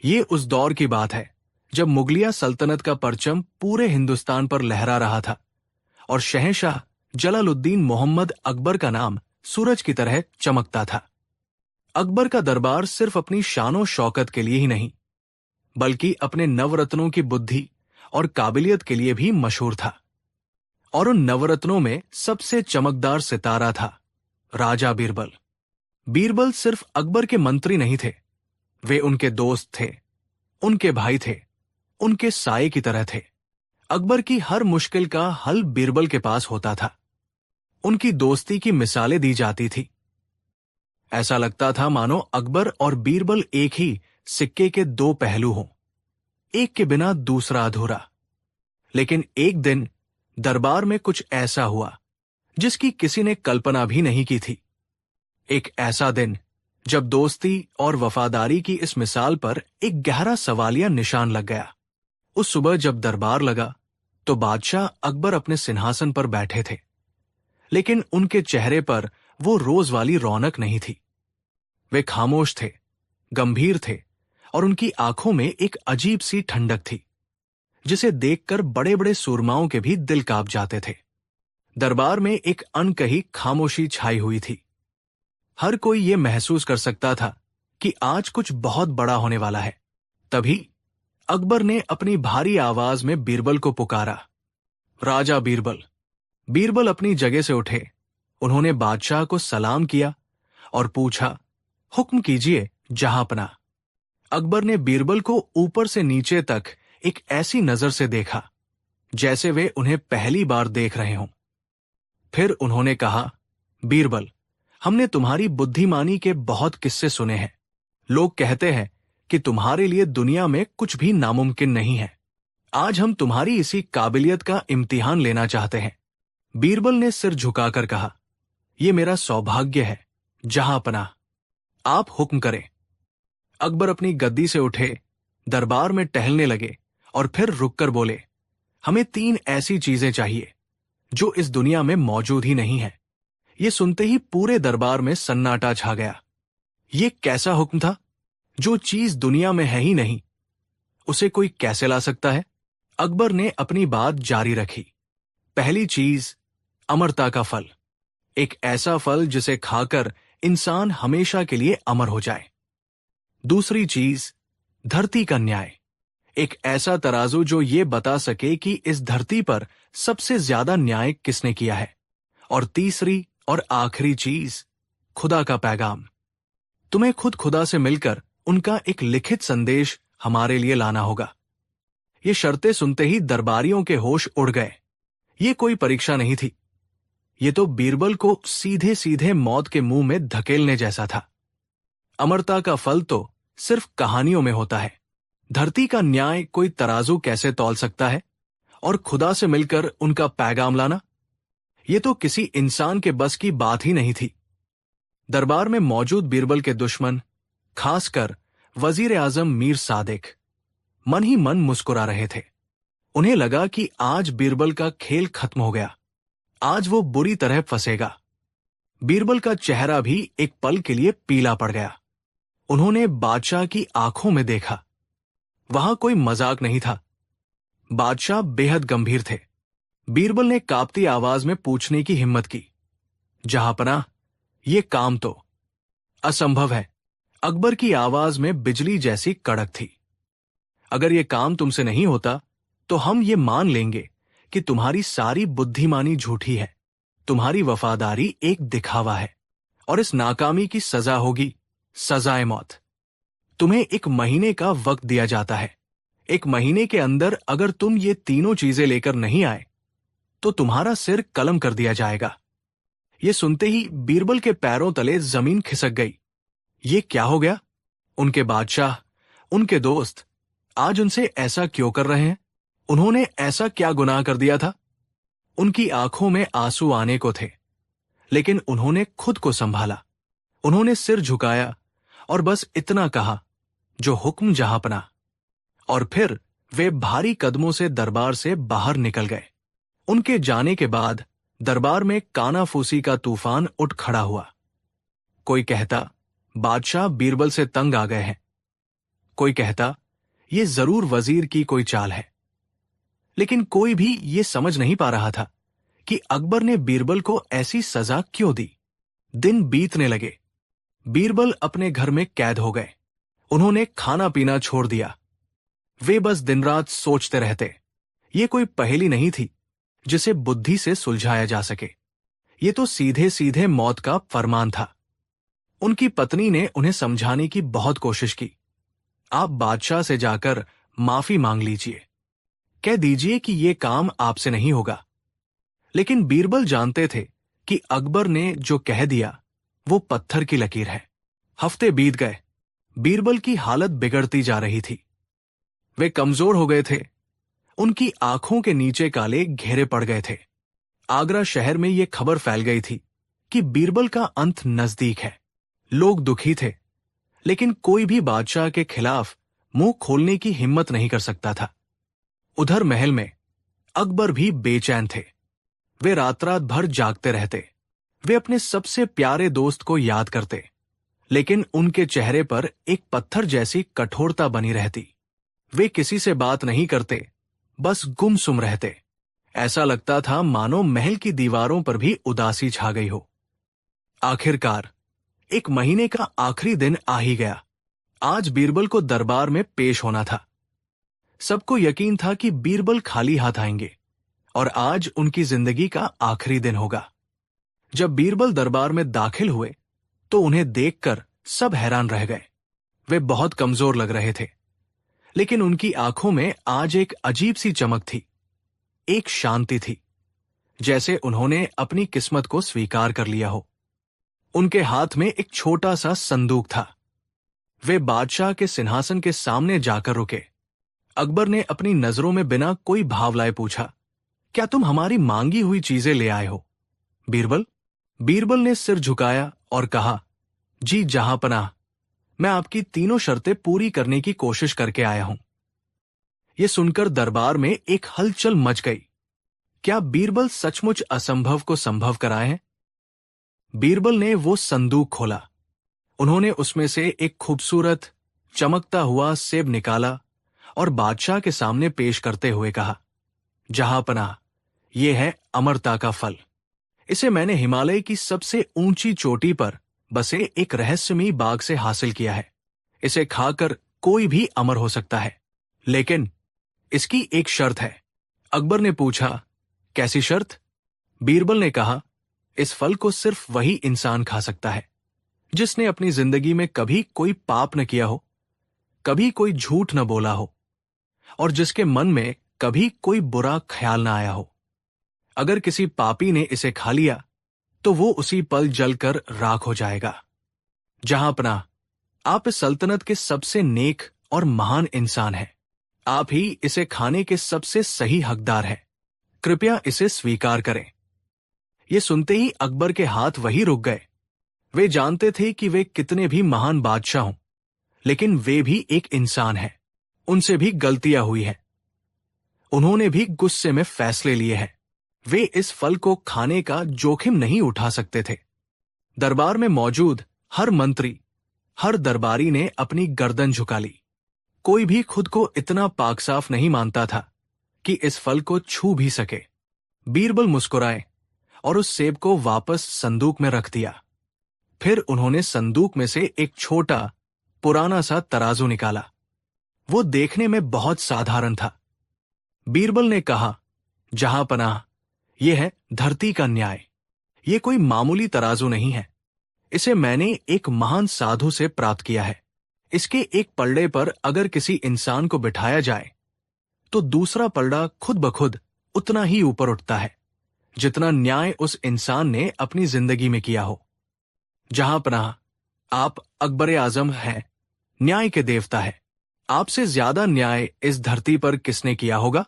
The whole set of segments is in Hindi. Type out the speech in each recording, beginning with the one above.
ये उस दौर की बात है जब मुगलिया सल्तनत का परचम पूरे हिंदुस्तान पर लहरा रहा था और शहंशाह जलालुद्दीन मोहम्मद अकबर का नाम सूरज की तरह चमकता था। अकबर का दरबार सिर्फ अपनी शानो शौकत के लिए ही नहीं, बल्कि अपने नवरत्नों की बुद्धि और काबिलियत के लिए भी मशहूर था। और उन नवरत्नों में सबसे चमकदार सितारा था राजा बीरबल। बीरबल सिर्फ अकबर के मंत्री नहीं थे, वे उनके दोस्त थे, उनके भाई थे, उनके साये की तरह थे। अकबर की हर मुश्किल का हल बीरबल के पास होता था। उनकी दोस्ती की मिसालें दी जाती थी। ऐसा लगता था मानो अकबर और बीरबल एक ही सिक्के के दो पहलू हों, एक के बिना दूसरा अधूरा। लेकिन एक दिन दरबार में कुछ ऐसा हुआ जिसकी किसी ने कल्पना भी नहीं की थी। एक ऐसा दिन जब दोस्ती और वफादारी की इस मिसाल पर एक गहरा सवालिया निशान लग गया। उस सुबह जब दरबार लगा तो बादशाह अकबर अपने सिंहासन पर बैठे थे, लेकिन उनके चेहरे पर वो रोज वाली रौनक नहीं थी। वे खामोश थे, गंभीर थे और उनकी आंखों में एक अजीब सी ठंडक थी जिसे देखकर बड़े बड़े सूरमाओं के भी दिल कांप जाते थे। दरबार में एक अनकही खामोशी छाई हुई थी। हर कोई ये महसूस कर सकता था कि आज कुछ बहुत बड़ा होने वाला है। तभी अकबर ने अपनी भारी आवाज में बीरबल को पुकारा, राजा बीरबल। बीरबल अपनी जगह से उठे। उन्होंने बादशाह को सलाम किया और पूछा, हुक्म कीजिए जहांपना। अकबर ने बीरबल को ऊपर से नीचे तक एक ऐसी नजर से देखा जैसे वे उन्हें पहली बार देख रहे हों। फिर उन्होंने कहा, बीरबल, हमने तुम्हारी बुद्धिमानी के बहुत किस्से सुने हैं। लोग कहते हैं कि तुम्हारे लिए दुनिया में कुछ भी नामुमकिन नहीं है। आज हम तुम्हारी इसी काबिलियत का इम्तिहान लेना चाहते हैं। बीरबल ने सिर झुकाकर कहा, यह मेरा सौभाग्य है जहांपना, आप हुक्म करें। अकबर अपनी गद्दी से उठे, दरबार में टहलने लगे और फिर रुककर बोले, हमें 3 ऐसी चीजें चाहिए जो इस दुनिया में मौजूद ही नहीं है। ये सुनते ही पूरे दरबार में सन्नाटा छा गया। ये कैसा हुक्म था? जो चीज दुनिया में है ही नहीं, उसे कोई कैसे ला सकता है? अकबर ने अपनी बात जारी रखी। पहली चीज, अमरता का फल। एक ऐसा फल जिसे खाकर इंसान हमेशा के लिए अमर हो जाए। दूसरी चीज, धरती का न्याय। एक ऐसा तराजू जो ये बता सके कि इस धरती पर सबसे ज्यादा न्याय किसने किया है। और तीसरी और आखिरी चीज, खुदा का पैगाम। तुम्हें खुद खुदा से मिलकर उनका एक लिखित संदेश हमारे लिए लाना होगा। ये शर्तें सुनते ही दरबारियों के होश उड़ गए। ये कोई परीक्षा नहीं थी, ये तो बीरबल को सीधे सीधे मौत के मुंह में धकेलने जैसा था। अमरता का फल तो सिर्फ कहानियों में होता है। धरती का न्याय कोई तराजू कैसे तौल सकता है? और खुदा से मिलकर उनका पैगाम लाना, ये तो किसी इंसान के बस की बात ही नहीं थी। दरबार में मौजूद बीरबल के दुश्मन, खासकर वजीर आजम मीर सादिक, मन ही मन मुस्कुरा रहे थे। उन्हें लगा कि आज बीरबल का खेल खत्म हो गया, आज वो बुरी तरह फंसेगा। बीरबल का चेहरा भी एक पल के लिए पीला पड़ गया। उन्होंने बादशाह की आंखों में देखा। वहां कोई मजाक नहीं था। बादशाह बेहद गंभीर थे। बीरबल ने कांपती आवाज में पूछने की हिम्मत की, जहांपनाह, ये काम तो असंभव है। अकबर की आवाज में बिजली जैसी कड़क थी। अगर ये काम तुमसे नहीं होता तो हम ये मान लेंगे कि तुम्हारी सारी बुद्धिमानी झूठी है, तुम्हारी वफादारी एक दिखावा है और इस नाकामी की सजा होगी सजाए मौत। तुम्हें 1 महीने का वक्त दिया जाता है। 1 महीने के अंदर अगर तुम ये तीनों चीजें लेकर नहीं आए तो तुम्हारा सिर कलम कर दिया जाएगा। ये सुनते ही बीरबल के पैरों तले जमीन खिसक गई। ये क्या हो गया? उनके बादशाह, उनके दोस्त आज उनसे ऐसा क्यों कर रहे हैं? उन्होंने ऐसा क्या गुनाह कर दिया था? उनकी आंखों में आंसू आने को थे, लेकिन उन्होंने खुद को संभाला। उन्होंने सिर झुकाया और बस इतना कहा, जो हुक्म जहांपना। और फिर वे भारी कदमों से दरबार से बाहर निकल गए। उनके जाने के बाद दरबार में कानाफूसी का तूफान उठ खड़ा हुआ। कोई कहता, बादशाह बीरबल से तंग आ गए हैं। कोई कहता ये जरूर वजीर की कोई चाल है। लेकिन कोई भी ये समझ नहीं पा रहा था कि अकबर ने बीरबल को ऐसी सजा क्यों दी। दिन बीतने लगे। बीरबल अपने घर में कैद हो गए। उन्होंने खाना पीना छोड़ दिया। वे बस दिन रात सोचते रहते। ये कोई पहेली नहीं थी जिसे बुद्धि से सुलझाया जा सके। ये तो सीधे सीधे मौत का फरमान था। उनकी पत्नी ने उन्हें समझाने की बहुत कोशिश की। आप बादशाह से जाकर माफी मांग लीजिए, कह दीजिए कि ये काम आपसे नहीं होगा। लेकिन बीरबल जानते थे कि अकबर ने जो कह दिया वो पत्थर की लकीर है। हफ्ते बीत गए। बीरबल की हालत बिगड़ती जा रही थी। वे कमजोर हो गए थे। उनकी आंखों के नीचे काले घेरे पड़ गए थे। आगरा शहर में यह खबर फैल गई थी कि बीरबल का अंत नजदीक है। लोग दुखी थे, लेकिन कोई भी बादशाह के खिलाफ मुंह खोलने की हिम्मत नहीं कर सकता था। उधर महल में अकबर भी बेचैन थे। वे रात रात भर जागते रहते। वे अपने सबसे प्यारे दोस्त को याद करते, लेकिन उनके चेहरे पर एक पत्थर जैसी कठोरता बनी रहती। वे किसी से बात नहीं करते, बस गुमसुम रहते। ऐसा लगता था मानो महल की दीवारों पर भी उदासी छा गई हो। आखिरकार एक महीने का आखिरी दिन आ ही गया। आज बीरबल को दरबार में पेश होना था। सबको यकीन था कि बीरबल खाली हाथ आएंगे और आज उनकी जिंदगी का आखिरी दिन होगा। जब बीरबल दरबार में दाखिल हुए तो उन्हें देखकर सब हैरान रह गए। वे बहुत कमजोर लग रहे थे, लेकिन उनकी आंखों में आज एक अजीब सी चमक थी, एक शांति थी, जैसे उन्होंने अपनी किस्मत को स्वीकार कर लिया हो। उनके हाथ में एक छोटा सा संदूक था। वे बादशाह के सिंहासन के सामने जाकर रुके। अकबर ने अपनी नजरों में बिना कोई भाव लाए पूछा, क्या तुम हमारी मांगी हुई चीजें ले आए हो बीरबल? बीरबल ने सिर झुकाया और कहा, जी जहांपनाह, मैं आपकी तीनों शर्तें पूरी करने की कोशिश करके आया हूं। यह सुनकर दरबार में एक हलचल मच गई। क्या बीरबल सचमुच असंभव को संभव कराए हैं? बीरबल ने वो संदूक खोला। उन्होंने उसमें से एक खूबसूरत चमकता हुआ सेब निकाला और बादशाह के सामने पेश करते हुए कहा, जहांपनाह, यह है अमरता का फल। इसे मैंने हिमालय की सबसे ऊंची चोटी पर बसे एक रहस्यमयी बाग से हासिल किया है। इसे खाकर कोई भी अमर हो सकता है, लेकिन इसकी एक शर्त है। अकबर ने पूछा, कैसी शर्त? बीरबल ने कहा, इस फल को सिर्फ वही इंसान खा सकता है जिसने अपनी जिंदगी में कभी कोई पाप न किया हो, कभी कोई झूठ न बोला हो और जिसके मन में कभी कोई बुरा ख्याल न आया हो। अगर किसी पापी ने इसे खा लिया तो वो उसी पल जलकर राख हो जाएगा। जहांपनाह, आप इस सल्तनत के सबसे नेक और महान इंसान हैं। आप ही इसे खाने के सबसे सही हकदार हैं। कृपया इसे स्वीकार करें। ये सुनते ही अकबर के हाथ वहीं रुक गए। वे जानते थे कि वे कितने भी महान बादशाह हों, लेकिन वे भी एक इंसान हैं। उनसे भी गलतियां हुई हैं। उन्होंने भी गुस्से में फैसले लिए हैं। वे इस फल को खाने का जोखिम नहीं उठा सकते थे। दरबार में मौजूद हर मंत्री, हर दरबारी ने अपनी गर्दन झुका ली। कोई भी खुद को इतना पाक साफ नहीं मानता था कि इस फल को छू भी सके। बीरबल मुस्कुराए और उस सेब को वापस संदूक में रख दिया। फिर उन्होंने संदूक में से एक छोटा पुराना सा तराजू निकाला। वो देखने में बहुत साधारण था। बीरबल ने कहा, जहांपनाह, यह है धरती का न्याय। यह कोई मामूली तराजू नहीं है। इसे मैंने एक महान साधु से प्राप्त किया है। इसके एक पलड़े पर अगर किसी इंसान को बिठाया जाए तो दूसरा पलड़ा खुद ब खुद उतना ही ऊपर उठता है जितना न्याय उस इंसान ने अपनी जिंदगी में किया हो। जहांपनाह, आप अकबर आजम हैं, न्याय के देवता है। आपसे ज्यादा न्याय इस धरती पर किसने किया होगा?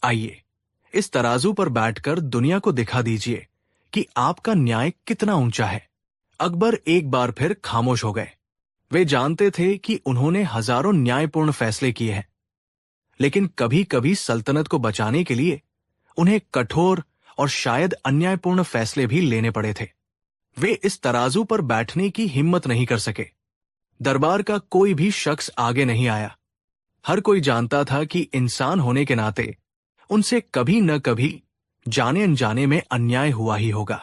आइए, इस तराजू पर बैठकर दुनिया को दिखा दीजिए कि आपका न्याय कितना ऊंचा है। अकबर एक बार फिर खामोश हो गए। वे जानते थे कि उन्होंने हजारों न्यायपूर्ण फैसले किए हैं, लेकिन कभी कभी सल्तनत को बचाने के लिए उन्हें कठोर और शायद अन्यायपूर्ण फैसले भी लेने पड़े थे। वे इस तराजू पर बैठने की हिम्मत नहीं कर सके। दरबार का कोई भी शख्स आगे नहीं आया। हर कोई जानता था कि इंसान होने के नाते उनसे कभी न कभी जाने अनजाने में अन्याय हुआ ही होगा।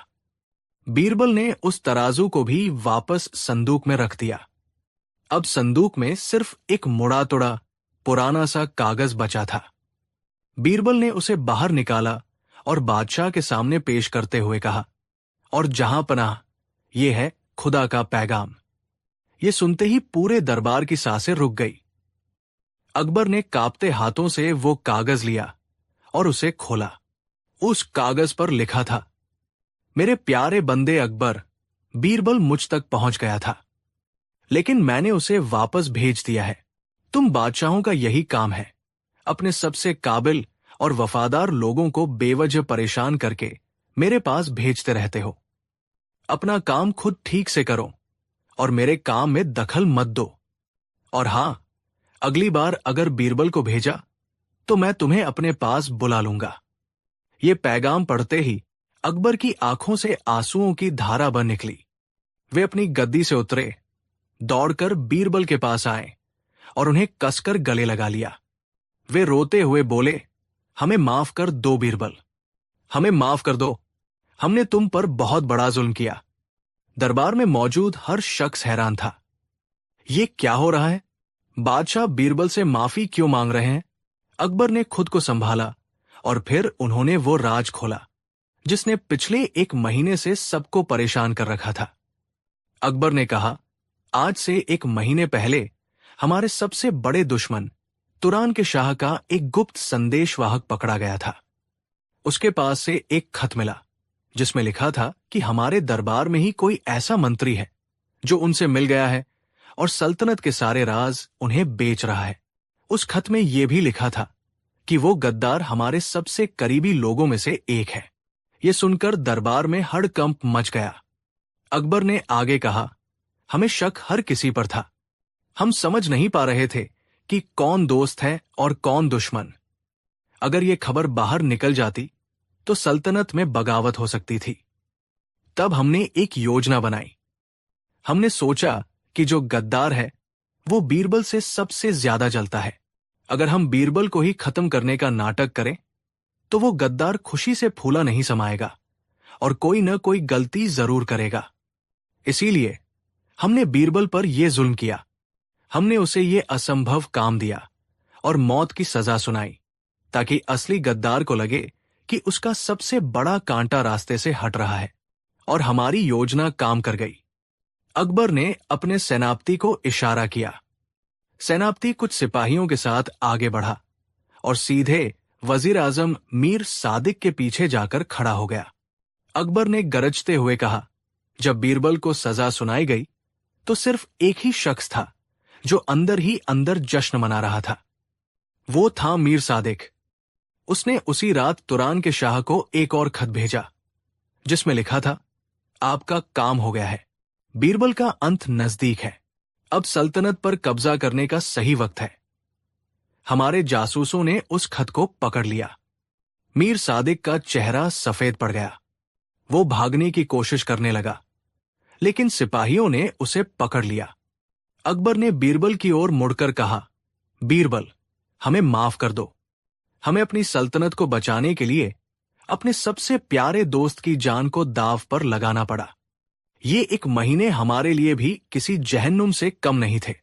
बीरबल ने उस तराजू को भी वापस संदूक में रख दिया। अब संदूक में सिर्फ एक मुड़ा तुड़ा पुराना सा कागज बचा था। बीरबल ने उसे बाहर निकाला और बादशाह के सामने पेश करते हुए कहा, और जहां पनाह, ये है खुदा का पैगाम। ये सुनते ही पूरे दरबार की सांसें रुक गई। अकबर ने कांपते हाथों से वो कागज लिया और उसे खोला। उस कागज पर लिखा था, मेरे प्यारे बंदे अकबर, बीरबल मुझ तक पहुंच गया था, लेकिन मैंने उसे वापस भेज दिया है। तुम बादशाहों का यही काम है, अपने सबसे काबिल और वफादार लोगों को बेवजह परेशान करके मेरे पास भेजते रहते हो। अपना काम खुद ठीक से करो और मेरे काम में दखल मत दो। और हां, अगली बार अगर बीरबल को भेजा तो मैं तुम्हें अपने पास बुला लूंगा। ये पैगाम पढ़ते ही अकबर की आंखों से आंसुओं की धारा बह निकली। वे अपनी गद्दी से उतरे, दौड़कर बीरबल के पास आए और उन्हें कसकर गले लगा लिया। वे रोते हुए बोले, हमें माफ कर दो बीरबल, हमें माफ कर दो, हमने तुम पर बहुत बड़ा जुल्म किया। दरबार में मौजूद हर शख्स हैरान था। ये क्या हो रहा है? बादशाह बीरबल से माफी क्यों मांग रहे हैं? अकबर ने खुद को संभाला और फिर उन्होंने वो राज खोला जिसने पिछले एक महीने से सबको परेशान कर रखा था। अकबर ने कहा, आज से एक महीने पहले हमारे सबसे बड़े दुश्मन तुरान के शाह का एक गुप्त संदेशवाहक पकड़ा गया था। उसके पास से एक खत मिला जिसमें लिखा था कि हमारे दरबार में ही कोई ऐसा मंत्री है जो उनसे मिल गया है और सल्तनत के सारे राज उन्हें बेच रहा है। उस खत में यह भी लिखा था कि वो गद्दार हमारे सबसे करीबी लोगों में से एक है। यह सुनकर दरबार में हड़कंप मच गया। अकबर ने आगे कहा, हमें शक हर किसी पर था। हम समझ नहीं पा रहे थे कि कौन दोस्त है और कौन दुश्मन। अगर यह खबर बाहर निकल जाती तो सल्तनत में बगावत हो सकती थी। तब हमने एक योजना बनाई। हमने सोचा कि जो गद्दार है वो बीरबल से सबसे ज्यादा जलता है। अगर हम बीरबल को ही खत्म करने का नाटक करें तो वो गद्दार खुशी से फूला नहीं समाएगा और कोई न कोई गलती जरूर करेगा। इसीलिए हमने बीरबल पर यह जुल्म किया। हमने उसे यह असंभव काम दिया और मौत की सजा सुनाई ताकि असली गद्दार को लगे कि उसका सबसे बड़ा कांटा रास्ते से हट रहा है। और हमारी योजना काम कर गई। अकबर ने अपने सेनापति को इशारा किया। सेनापति कुछ सिपाहियों के साथ आगे बढ़ा और सीधे वजीर आजम मीर सादिक के पीछे जाकर खड़ा हो गया। अकबर ने गरजते हुए कहा, जब बीरबल को सजा सुनाई गई तो सिर्फ एक ही शख्स था जो अंदर ही अंदर जश्न मना रहा था। वो था मीर सादिक। उसने उसी रात तुरान के शाह को एक और खत भेजा जिसमें लिखा था, आपका काम हो गया है। बीरबल का अंत नजदीक है। अब सल्तनत पर कब्जा करने का सही वक्त है। हमारे जासूसों ने उस खत को पकड़ लिया। मीर सादिक का चेहरा सफेद पड़ गया। वो भागने की कोशिश करने लगा, लेकिन सिपाहियों ने उसे पकड़ लिया। अकबर ने बीरबल की ओर मुड़कर कहा, बीरबल, हमें माफ कर दो। हमें अपनी सल्तनत को बचाने के लिए अपने सबसे प्यारे दोस्त की जान को दांव पर लगाना पड़ा। ये एक महीने हमारे लिए भी किसी जहन्नुम से कम नहीं थे।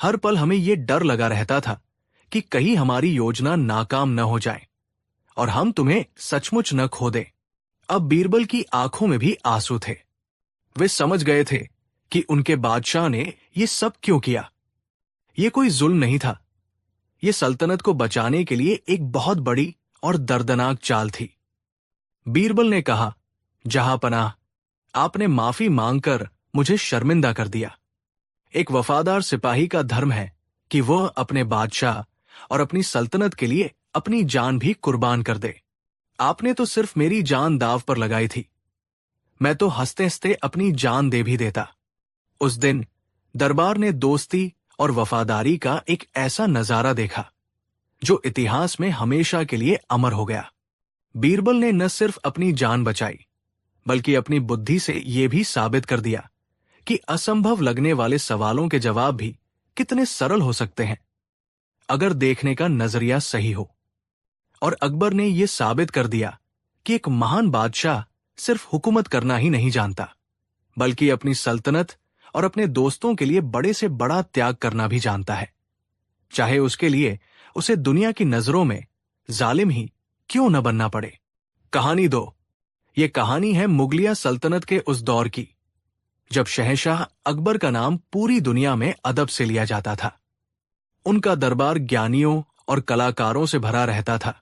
हर पल हमें ये डर लगा रहता था कि कहीं हमारी योजना नाकाम न हो जाए और हम तुम्हें सचमुच न खो दें। अब बीरबल की आंखों में भी आंसू थे। वे समझ गए थे कि उनके बादशाह ने ये सब क्यों किया। ये कोई जुल्म नहीं था। ये सल्तनत को बचाने के लिए एक बहुत बड़ी और दर्दनाक चाल थी। बीरबल ने कहा, जहां पनाह, आपने माफी मांगकर मुझे शर्मिंदा कर दिया। एक वफादार सिपाही का धर्म है कि वह अपने बादशाह और अपनी सल्तनत के लिए अपनी जान भी कुर्बान कर दे। आपने तो सिर्फ मेरी जान दांव पर लगाई थी। मैं तो हंसते हंसते अपनी जान दे भी देता। उस दिन दरबार ने दोस्ती और वफादारी का एक ऐसा नजारा देखा जो इतिहास में हमेशा के लिए अमर हो गया। बीरबल ने न सिर्फ अपनी जान बचाई बल्कि अपनी बुद्धि से यह भी साबित कर दिया कि असंभव लगने वाले सवालों के जवाब भी कितने सरल हो सकते हैं अगर देखने का नजरिया सही हो। और अकबर ने यह साबित कर दिया कि एक महान बादशाह सिर्फ हुकूमत करना ही नहीं जानता, बल्कि अपनी सल्तनत और अपने दोस्तों के लिए बड़े से बड़ा त्याग करना भी जानता है, चाहे उसके लिए उसे दुनिया की नजरों में जालिम ही क्यों न बनना पड़े। कहानी 2। ये कहानी है मुगलिया सल्तनत के उस दौर की जब शहंशाह अकबर का नाम पूरी दुनिया में अदब से लिया जाता था। उनका दरबार ज्ञानियों और कलाकारों से भरा रहता था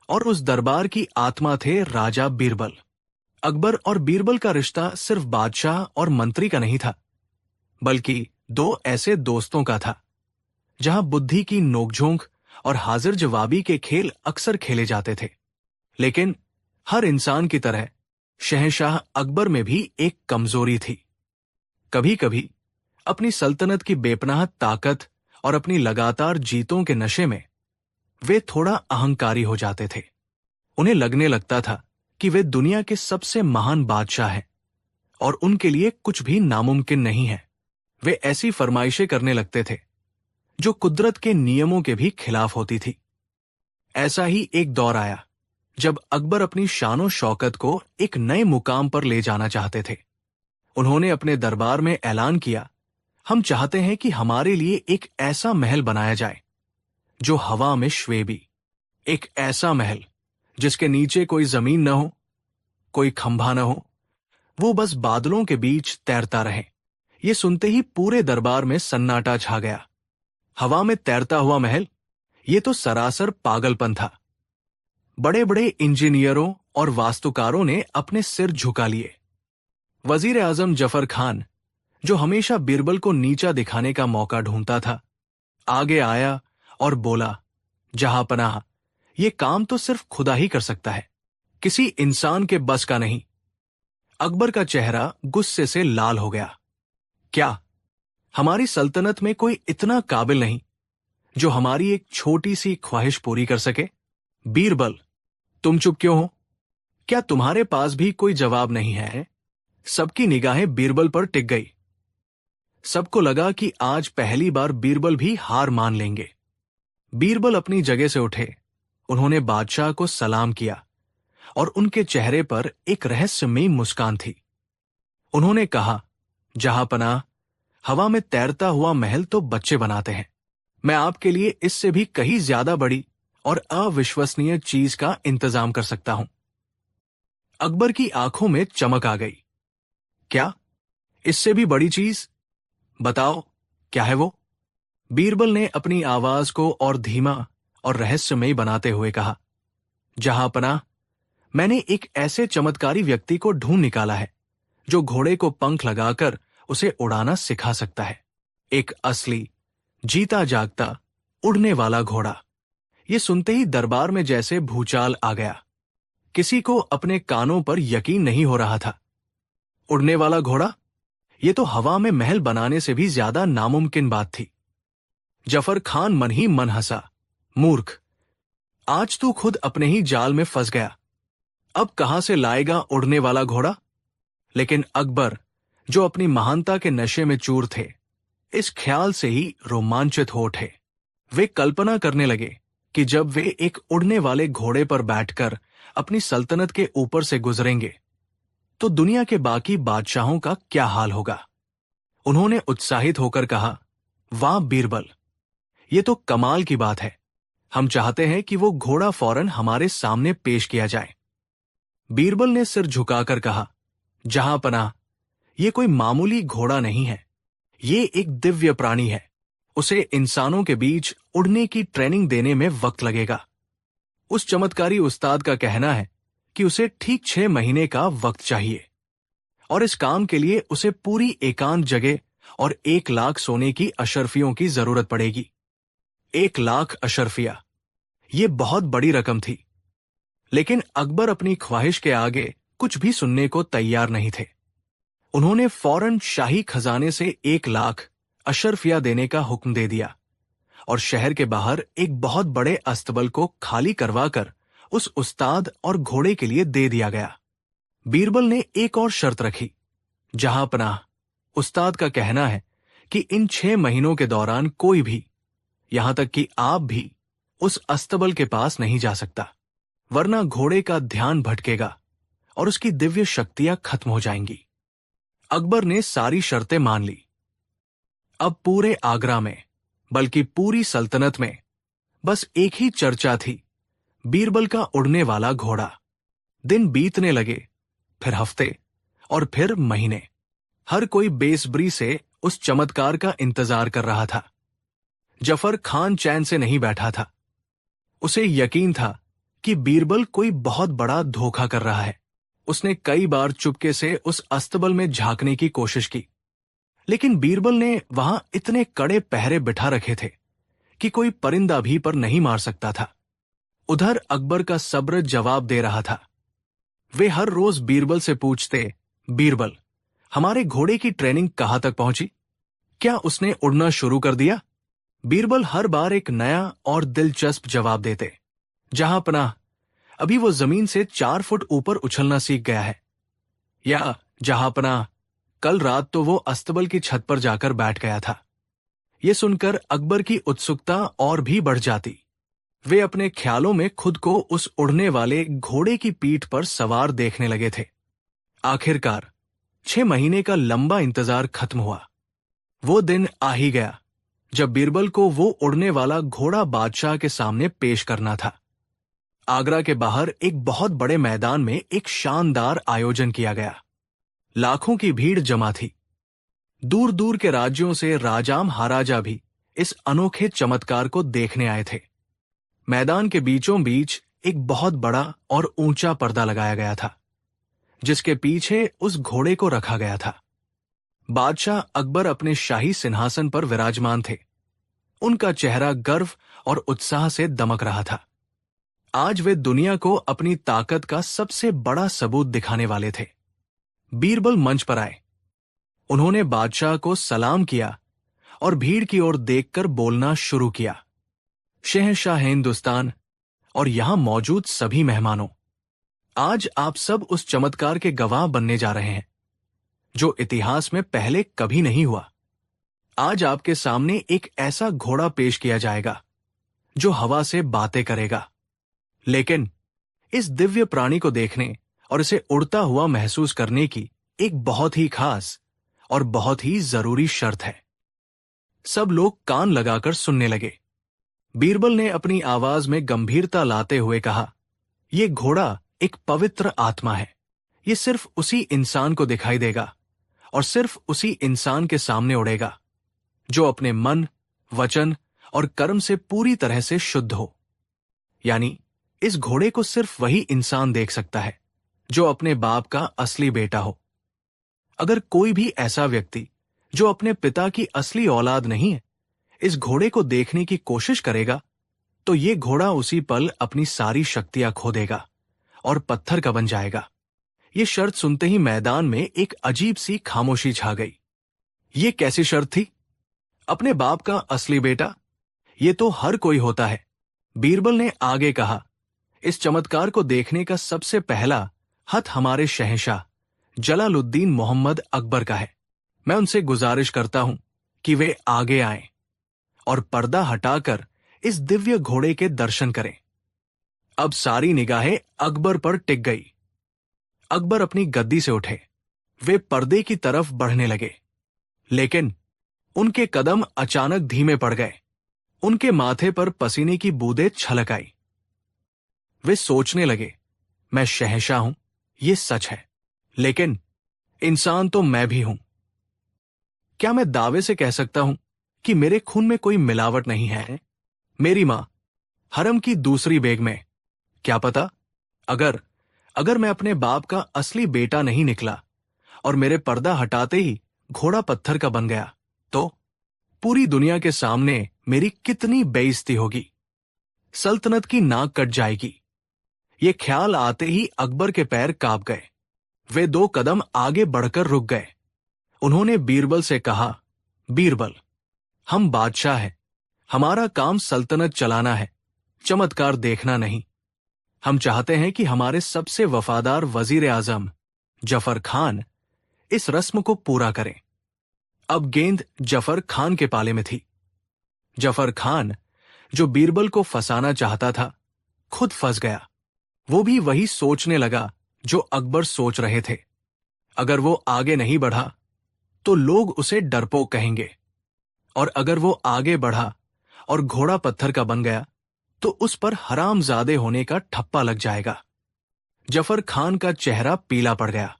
और उस दरबार की आत्मा थे राजा बीरबल। अकबर और बीरबल का रिश्ता सिर्फ बादशाह और मंत्री का नहीं था, बल्कि दो ऐसे दोस्तों का था जहां बुद्धि की नोकझोंक और हाजिर जवाबी के खेल अक्सर खेले जाते थे। लेकिन हर इंसान की तरह शहंशाह अकबर में भी एक कमजोरी थी। कभी कभी अपनी सल्तनत की बेपनाह ताकत और अपनी लगातार जीतों के नशे में वे थोड़ा अहंकारी हो जाते थे। उन्हें लगने लगता था कि वे दुनिया के सबसे महान बादशाह हैं और उनके लिए कुछ भी नामुमकिन नहीं है। वे ऐसी फरमाइशें करने लगते थे जो कुदरत के नियमों के भी खिलाफ होती थी। ऐसा ही एक दौर आया जब अकबर अपनी शानो शौकत को एक नए मुकाम पर ले जाना चाहते थे। उन्होंने अपने दरबार में ऐलान किया, हम चाहते हैं कि हमारे लिए एक ऐसा महल बनाया जाए जो हवा में श्वेबी, एक ऐसा महल जिसके नीचे कोई जमीन न हो, कोई खंभा न हो, वो बस बादलों के बीच तैरता रहे। ये सुनते ही पूरे दरबार में सन्नाटा छा गया। हवा में तैरता हुआ महल, ये तो सरासर पागलपन था। बड़े बड़े इंजीनियरों और वास्तुकारों ने अपने सिर झुका लिए। वजीर आजम जफर खान, जो हमेशा बीरबल को नीचा दिखाने का मौका ढूंढता था, आगे आया और बोला, जहां पनाह, ये काम तो सिर्फ खुदा ही कर सकता है, किसी इंसान के बस का नहीं। अकबर का चेहरा गुस्से से लाल हो गया। क्या हमारी सल्तनत में कोई इतना काबिल नहीं जो हमारी एक छोटी सी ख्वाहिश पूरी कर सके? बीरबल, तुम चुप क्यों हो? क्या तुम्हारे पास भी कोई जवाब नहीं है? सबकी निगाहें बीरबल पर टिक गई। सबको लगा कि आज पहली बार बीरबल भी हार मान लेंगे। बीरबल अपनी जगह से उठे। उन्होंने बादशाह को सलाम किया और उनके चेहरे पर एक रहस्यमयी मुस्कान थी। उन्होंने कहा, जहां पनाह, हवा में तैरता हुआ महल तो बच्चे बनाते हैं। मैं आपके लिए इससे भी कहीं ज्यादा बड़ी और अविश्वसनीय चीज का इंतजाम कर सकता हूं। अकबर की आंखों में चमक आ गई। क्या? इससे भी बड़ी चीज? बताओ, क्या है वो? बीरबल ने अपनी आवाज को और धीमा और रहस्यमयी बनाते हुए कहा, जहां पनाह, मैंने एक ऐसे चमत्कारी व्यक्ति को ढूंढ निकाला है जो घोड़े को पंख लगाकर उसे उड़ाना सिखा सकता है। एक असली, जीता जागता, उड़ने वाला घोड़ा। ये सुनते ही दरबार में जैसे भूचाल आ गया। किसी को अपने कानों पर यकीन नहीं हो रहा था। उड़ने वाला घोड़ा? ये तो हवा में महल बनाने से भी ज्यादा नामुमकिन बात थी। जफर खान मन ही मन हंसा। मूर्ख, आज तू खुद अपने ही जाल में फंस गया। अब कहां से लाएगा उड़ने वाला घोड़ा? लेकिन अकबर, जो अपनी महानता के नशे में चूर थे, इस ख्याल से ही रोमांचित हो उठे। वे कल्पना करने लगे कि जब वे एक उड़ने वाले घोड़े पर बैठकर अपनी सल्तनत के ऊपर से गुजरेंगे तो दुनिया के बाकी बादशाहों का क्या हाल होगा। उन्होंने उत्साहित होकर कहा, वाह बीरबल, ये तो कमाल की बात है। हम चाहते हैं कि वो घोड़ा फौरन हमारे सामने पेश किया जाए। बीरबल ने सिर झुकाकर कहा, जहां पनाह, ये कोई मामूली घोड़ा नहीं है, ये एक दिव्य प्राणी है। उसे इंसानों के बीच उड़ने की ट्रेनिंग देने में वक्त लगेगा। उस चमत्कारी उस्ताद का कहना है कि उसे ठीक 6 महीने का वक्त चाहिए और इस काम के लिए उसे पूरी एकांत जगह और 1 लाख सोने की अशर्फियों की जरूरत पड़ेगी। 1 लाख अशर्फिया, ये बहुत बड़ी रकम थी। लेकिन अकबर अपनी ख्वाहिश के आगे कुछ भी सुनने को तैयार नहीं थे। उन्होंने फौरन शाही खजाने से 1 लाख अशर्फिया देने का हुक्म दे दिया और शहर के बाहर एक बहुत बड़े अस्तबल को खाली करवाकर उस उस्ताद और घोड़े के लिए दे दिया गया। बीरबल ने एक और शर्त रखी, जहां पनाह, उस्ताद का कहना है कि इन 6 महीनों के दौरान कोई भी, यहां तक कि आप भी, उस अस्तबल के पास नहीं जा सकता, वरना घोड़े का ध्यान भटकेगा और उसकी दिव्य शक्तियां खत्म हो जाएंगी। अकबर ने सारी शर्तें मान ली। अब पूरे आगरा में, बल्कि पूरी सल्तनत में बस एक ही चर्चा थी, बीरबल का उड़ने वाला घोड़ा। दिन बीतने लगे, फिर हफ्ते और फिर महीने। हर कोई बेसब्री से उस चमत्कार का इंतजार कर रहा था। जफर खान चैन से नहीं बैठा था। उसे यकीन था कि बीरबल कोई बहुत बड़ा धोखा कर रहा है। उसने कई बार चुपके से उस अस्तबल में झांकने की कोशिश की, लेकिन बीरबल ने वहां इतने कड़े पहरे बिठा रखे थे कि कोई परिंदा भी पर नहीं मार सकता था। उधर अकबर का सब्र जवाब दे रहा था। वे हर रोज बीरबल से पूछते, बीरबल, हमारे घोड़े की ट्रेनिंग कहां तक पहुंची? क्या उसने उड़ना शुरू कर दिया? बीरबल हर बार एक नया और दिलचस्प जवाब देते। जहां पनाह, अभी वो जमीन से 4 फुट ऊपर उछलना सीख गया है। या जहां पनाह, कल रात तो वो अस्तबल की छत पर जाकर बैठ गया था। ये सुनकर अकबर की उत्सुकता और भी बढ़ जाती। वे अपने ख्यालों में खुद को उस उड़ने वाले घोड़े की पीठ पर सवार देखने लगे थे। आखिरकार 6 महीने का लंबा इंतजार खत्म हुआ। वो दिन आ ही गया जब बीरबल को वो उड़ने वाला घोड़ा बादशाह के सामने पेश करना था। आगरा के बाहर एक बहुत बड़े मैदान में एक शानदार आयोजन किया गया। लाखों की भीड़ जमा थी। दूर दूर के राज्यों से राजा महाराजा भी इस अनोखे चमत्कार को देखने आए थे। मैदान के बीचों बीच एक बहुत बड़ा और ऊंचा पर्दा लगाया गया था, जिसके पीछे उस घोड़े को रखा गया था। बादशाह अकबर अपने शाही सिंहासन पर विराजमान थे। उनका चेहरा गर्व और उत्साह से दमक रहा था। आज वे दुनिया को अपनी ताकत का सबसे बड़ा सबूत दिखाने वाले थे। बीरबल मंच पर आए। उन्होंने बादशाह को सलाम किया और भीड़ की ओर देखकर बोलना शुरू किया। शहंशाह हिंदुस्तान और यहां मौजूद सभी मेहमानों, आज आप सब उस चमत्कार के गवाह बनने जा रहे हैं जो इतिहास में पहले कभी नहीं हुआ। आज आपके सामने एक ऐसा घोड़ा पेश किया जाएगा जो हवा से बातें करेगा। लेकिन इस दिव्य प्राणी को देखने और इसे उड़ता हुआ महसूस करने की एक बहुत ही खास और बहुत ही जरूरी शर्त है। सब लोग कान लगाकर सुनने लगे। बीरबल ने अपनी आवाज में गंभीरता लाते हुए कहा, यह घोड़ा एक पवित्र आत्मा है। यह सिर्फ उसी इंसान को दिखाई देगा और सिर्फ उसी इंसान के सामने उड़ेगा जो अपने मन, वचन और कर्म से पूरी तरह से शुद्ध हो। यानी इस घोड़े को सिर्फ वही इंसान देख सकता है जो अपने बाप का असली बेटा हो। अगर कोई भी ऐसा व्यक्ति जो अपने पिता की असली औलाद नहीं है इस घोड़े को देखने की कोशिश करेगा, तो ये घोड़ा उसी पल अपनी सारी शक्तियां खो देगा और पत्थर का बन जाएगा। ये शर्त सुनते ही मैदान में एक अजीब सी खामोशी छा गई। ये कैसी शर्त थी? अपने बाप का असली बेटा? ये तो हर कोई होता है। बीरबल ने आगे कहा, इस चमत्कार को देखने का सबसे पहला हक हमारे शहंशाह जलालुद्दीन मोहम्मद अकबर का है। मैं उनसे गुजारिश करता हूं कि वे आगे आएं और पर्दा हटाकर इस दिव्य घोड़े के दर्शन करें। अब सारी निगाहें अकबर पर टिक गई। अकबर अपनी गद्दी से उठे। वे पर्दे की तरफ बढ़ने लगे, लेकिन उनके कदम अचानक धीमे पड़ गए। उनके माथे पर पसीने की बूंदें छलक आई। वे सोचने लगे, मैं शहंशाह हूं, ये सच है, लेकिन इंसान तो मैं भी हूं। क्या मैं दावे से कह सकता हूं कि मेरे खून में कोई मिलावट नहीं है? मेरी मां हरम की दूसरी बेगम, क्या पता अगर मैं अपने बाप का असली बेटा नहीं निकला और मेरे पर्दा हटाते ही घोड़ा पत्थर का बन गया, तो पूरी दुनिया के सामने मेरी कितनी बेइज्जती होगी। सल्तनत की नाक कट जाएगी। ये ख्याल आते ही अकबर के पैर कांप गए। वे 2 कदम आगे बढ़कर रुक गए। उन्होंने बीरबल से कहा, बीरबल, हम बादशाह हैं। हमारा काम सल्तनत चलाना है, चमत्कार देखना नहीं। हम चाहते हैं कि हमारे सबसे वफादार वजीर आजम जफर खान इस रस्म को पूरा करें। अब गेंद जफर खान के पाले में थी। जफर खान, जो बीरबल को फंसाना चाहता था, खुद फंस गया। वो भी वही सोचने लगा जो अकबर सोच रहे थे। अगर वो आगे नहीं बढ़ा तो लोग उसे डरपोक कहेंगे, और अगर वो आगे बढ़ा और घोड़ा पत्थर का बन गया तो उस पर हरामजादे होने का ठप्पा लग जाएगा। जफर खान का चेहरा पीला पड़ गया।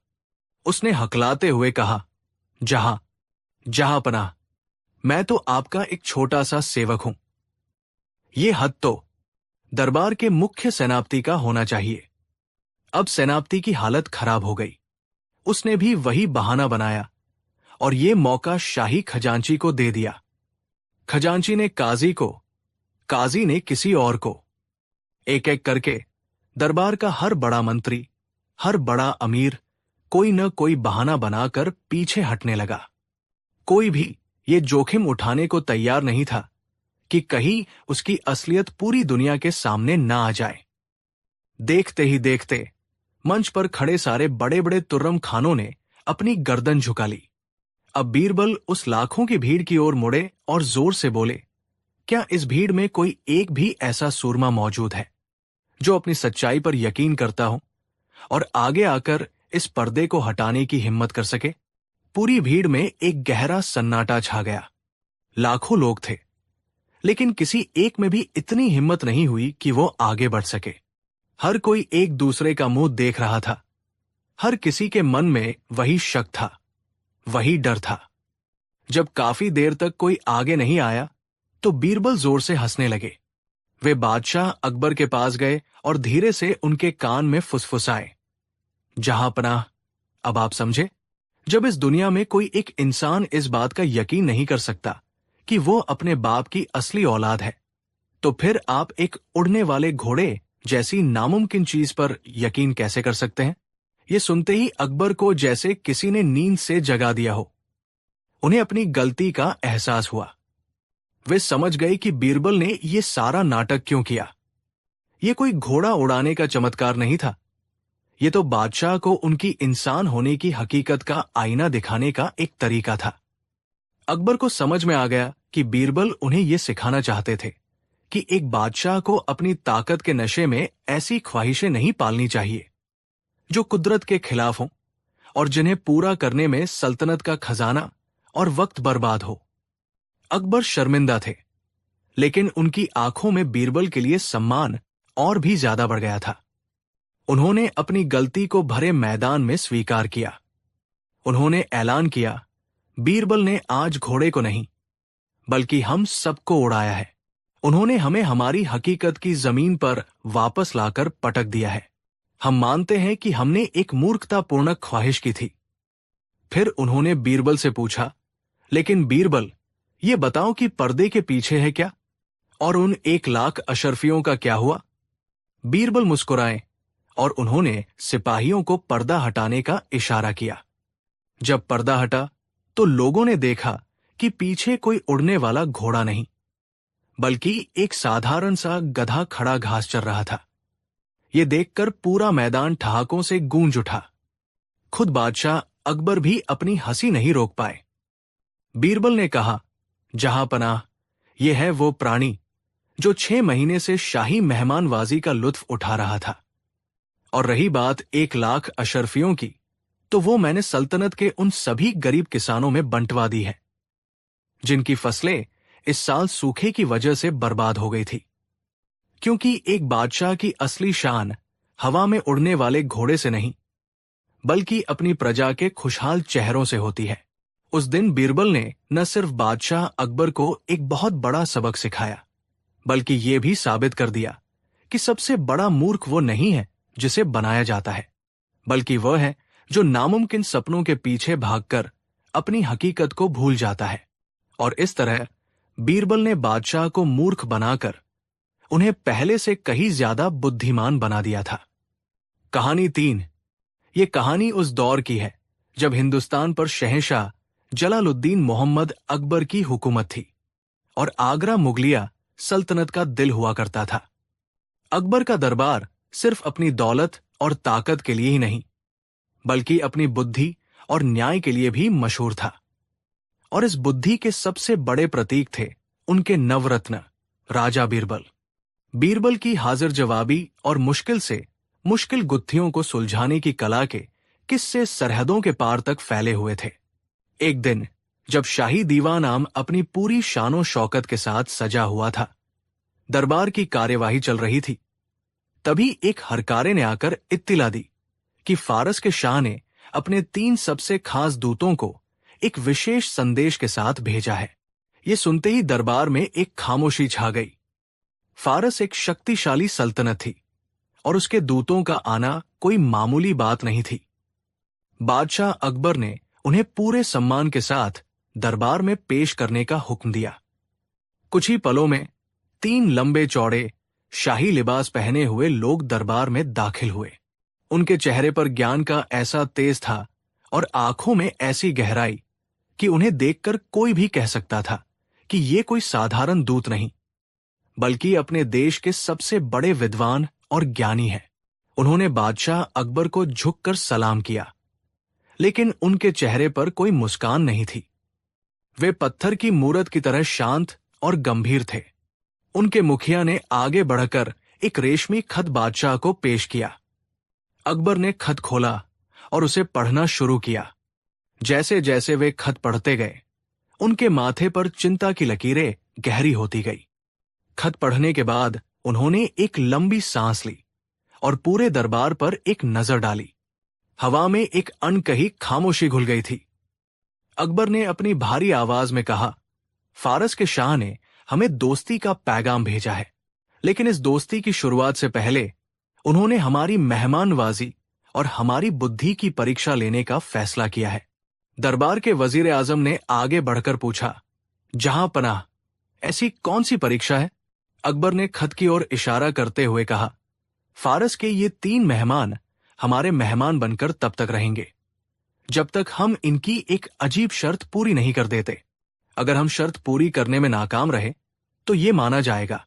उसने हकलाते हुए कहा, जहां जहां पनाह, मैं तो आपका एक छोटा सा सेवक हूं। ये हद तो दरबार के मुख्य सेनापति का होना चाहिए। अब सेनापति की हालत खराब हो गई। उसने भी वही बहाना बनाया और ये मौका शाही खजांची को दे दिया। खजांची ने काजी को, काजी ने किसी और को। एक एक करके दरबार का हर बड़ा मंत्री, हर बड़ा अमीर कोई न कोई बहाना बनाकर पीछे हटने लगा। कोई भी ये जोखिम उठाने को तैयार नहीं था कि कहीं उसकी असलियत पूरी दुनिया के सामने ना आ जाए। देखते ही देखते मंच पर खड़े सारे बड़े बड़े तुर्रम खानों ने अपनी गर्दन झुका ली। अब बीरबल उस लाखों की भीड़ की ओर मुड़े और जोर से बोले, क्या इस भीड़ में कोई एक भी ऐसा सूरमा मौजूद है जो अपनी सच्चाई पर यकीन करता हो और आगे आकर इस पर्दे को हटाने की हिम्मत कर सके? पूरी भीड़ में एक गहरा सन्नाटा छा गया। लाखों लोग थे, लेकिन किसी एक में भी इतनी हिम्मत नहीं हुई कि वो आगे बढ़ सके। हर कोई एक दूसरे का मुंह देख रहा था। हर किसी के मन में वही शक था, वही डर था। जब काफी देर तक कोई आगे नहीं आया तो बीरबल जोर से हंसने लगे। वे बादशाह अकबर के पास गए और धीरे से उनके कान में फुसफुसाए, जहां पनाह, अब आप समझे? जब इस दुनिया में कोई एक इंसान इस बात का यकीन नहीं कर सकता कि वो अपने बाप की असली औलाद है, तो फिर आप एक उड़ने वाले घोड़े जैसी नामुमकिन चीज पर यकीन कैसे कर सकते हैं? ये सुनते ही अकबर को जैसे किसी ने नींद से जगा दिया हो। उन्हें अपनी गलती का एहसास हुआ। वे समझ गए कि बीरबल ने ये सारा नाटक क्यों किया। ये कोई घोड़ा उड़ाने का चमत्कार नहीं था। ये तो बादशाह को उनकी इंसान होने की हकीकत का आईना दिखाने का एक तरीका था। अकबर को समझ में आ गया कि बीरबल उन्हें ये सिखाना चाहते थे कि एक बादशाह को अपनी ताकत के नशे में ऐसी ख्वाहिशें नहीं पालनी चाहिए जो कुदरत के खिलाफ हों और जिन्हें पूरा करने में सल्तनत का खजाना और वक्त बर्बाद हो। अकबर शर्मिंदा थे, लेकिन उनकी आंखों में बीरबल के लिए सम्मान और भी ज्यादा बढ़ गया था। उन्होंने अपनी गलती को भरे मैदान में स्वीकार किया। उन्होंने ऐलान किया, बीरबल ने आज घोड़े को नहीं बल्कि हम सबको उड़ाया है। उन्होंने हमें हमारी हकीकत की जमीन पर वापस लाकर पटक दिया है। हम मानते हैं कि हमने एक मूर्खतापूर्ण ख्वाहिश की थी। फिर उन्होंने बीरबल से पूछा, लेकिन बीरबल, ये बताओ कि पर्दे के पीछे है क्या, और उन 1,00,000 अशरफियों का क्या हुआ? बीरबल मुस्कुराए और उन्होंने सिपाहियों को पर्दा हटाने का इशारा किया। जब पर्दा हटा तो लोगों ने देखा कि पीछे कोई उड़ने वाला घोड़ा नहीं, बल्कि एक साधारण सा गधा खड़ा घास चर रहा था। ये देखकर पूरा मैदान ठहाकों से गूंज उठा। खुद बादशाह अकबर भी अपनी हंसी नहीं रोक पाए। बीरबल ने कहा, जहां पनाह, ये है वो प्राणी जो 6 महीने से शाही मेहमानवाजी का लुत्फ उठा रहा था। और रही बात 1,00,000 अशरफियों की, तो वो मैंने सल्तनत के उन सभी गरीब किसानों में बंटवा दी है जिनकी फसलें इस साल सूखे की वजह से बर्बाद हो गई थी। क्योंकि एक बादशाह की असली शान हवा में उड़ने वाले घोड़े से नहीं, बल्कि अपनी प्रजा के खुशहाल चेहरों से होती है। उस दिन बीरबल ने न सिर्फ बादशाह अकबर को एक बहुत बड़ा सबक सिखाया, बल्कि ये भी साबित कर दिया कि सबसे बड़ा मूर्ख वो नहीं है जिसे बनाया जाता है, बल्कि वह है जो नामुमकिन सपनों के पीछे भागकर अपनी हकीकत को भूल जाता है। और इस तरह बीरबल ने बादशाह को मूर्ख बनाकर उन्हें पहले से कहीं ज्यादा बुद्धिमान बना दिया था। कहानी 3। ये कहानी उस दौर की है जब हिंदुस्तान पर शहंशाह जलालुद्दीन मोहम्मद अकबर की हुकूमत थी और आगरा मुगलिया सल्तनत का दिल हुआ करता था। अकबर का दरबार सिर्फ अपनी दौलत और ताकत के लिए ही नहीं, बल्कि अपनी बुद्धि और न्याय के लिए भी मशहूर था। और इस बुद्धि के सबसे बड़े प्रतीक थे उनके नवरत्न राजा बीरबल। बीरबल की हाजिर जवाबी और मुश्किल से मुश्किल गुत्थियों को सुलझाने की कला के किस्से सरहदों के पार तक फैले हुए थे। एक दिन जब शाही दीवान आम अपनी पूरी शानो शौकत के साथ सजा हुआ था, दरबार की कार्यवाही चल रही थी, तभी एक हरकारे ने आकर इत्तिला दी कि फारस के शाह ने अपने 3 सबसे खास दूतों को एक विशेष संदेश के साथ भेजा है। ये सुनते ही दरबार में एक खामोशी छा गई। फारस एक शक्तिशाली सल्तनत थी और उसके दूतों का आना कोई मामूली बात नहीं थी। बादशाह अकबर ने उन्हें पूरे सम्मान के साथ दरबार में पेश करने का हुक्म दिया। कुछ ही पलों में 3 लंबे चौड़े शाही लिबास पहने हुए लोग दरबार में दाखिल हुए। उनके चेहरे पर ज्ञान का ऐसा तेज था और आंखों में ऐसी गहराई कि उन्हें देखकर कोई भी कह सकता था कि ये कोई साधारण दूत नहीं, बल्कि अपने देश के सबसे बड़े विद्वान और ज्ञानी हैं। उन्होंने बादशाह अकबर को झुककर सलाम किया, लेकिन उनके चेहरे पर कोई मुस्कान नहीं थी। वे पत्थर की मूरत की तरह शांत और गंभीर थे। उनके मुखिया ने आगे बढ़कर एक रेशमी खत बादशाह को पेश किया। अकबर ने खत खोला और उसे पढ़ना शुरू किया। जैसे जैसे वे खत पढ़ते गए, उनके माथे पर चिंता की लकीरें गहरी होती गई। खत पढ़ने के बाद उन्होंने एक लंबी सांस ली और पूरे दरबार पर एक नजर डाली। हवा में एक अनकही खामोशी घुल गई थी। अकबर ने अपनी भारी आवाज में कहा, फारस के शाह ने हमें दोस्ती का पैगाम भेजा है, लेकिन इस दोस्ती की शुरुआत से पहले उन्होंने हमारी मेहमानवाजी और हमारी बुद्धि की परीक्षा लेने का फैसला किया है। दरबार के वजीर आजम ने आगे बढ़कर पूछा, जहां पनाह, ऐसी कौन सी परीक्षा है? अकबर ने खत की ओर इशारा करते हुए कहा, फारस के ये 3 मेहमान हमारे मेहमान बनकर तब तक रहेंगे जब तक हम इनकी एक अजीब शर्त पूरी नहीं कर देते। अगर हम शर्त पूरी करने में नाकाम रहे तो ये माना जाएगा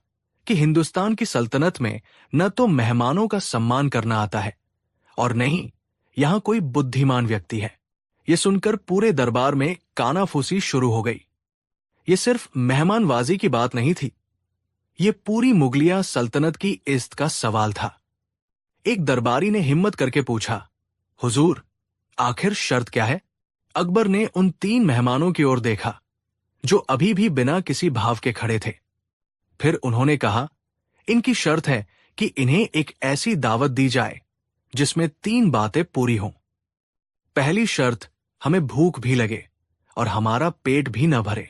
कि हिंदुस्तान की सल्तनत में न तो मेहमानों का सम्मान करना आता है और न ही यहां कोई बुद्धिमान व्यक्ति है। यह सुनकर पूरे दरबार में कानाफूसी शुरू हो गई। ये सिर्फ मेहमानवाजी की बात नहीं थी, ये पूरी मुगलिया सल्तनत की इज्जत का सवाल था। एक दरबारी ने हिम्मत करके पूछा, हुजूर, आखिर शर्त क्या है? अकबर ने उन 3 मेहमानों की ओर देखा जो अभी भी बिना किसी भाव के खड़े थे। फिर उन्होंने कहा, इनकी शर्त है कि इन्हें एक ऐसी दावत दी जाए जिसमें 3 बातें पूरी हों। पहली शर्त, हमें भूख भी लगे और हमारा पेट भी न भरे।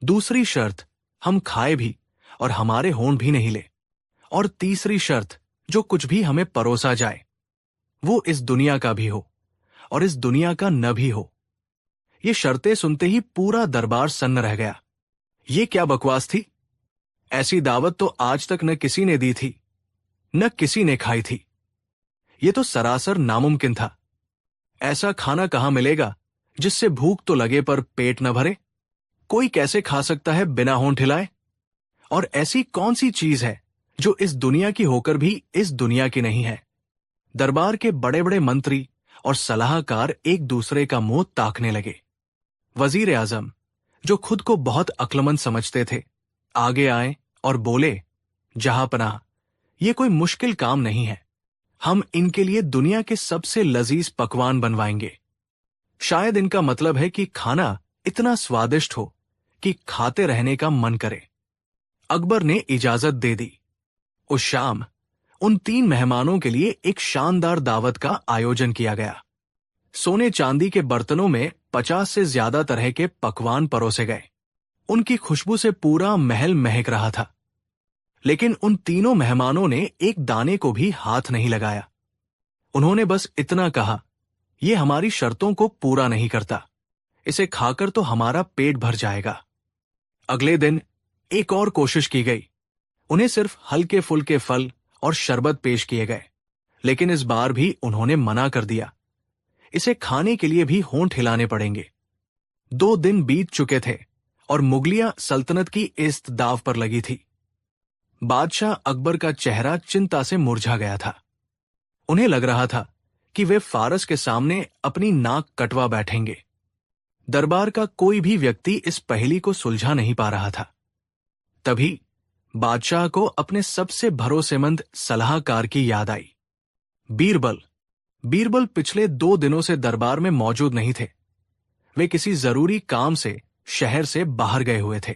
दूसरी शर्त, हम खाए भी और हमारे होंठ भी नहीं ले। और तीसरी शर्त, जो कुछ भी हमें परोसा जाए वो इस दुनिया का भी हो और इस दुनिया का न भी हो। ये शर्तें सुनते ही पूरा दरबार सन्न रह गया। ये क्या बकवास थी? ऐसी दावत तो आज तक न किसी ने दी थी, न किसी ने खाई थी। ये तो सरासर नामुमकिन था। ऐसा खाना कहां मिलेगा जिससे भूख तो लगे पर पेट न भरे? कोई कैसे खा सकता है बिना होंठ हिलाए? और ऐसी कौन सी चीज है जो इस दुनिया की होकर भी इस दुनिया की नहीं है? दरबार के बड़े बड़े मंत्री और सलाहकार एक दूसरे का मुंह ताकने लगे। वजीर आजम, जो खुद को बहुत अक्लमंद समझते थे, आगे आए और बोले, जहां पनाह, ये कोई मुश्किल काम नहीं है। हम इनके लिए दुनिया के सबसे लजीज पकवान बनवाएंगे। शायद इनका मतलब है कि खाना इतना स्वादिष्ट हो कि खाते रहने का मन करे। अकबर ने इजाजत दे दी। उस शाम उन 3 मेहमानों के लिए एक शानदार दावत का आयोजन किया गया। सोने चांदी के बर्तनों में 50 से ज्यादा तरह के पकवान परोसे गए। उनकी खुशबू से पूरा महल महक रहा था। लेकिन उन तीनों मेहमानों ने एक दाने को भी हाथ नहीं लगाया। उन्होंने बस इतना कहा, यह हमारी शर्तों को पूरा नहीं करता, इसे खाकर तो हमारा पेट भर जाएगा। अगले दिन एक और कोशिश की गई। उन्हें सिर्फ हल्के फुल्के फल और शरबत पेश किए गए, लेकिन इस बार भी उन्होंने मना कर दिया। इसे खाने के लिए भी होंठ हिलाने पड़ेंगे। 2 दिन बीत चुके थे और मुगलिया सल्तनत की इज्जत दांव पर लगी थी। बादशाह अकबर का चेहरा चिंता से मुरझा गया था। उन्हें लग रहा था कि वे फारस के सामने अपनी नाक कटवा बैठेंगे। दरबार का कोई भी व्यक्ति इस पहेली को सुलझा नहीं पा रहा था। तभी बादशाह को अपने सबसे भरोसेमंद सलाहकार की याद आई, बीरबल। बीरबल पिछले 2 दिनों से दरबार में मौजूद नहीं थे। वे किसी जरूरी काम से शहर से बाहर गए हुए थे।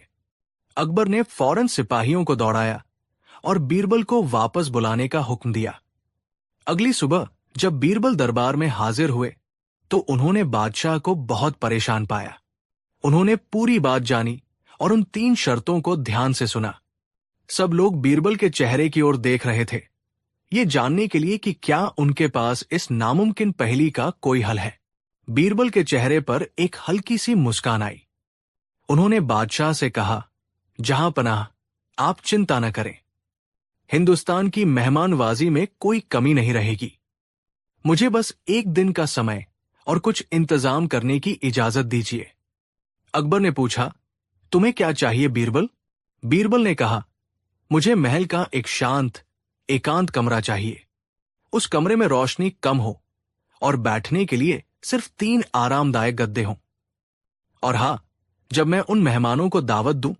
अकबर ने फौरन सिपाहियों को दौड़ाया और बीरबल को वापस बुलाने का हुक्म दिया। अगली सुबह जब बीरबल दरबार में हाजिर हुए तो उन्होंने बादशाह को बहुत परेशान पाया। उन्होंने पूरी बात जानी और उन 3 शर्तों को ध्यान से सुना। सब लोग बीरबल के चेहरे की ओर देख रहे थे, ये जानने के लिए कि क्या उनके पास इस नामुमकिन पहेली का कोई हल है। बीरबल के चेहरे पर एक हल्की सी मुस्कान आई। उन्होंने बादशाह से कहा, जहां पनाह, आप चिंता न करें। हिंदुस्तान की मेहमानवाजी में कोई कमी नहीं रहेगी। मुझे बस 1 दिन का समय और कुछ इंतजाम करने की इजाजत दीजिए। अकबर ने पूछा, तुम्हें क्या चाहिए बीरबल? बीरबल ने कहा, मुझे महल का एक शांत, एकांत कमरा चाहिए। उस कमरे में रोशनी कम हो और बैठने के लिए सिर्फ 3 आरामदायक गद्दे हों। और हां, जब मैं उन मेहमानों को दावत दूं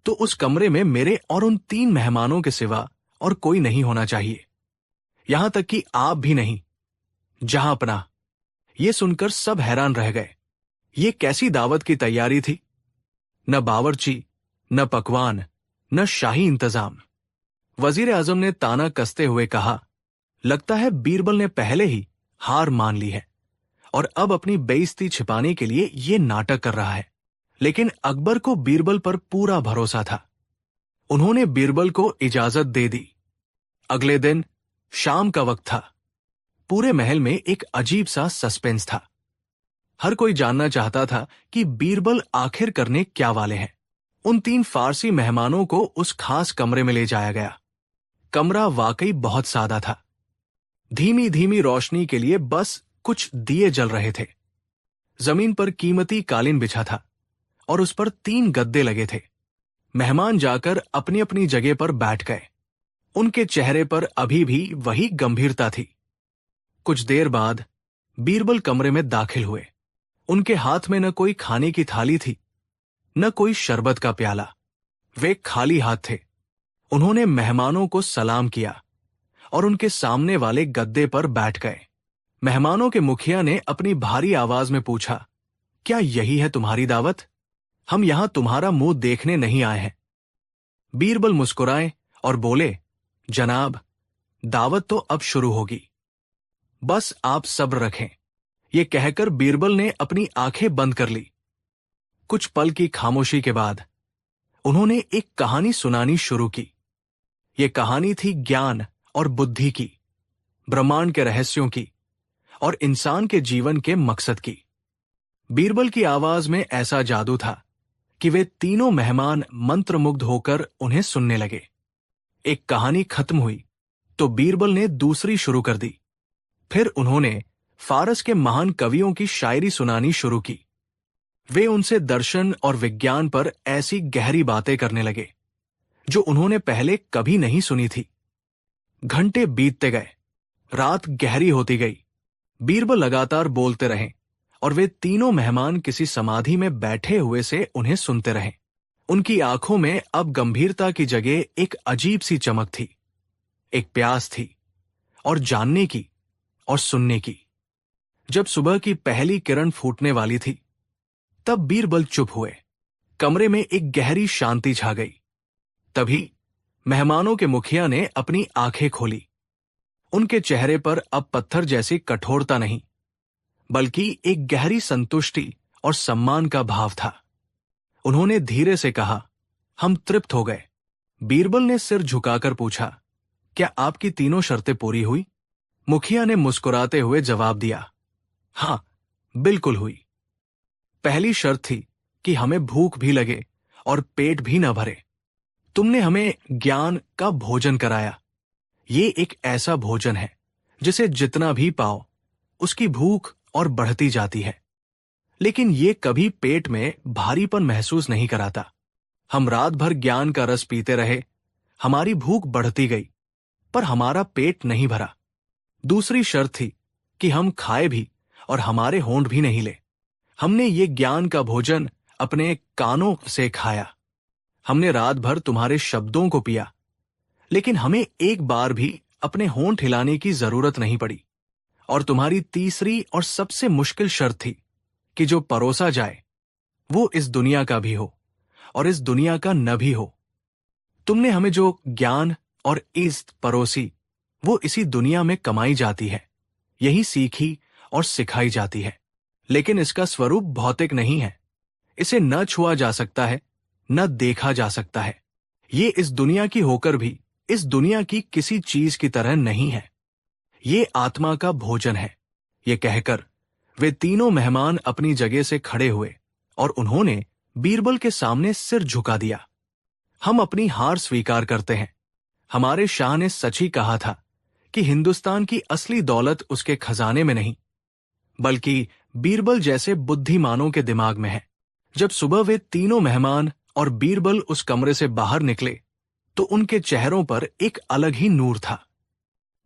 तो उस कमरे में मेरे और उन 3 मेहमानों के सिवा और कोई नहीं होना चाहिए, यहां तक कि आप भी नहीं। जहां पनाह। ये सुनकर सब हैरान रह गए। ये कैसी दावत की तैयारी थी? न बावर्ची, न पकवान, न शाही इंतजाम। वजीर आजम ने ताना कसते हुए कहा, लगता है बीरबल ने पहले ही हार मान ली है और अब अपनी बेइज्जती छिपाने के लिए ये नाटक कर रहा है। लेकिन अकबर को बीरबल पर पूरा भरोसा था। उन्होंने बीरबल को इजाजत दे दी। अगले दिन शाम का वक्त था। पूरे महल में एक अजीब सा सस्पेंस था। हर कोई जानना चाहता था कि बीरबल आखिर करने क्या वाले हैं। उन 3 फारसी मेहमानों को उस खास कमरे में ले जाया गया। कमरा वाकई बहुत सादा था। धीमी धीमी रोशनी के लिए बस कुछ दिए जल रहे थे। जमीन पर कीमती कालीन बिछा था और उस पर 3 गद्दे लगे थे। मेहमान जाकर अपनी अपनी जगह पर बैठ गए। उनके चेहरे पर अभी भी वही गंभीरता थी। कुछ देर बाद बीरबल कमरे में दाखिल हुए। उनके हाथ में न कोई खाने की थाली थी, न कोई शरबत का प्याला। वे खाली हाथ थे। उन्होंने मेहमानों को सलाम किया और उनके सामने वाले गद्दे पर बैठ गए। मेहमानों के मुखिया ने अपनी भारी आवाज में पूछा, क्या यही है तुम्हारी दावत? हम यहां तुम्हारा मुंह देखने नहीं आए हैं। बीरबल मुस्कुराए और बोले, जनाब, दावत तो अब शुरू होगी, बस आप सब्र रखें। ये कहकर बीरबल ने अपनी आंखें बंद कर ली। कुछ पल की खामोशी के बाद उन्होंने एक कहानी सुनानी शुरू की। ये कहानी थी ज्ञान और बुद्धि की, ब्रह्मांड के रहस्यों की और इंसान के जीवन के मकसद की। बीरबल की आवाज में ऐसा जादू था कि वे तीनों मेहमान मंत्रमुग्ध होकर उन्हें सुनने लगे। एक कहानी खत्म हुई तो बीरबल ने दूसरी शुरू कर दी। फिर उन्होंने फारस के महान कवियों की शायरी सुनानी शुरू की। वे उनसे दर्शन और विज्ञान पर ऐसी गहरी बातें करने लगे जो उन्होंने पहले कभी नहीं सुनी थी। घंटे बीतते गए, रात गहरी होती गई। बीरबल लगातार बोलते रहे और वे तीनों मेहमान किसी समाधि में बैठे हुए से उन्हें सुनते रहे। उनकी आंखों में अब गंभीरता की जगह एक अजीब सी चमक थी, एक प्यास थी और जानने की और सुनने की। जब सुबह की पहली किरण फूटने वाली थी तब बीरबल चुप हुए। कमरे में एक गहरी शांति छा गई। तभी मेहमानों के मुखिया ने अपनी आंखें खोली। उनके चेहरे पर अब पत्थर जैसी कठोरता नहीं, बल्कि एक गहरी संतुष्टि और सम्मान का भाव था। उन्होंने धीरे से कहा, हम तृप्त हो गए। बीरबल ने सिर झुकाकर पूछा, क्या आपकी तीनों शर्तें पूरी हुई? मुखिया ने मुस्कुराते हुए जवाब दिया, हां, बिल्कुल हुई। पहली शर्त थी कि हमें भूख भी लगे और पेट भी न भरे। तुमने हमें ज्ञान का भोजन कराया। ये एक ऐसा भोजन है जिसे जितना भी पाओ उसकी भूख और बढ़ती जाती है, लेकिन ये कभी पेट में भारीपन महसूस नहीं कराता। हम रात भर ज्ञान का रस पीते रहे, हमारी भूख बढ़ती गई पर हमारा पेट नहीं भरा। दूसरी शर्त थी कि हम खाए भी और हमारे होंठ भी नहीं ले। हमने ये ज्ञान का भोजन अपने कानों से खाया। हमने रात भर तुम्हारे शब्दों को पिया, लेकिन हमें एक बार भी अपने होंठ हिलाने की जरूरत नहीं पड़ी। और तुम्हारी तीसरी और सबसे मुश्किल शर्त थी कि जो परोसा जाए वो इस दुनिया का भी हो और इस दुनिया का न भी हो। तुमने हमें जो ज्ञान और इज्जत परोसी वो इसी दुनिया में कमाई जाती है, यही सीखी और सिखाई जाती है। लेकिन इसका स्वरूप भौतिक नहीं है। इसे न छुआ जा सकता है, न देखा जा सकता है। ये इस दुनिया की होकर भी इस दुनिया की किसी चीज की तरह नहीं है। ये आत्मा का भोजन है। ये कहकर वे तीनों मेहमान अपनी जगह से खड़े हुए और उन्होंने बीरबल के सामने सिर झुका दिया। हम अपनी हार स्वीकार करते हैं। हमारे शाह ने सच ही कहा था कि हिंदुस्तान की असली दौलत उसके खजाने में नहीं, बल्कि बीरबल जैसे बुद्धिमानों के दिमाग में है। जब सुबह वे तीनों मेहमान और बीरबल उस कमरे से बाहर निकले तो उनके चेहरों पर एक अलग ही नूर था।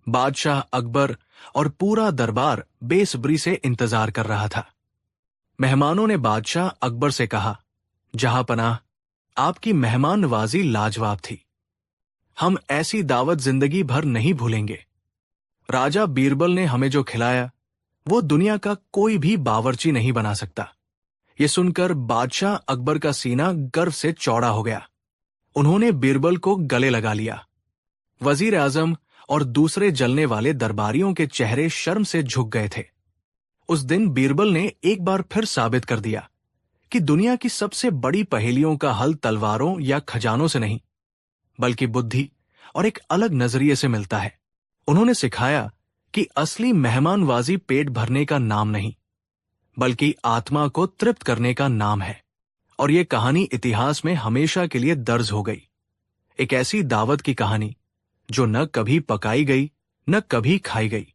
बादशाह अकबर और पूरा दरबार बेसब्री से इंतजार कर रहा था। मेहमानों ने बादशाह अकबर से कहा, जहांपनाह, आपकी मेहमान नवाजी लाजवाब थी। हम ऐसी दावत जिंदगी भर नहीं भूलेंगे। राजा बीरबल ने हमें जो खिलाया वो दुनिया का कोई भी बावर्ची नहीं बना सकता। ये सुनकर बादशाह अकबर का सीना गर्व से चौड़ा हो गया। उन्होंने बीरबल को गले लगा लिया। वजीर आजम और दूसरे जलने वाले दरबारियों के चेहरे शर्म से झुक गए थे। उस दिन बीरबल ने एक बार फिर साबित कर दिया कि दुनिया की सबसे बड़ी पहेलियों का हल तलवारों या खजानों से नहीं, बल्कि बुद्धि और एक अलग नजरिए से मिलता है। उन्होंने सिखाया कि असली मेहमानवाजी पेट भरने का नाम नहीं, बल्कि आत्मा को तृप्त करने का नाम है। और ये कहानी इतिहास में हमेशा के लिए दर्ज हो गई। एक ऐसी दावत की कहानी जो न कभी पकाई गई न कभी खाई गई,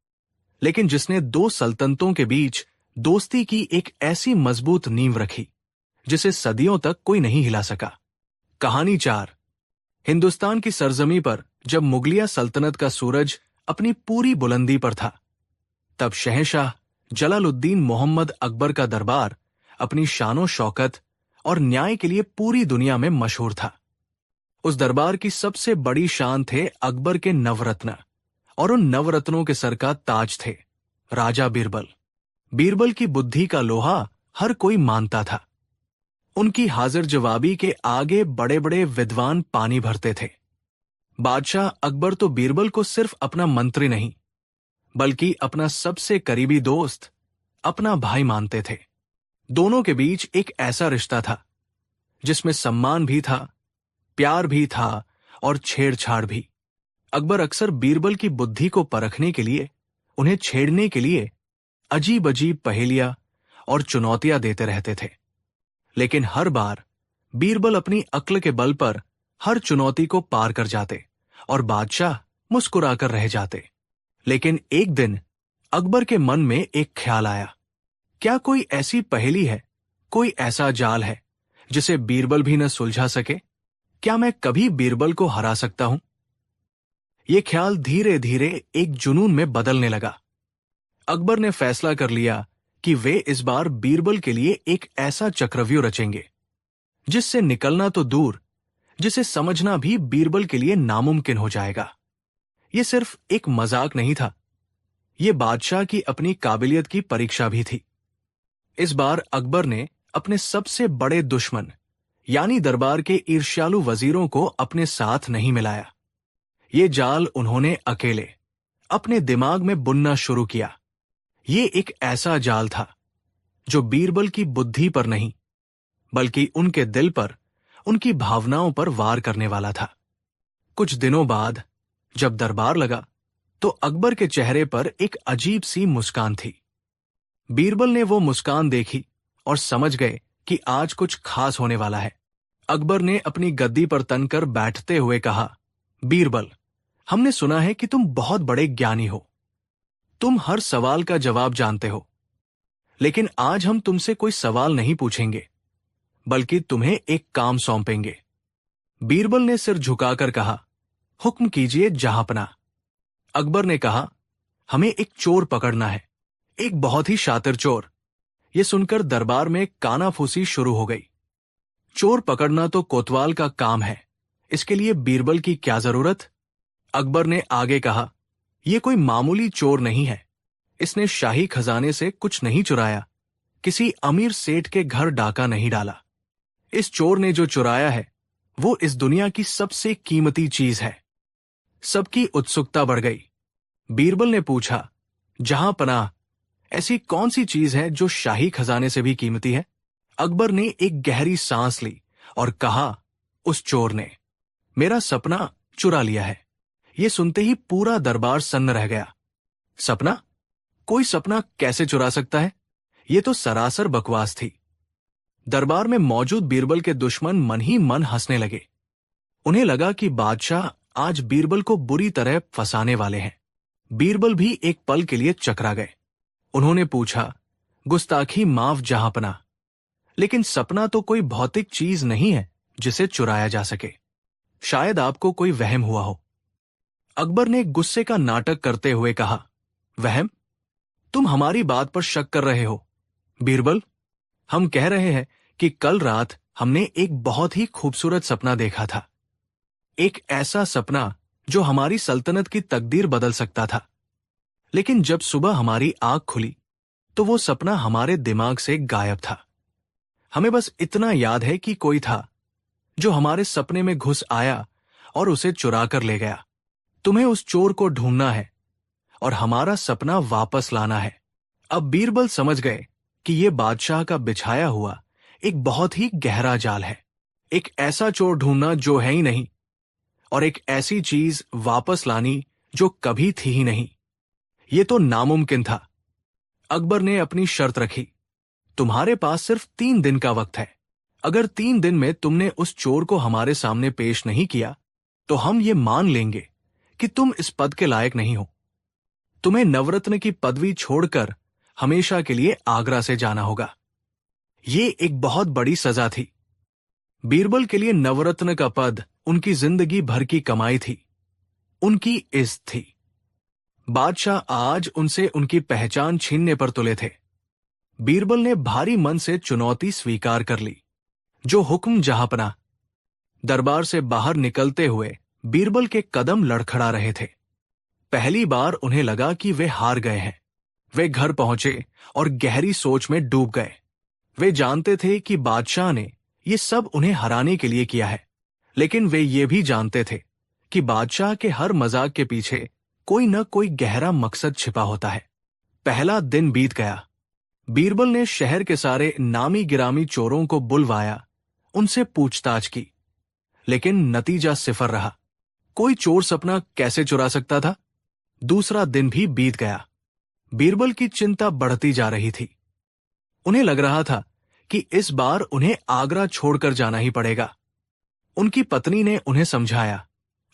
लेकिन जिसने दो सल्तनतों के बीच दोस्ती की एक ऐसी मजबूत नींव रखी जिसे सदियों तक कोई नहीं हिला सका। कहानी 4। हिंदुस्तान की सरजमी पर जब मुगलिया सल्तनत का सूरज अपनी पूरी बुलंदी पर था, तब शहंशाह जलालुद्दीन मोहम्मद अकबर का दरबार अपनी शानो शौकत और न्याय के लिए पूरी दुनिया में मशहूर था। उस दरबार की सबसे बड़ी शान थे अकबर के नवरत्न, और उन नवरत्नों के सर का ताज थे राजा बीरबल। बीरबल की बुद्धि का लोहा हर कोई मानता था। उनकी हाजिर जवाबी के आगे बड़े बड़े विद्वान पानी भरते थे। बादशाह अकबर तो बीरबल को सिर्फ अपना मंत्री नहीं, बल्कि अपना सबसे करीबी दोस्त, अपना भाई मानते थे। दोनों के बीच एक ऐसा रिश्ता था जिसमें सम्मान भी था, प्यार भी था और छेड़छाड़ भी। अकबर अक्सर बीरबल की बुद्धि को परखने के लिए, उन्हें छेड़ने के लिए अजीब अजीब पहेलियां और चुनौतियां देते रहते थे। लेकिन हर बार बीरबल अपनी अक्ल के बल पर हर चुनौती को पार कर जाते और बादशाह मुस्कुराकर रह जाते। लेकिन एक दिन अकबर के मन में एक ख्याल आया, क्या कोई ऐसी पहेली है, कोई ऐसा जाल है जिसे बीरबल भी न सुलझा सके? क्या मैं कभी बीरबल को हरा सकता हूं? यह ख्याल धीरे धीरे एक जुनून में बदलने लगा। अकबर ने फैसला कर लिया कि वे इस बार बीरबल के लिए एक ऐसा चक्रव्यूह रचेंगे जिससे निकलना तो दूर, जिसे समझना भी बीरबल के लिए नामुमकिन हो जाएगा। यह सिर्फ एक मजाक नहीं था, यह बादशाह की अपनी काबिलियत की परीक्षा भी थी। इस बार अकबर ने अपने सबसे बड़े दुश्मन यानी दरबार के ईर्ष्यालु वजीरों को अपने साथ नहीं मिलाया। ये जाल उन्होंने अकेले अपने दिमाग में बुनना शुरू किया। ये एक ऐसा जाल था जो बीरबल की बुद्धि पर नहीं, बल्कि उनके दिल पर, उनकी भावनाओं पर वार करने वाला था। कुछ दिनों बाद जब दरबार लगा तो अकबर के चेहरे पर एक अजीब सी मुस्कान थी। बीरबल ने वो मुस्कान देखी और समझ गए कि आज कुछ खास होने वाला है। अकबर ने अपनी गद्दी पर तनकर बैठते हुए कहा, बीरबल, हमने सुना है कि तुम बहुत बड़े ज्ञानी हो। तुम हर सवाल का जवाब जानते हो। लेकिन आज हम तुमसे कोई सवाल नहीं पूछेंगे, बल्कि तुम्हें एक काम सौंपेंगे। बीरबल ने सिर झुकाकर कहा, हुक्म कीजिए जहांपनाह। अकबर ने कहा, हमें एक चोर पकड़ना है, एक बहुत ही शातिर चोर। ये सुनकर दरबार में कानाफूसी शुरू हो गई। चोर पकड़ना तो कोतवाल का काम है, इसके लिए बीरबल की क्या जरूरत? अकबर ने आगे कहा, यह कोई मामूली चोर नहीं है। इसने शाही खजाने से कुछ नहीं चुराया, किसी अमीर सेठ के घर डाका नहीं डाला। इस चोर ने जो चुराया है वो इस दुनिया की सबसे कीमती चीज है। सबकी उत्सुकता बढ़ गई। बीरबल ने पूछा, जहां पनाह, ऐसी कौन सी चीज है जो शाही खजाने से भी कीमती है? अकबर ने एक गहरी सांस ली और कहा, उस चोर ने मेरा सपना चुरा लिया है। यह सुनते ही पूरा दरबार सन्न रह गया। सपना? कोई सपना कैसे चुरा सकता है? यह तो सरासर बकवास थी। दरबार में मौजूद बीरबल के दुश्मन मन ही मन हंसने लगे। उन्हें लगा कि बादशाह आज बीरबल को बुरी तरह फंसाने वाले हैं। बीरबल भी एक पल के लिए चकरा गए। उन्होंने पूछा, गुस्ताखी माफ जहांपना, लेकिन सपना तो कोई भौतिक चीज नहीं है जिसे चुराया जा सके। शायद आपको कोई वहम हुआ हो। अकबर ने गुस्से का नाटक करते हुए कहा, वहम? तुम हमारी बात पर शक कर रहे हो? बीरबल, हम कह रहे हैं कि कल रात हमने एक बहुत ही खूबसूरत सपना देखा था। एक ऐसा सपना जो हमारी सल्तनत की तकदीर बदल सकता था। लेकिन जब सुबह हमारी आंख खुली तो वो सपना हमारे दिमाग से गायब था। हमें बस इतना याद है कि कोई था जो हमारे सपने में घुस आया और उसे चुरा कर ले गया। तुम्हें उस चोर को ढूंढना है और हमारा सपना वापस लाना है। अब बीरबल समझ गए कि यह बादशाह का बिछाया हुआ एक बहुत ही गहरा जाल है। एक ऐसा चोर ढूंढना जो है ही नहीं, और एक ऐसी चीज वापस लानी जो कभी थी ही नहीं। ये तो नामुमकिन था। अकबर ने अपनी शर्त रखी, तुम्हारे पास सिर्फ 3 दिन का वक्त है। अगर 3 दिन में तुमने उस चोर को हमारे सामने पेश नहीं किया तो हम ये मान लेंगे कि तुम इस पद के लायक नहीं हो। तुम्हें नवरत्न की पदवी छोड़कर हमेशा के लिए आगरा से जाना होगा। ये एक बहुत बड़ी सजा थी। बीरबल के लिए नवरत्न का पद उनकी जिंदगी भर की कमाई थी, उनकी इज्जत थी। बादशाह आज उनसे उनकी पहचान छीनने पर तुले थे। बीरबल ने भारी मन से चुनौती स्वीकार कर ली। जो हुक्म जहांपना। दरबार से बाहर निकलते हुए बीरबल के कदम लड़खड़ा रहे थे। पहली बार उन्हें लगा कि वे हार गए हैं। वे घर पहुंचे और गहरी सोच में डूब गए। वे जानते थे कि बादशाह ने ये सब उन्हें हराने के लिए किया है, लेकिन वे ये भी जानते थे कि बादशाह के हर मजाक के पीछे कोई न कोई गहरा मकसद छिपा होता है। पहला दिन बीत गया। बीरबल ने शहर के सारे नामी गिरामी चोरों को बुलवाया, उनसे पूछताछ की, लेकिन नतीजा सिफर रहा। कोई चोर सपना कैसे चुरा सकता था? दूसरा दिन भी बीत गया। बीरबल की चिंता बढ़ती जा रही थी। उन्हें लग रहा था कि इस बार उन्हें आगरा छोड़कर जाना ही पड़ेगा। उनकी पत्नी ने उन्हें समझाया,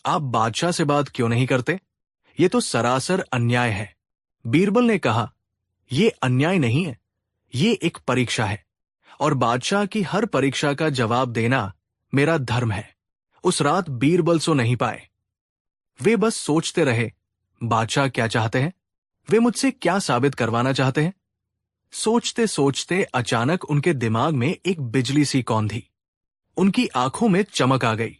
आप बादशाह से बात क्यों नहीं करते? ये तो सरासर अन्याय है। बीरबल ने कहा, ये अन्याय नहीं है, ये एक परीक्षा है, और बादशाह की हर परीक्षा का जवाब देना मेरा धर्म है। उस रात बीरबल सो नहीं पाए। वे बस सोचते रहे, बादशाह क्या चाहते हैं? वे मुझसे क्या साबित करवाना चाहते हैं? सोचते सोचते अचानक उनके दिमाग में एक बिजली सी कौंधी। उनकी आंखों में चमक आ गई।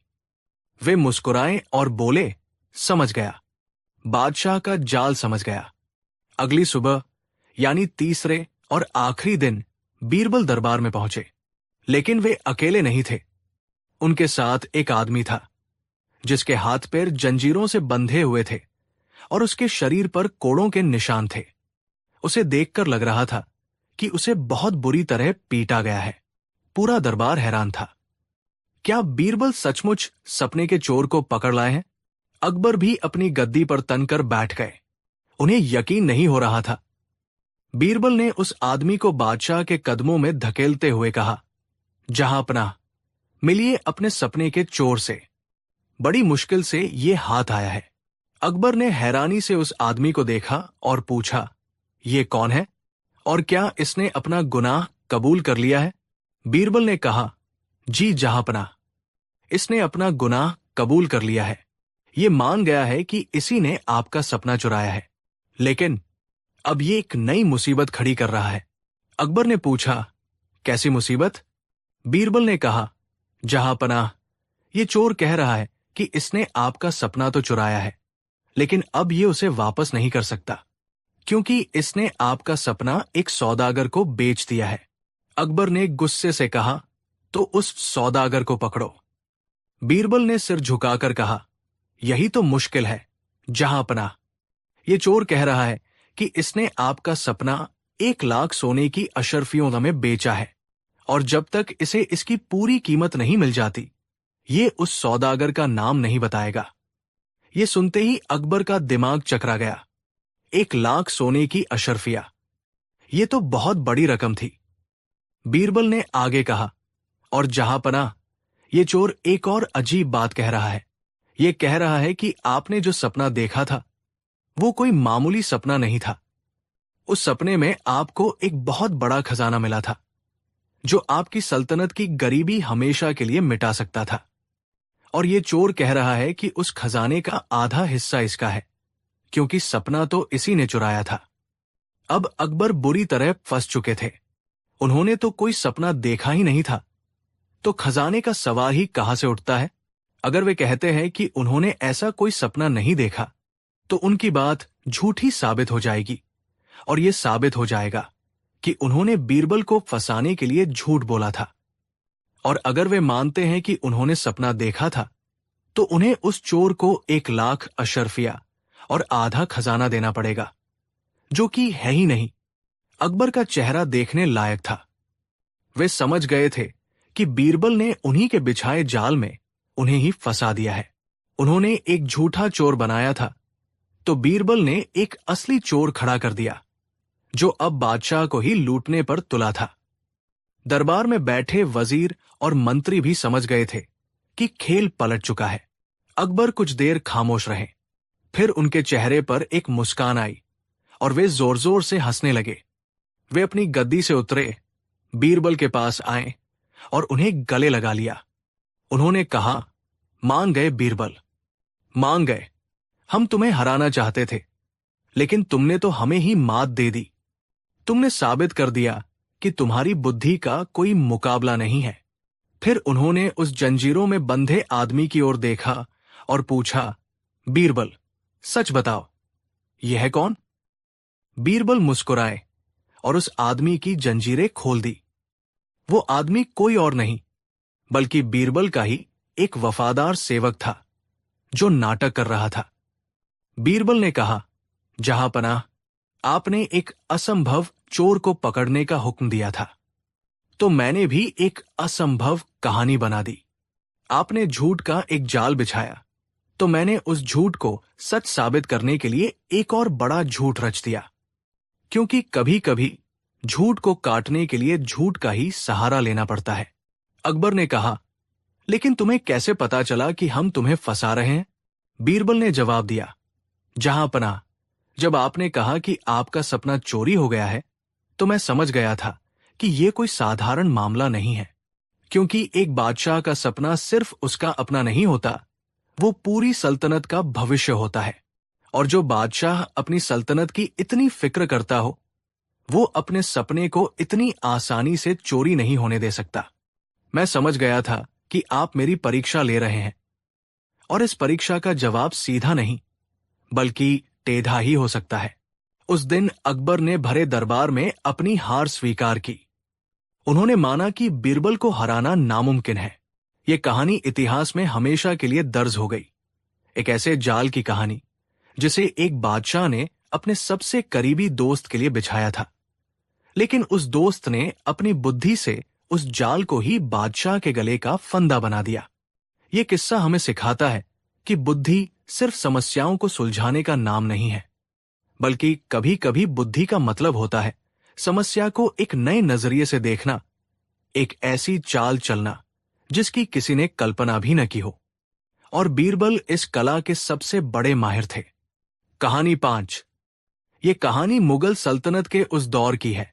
वे मुस्कुराए और बोले, समझ गया। बादशाह का जाल समझ गया। अगली सुबह यानी तीसरे और आखिरी दिन बीरबल दरबार में पहुंचे, लेकिन वे अकेले नहीं थे। उनके साथ एक आदमी था जिसके हाथ पैर जंजीरों से बंधे हुए थे और उसके शरीर पर कोड़ों के निशान थे। उसे देखकर लग रहा था कि उसे बहुत बुरी तरह पीटा गया है। पूरा दरबार हैरान था। क्या बीरबल सचमुच सपने के चोर को पकड़ लाए हैं? अकबर भी अपनी गद्दी पर तनकर बैठ गए। उन्हें यकीन नहीं हो रहा था। बीरबल ने उस आदमी को बादशाह के कदमों में धकेलते हुए कहा, जहांपनाह, मिलिए अपने सपने के चोर से। बड़ी मुश्किल से ये हाथ आया है। अकबर ने हैरानी से उस आदमी को देखा और पूछा, ये कौन है और क्या इसने अपना गुनाह कबूल कर लिया है? बीरबल ने कहा, जी जहांपनाह, इसने अपना गुनाह कबूल कर लिया है। ये मान गया है कि इसी ने आपका सपना चुराया है, लेकिन अब ये एक नई मुसीबत खड़ी कर रहा है। अकबर ने पूछा, कैसी मुसीबत? बीरबल ने कहा, जहांपनाह, ये चोर कह रहा है कि इसने आपका सपना तो चुराया है, लेकिन अब ये उसे वापस नहीं कर सकता, क्योंकि इसने आपका सपना एक सौदागर को बेच दिया है। अकबर ने गुस्से से कहा, तो उस सौदागर को पकड़ो। बीरबल ने सिर झुकाकर कहा, यही तो मुश्किल है जहांपनाह। ये चोर कह रहा है कि इसने आपका सपना 1 लाख सोने की अशर्फियों में बेचा है, और जब तक इसे इसकी पूरी कीमत नहीं मिल जाती, ये उस सौदागर का नाम नहीं बताएगा। ये सुनते ही अकबर का दिमाग चकरा गया। 1 लाख सोने की अशर्फिया, ये तो बहुत बड़ी रकम थी। बीरबल ने आगे कहा, और जहांपनाह, ये चोर एक और अजीब बात कह रहा है। ये कह रहा है कि आपने जो सपना देखा था वो कोई मामूली सपना नहीं था। उस सपने में आपको एक बहुत बड़ा खजाना मिला था, जो आपकी सल्तनत की गरीबी हमेशा के लिए मिटा सकता था। और ये चोर कह रहा है कि उस खजाने का आधा हिस्सा इसका है, क्योंकि सपना तो इसी ने चुराया था। अब अकबर बुरी तरह फंस चुके थे। उन्होंने तो कोई सपना देखा ही नहीं था, तो खजाने का सवाल ही कहां से उठता है। अगर वे कहते हैं कि उन्होंने ऐसा कोई सपना नहीं देखा, तो उनकी बात झूठी साबित हो जाएगी, और यह साबित हो जाएगा कि उन्होंने बीरबल को फंसाने के लिए झूठ बोला था। और अगर वे मानते हैं कि उन्होंने सपना देखा था, तो उन्हें उस चोर को 1 लाख अशर्फिया और आधा खजाना देना पड़ेगा, जो कि है ही नहीं। अकबर का चेहरा देखने लायक था। वे समझ गए थे कि बीरबल ने उन्हीं के बिछाए जाल में उन्हें ही फंसा दिया है। उन्होंने एक झूठा चोर बनाया था, तो बीरबल ने एक असली चोर खड़ा कर दिया, जो अब बादशाह को ही लूटने पर तुला था। दरबार में बैठे वजीर और मंत्री भी समझ गए थे कि खेल पलट चुका है। अकबर कुछ देर खामोश रहे, फिर उनके चेहरे पर एक मुस्कान आई और वे जोर जोर से हंसने लगे। वे अपनी गद्दी से उतरे, बीरबल के पास आए और उन्हें गले लगा लिया। उन्होंने कहा, मान गए बीरबल, मान गए। हम तुम्हें हराना चाहते थे, लेकिन तुमने तो हमें ही मात दे दी। तुमने साबित कर दिया कि तुम्हारी बुद्धि का कोई मुकाबला नहीं है। फिर उन्होंने उस जंजीरों में बंधे आदमी की ओर देखा और पूछा, बीरबल, सच बताओ, यह है कौन? बीरबल मुस्कुराए और उस आदमी की जंजीरें खोल दी। वो आदमी कोई और नहीं, बल्कि बीरबल का ही एक वफादार सेवक था, जो नाटक कर रहा था। बीरबल ने कहा, जहांपनाह, आपने एक असंभव चोर को पकड़ने का हुक्म दिया था, तो मैंने भी एक असंभव कहानी बना दी। आपने झूठ का एक जाल बिछाया, तो मैंने उस झूठ को सच साबित करने के लिए एक और बड़ा झूठ रच दिया। क्योंकि कभी कभी झूठ को काटने के लिए झूठ का ही सहारा लेना पड़ता है। अकबर ने कहा, लेकिन तुम्हें कैसे पता चला कि हम तुम्हें फंसा रहे हैं? बीरबल ने जवाब दिया, जहांपनाह, जब आपने कहा कि आपका सपना चोरी हो गया है, तो मैं समझ गया था कि यह कोई साधारण मामला नहीं है। क्योंकि एक बादशाह का सपना सिर्फ उसका अपना नहीं होता, वो पूरी सल्तनत का भविष्य होता है। और जो बादशाह अपनी सल्तनत की इतनी फिक्र करता हो, वो अपने सपने को इतनी आसानी से चोरी नहीं होने दे सकता। मैं समझ गया था कि आप मेरी परीक्षा ले रहे हैं, और इस परीक्षा का जवाब सीधा नहीं, बल्कि टेढ़ा ही हो सकता है। उस दिन अकबर ने भरे दरबार में अपनी हार स्वीकार की। उन्होंने माना कि बीरबल को हराना नामुमकिन है। ये कहानी इतिहास में हमेशा के लिए दर्ज हो गई। एक ऐसे जाल की कहानी जिसे एक बादशाह ने अपने सबसे करीबी दोस्त के लिए बिछाया था, लेकिन उस दोस्त ने अपनी बुद्धि से उस जाल को ही बादशाह के गले का फंदा बना दिया। ये किस्सा हमें सिखाता है कि बुद्धि सिर्फ समस्याओं को सुलझाने का नाम नहीं है, बल्कि कभी कभी बुद्धि का मतलब होता है समस्या को एक नए नजरिए से देखना, एक ऐसी चाल चलना जिसकी किसी ने कल्पना भी न की हो। और बीरबल इस कला के सबसे बड़े माहिर थे। कहानी 5। ये कहानी मुगल सल्तनत के उस दौर की है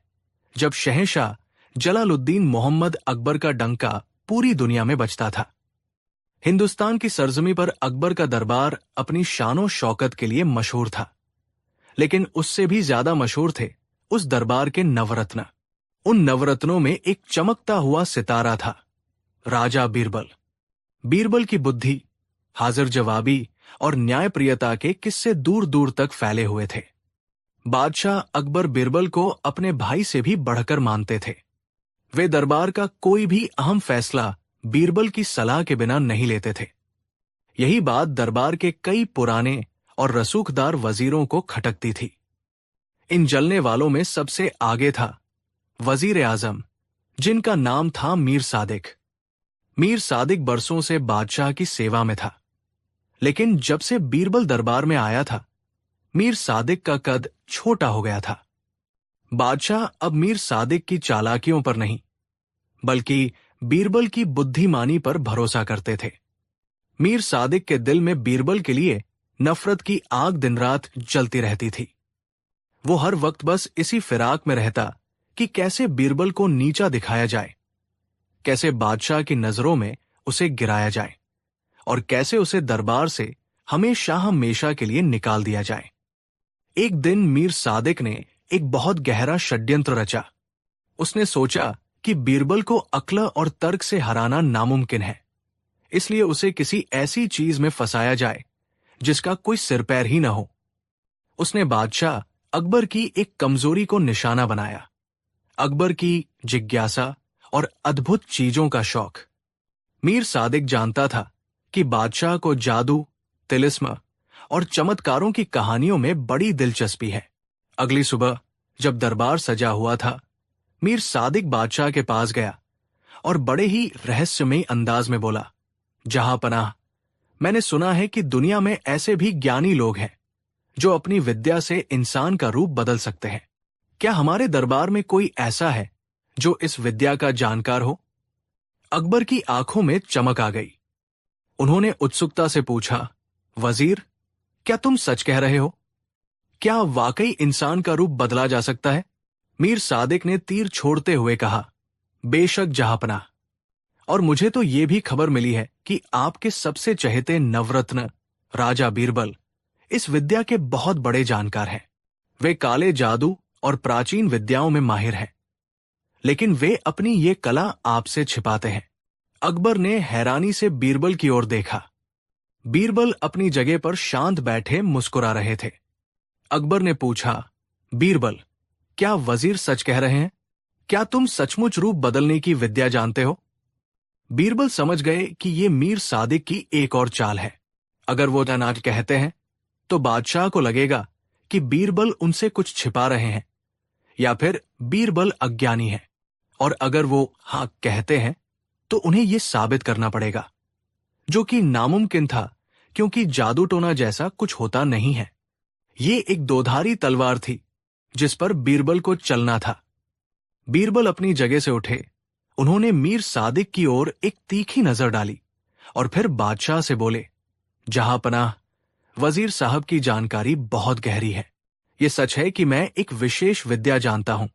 जब शहंशाह जलालुद्दीन मोहम्मद अकबर का डंका पूरी दुनिया में बजता था। हिंदुस्तान की सरजमी पर अकबर का दरबार अपनी शानो शौकत के लिए मशहूर था, लेकिन उससे भी ज्यादा मशहूर थे उस दरबार के नवरत्न। उन नवरत्नों में एक चमकता हुआ सितारा था, राजा बीरबल। बीरबल की बुद्धि, हाजिर जवाबी और न्यायप्रियता के किस्से दूर दूर तक फैले हुए थे। बादशाह अकबर बीरबल को अपने भाई से भी बढ़कर मानते थे। वे दरबार का कोई भी अहम फैसला बीरबल की सलाह के बिना नहीं लेते थे। यही बात दरबार के कई पुराने और रसूखदार वजीरों को खटकती थी। इन जलने वालों में सबसे आगे था वजीर आजम, जिनका नाम था मीर सादिक। मीर सादिक बरसों से बादशाह की सेवा में था, लेकिन जब से बीरबल दरबार में आया था, मीर सादिक का कद छोटा हो गया था। बादशाह अब मीर सादिक की चालाकियों पर नहीं, बल्कि बीरबल की बुद्धिमानी पर भरोसा करते थे। मीर सादिक के दिल में बीरबल के लिए नफरत की आग दिन रात जलती रहती थी। वो हर वक्त बस इसी फिराक में रहता कि कैसे बीरबल को नीचा दिखाया जाए, कैसे बादशाह की नजरों में उसे गिराया जाए और कैसे उसे दरबार से हमेशा हमेशा के लिए निकाल दिया जाए। एक दिन मीर सादिक ने एक बहुत गहरा षड्यंत्र रचा। उसने सोचा कि बीरबल को अक्ल और तर्क से हराना नामुमकिन है, इसलिए उसे किसी ऐसी चीज में फंसाया जाए जिसका कोई सिर पैर ही न हो। उसने बादशाह अकबर की एक कमजोरी को निशाना बनाया, अकबर की जिज्ञासा और अद्भुत चीजों का शौक। मीर सादिक जानता था कि बादशाह को जादू, तिलिस्म और चमत्कारों की कहानियों में बड़ी दिलचस्पी है। अगली सुबह जब दरबार सजा हुआ था, मीर सादिक बादशाह के पास गया और बड़े ही रहस्यमयी अंदाज में बोला, जहां पनाह, मैंने सुना है कि दुनिया में ऐसे भी ज्ञानी लोग हैं जो अपनी विद्या से इंसान का रूप बदल सकते हैं। क्या हमारे दरबार में कोई ऐसा है जो इस विद्या का जानकार हो? अकबर की आंखों में चमक आ गई। उन्होंने उत्सुकता से पूछा, वजीर, क्या तुम सच कह रहे हो? क्या वाकई इंसान का रूप बदला जा सकता है? मीर सादिक ने तीर छोड़ते हुए कहा, बेशक जहांपनाह, और मुझे तो ये भी खबर मिली है कि आपके सबसे चहेते नवरत्न राजा बीरबल इस विद्या के बहुत बड़े जानकार हैं। वे काले जादू और प्राचीन विद्याओं में माहिर हैं, लेकिन वे अपनी ये कला आपसे छिपाते हैं। अकबर ने हैरानी से बीरबल की ओर देखा। बीरबल अपनी जगह पर शांत बैठे मुस्कुरा रहे थे। अकबर ने पूछा, बीरबल, क्या वजीर सच कह रहे हैं? क्या तुम सचमुच रूप बदलने की विद्या जानते हो? बीरबल समझ गए कि ये मीर सादिक की एक और चाल है। अगर वो अनाज कहते हैं तो बादशाह को लगेगा कि बीरबल उनसे कुछ छिपा रहे हैं, या फिर बीरबल अज्ञानी है, और अगर वो हाँ कहते हैं तो उन्हें यह साबित करना पड़ेगा, जो कि नामुमकिन था क्योंकि जादू टोना जैसा कुछ होता नहीं है। ये एक दोधारी तलवार थी जिस पर बीरबल को चलना था। बीरबल अपनी जगह से उठे। उन्होंने मीर सादिक की ओर एक तीखी नजर डाली और फिर बादशाह से बोले, जहां पनाह, वजीर साहब की जानकारी बहुत गहरी है। ये सच है कि मैं एक विशेष विद्या जानता हूं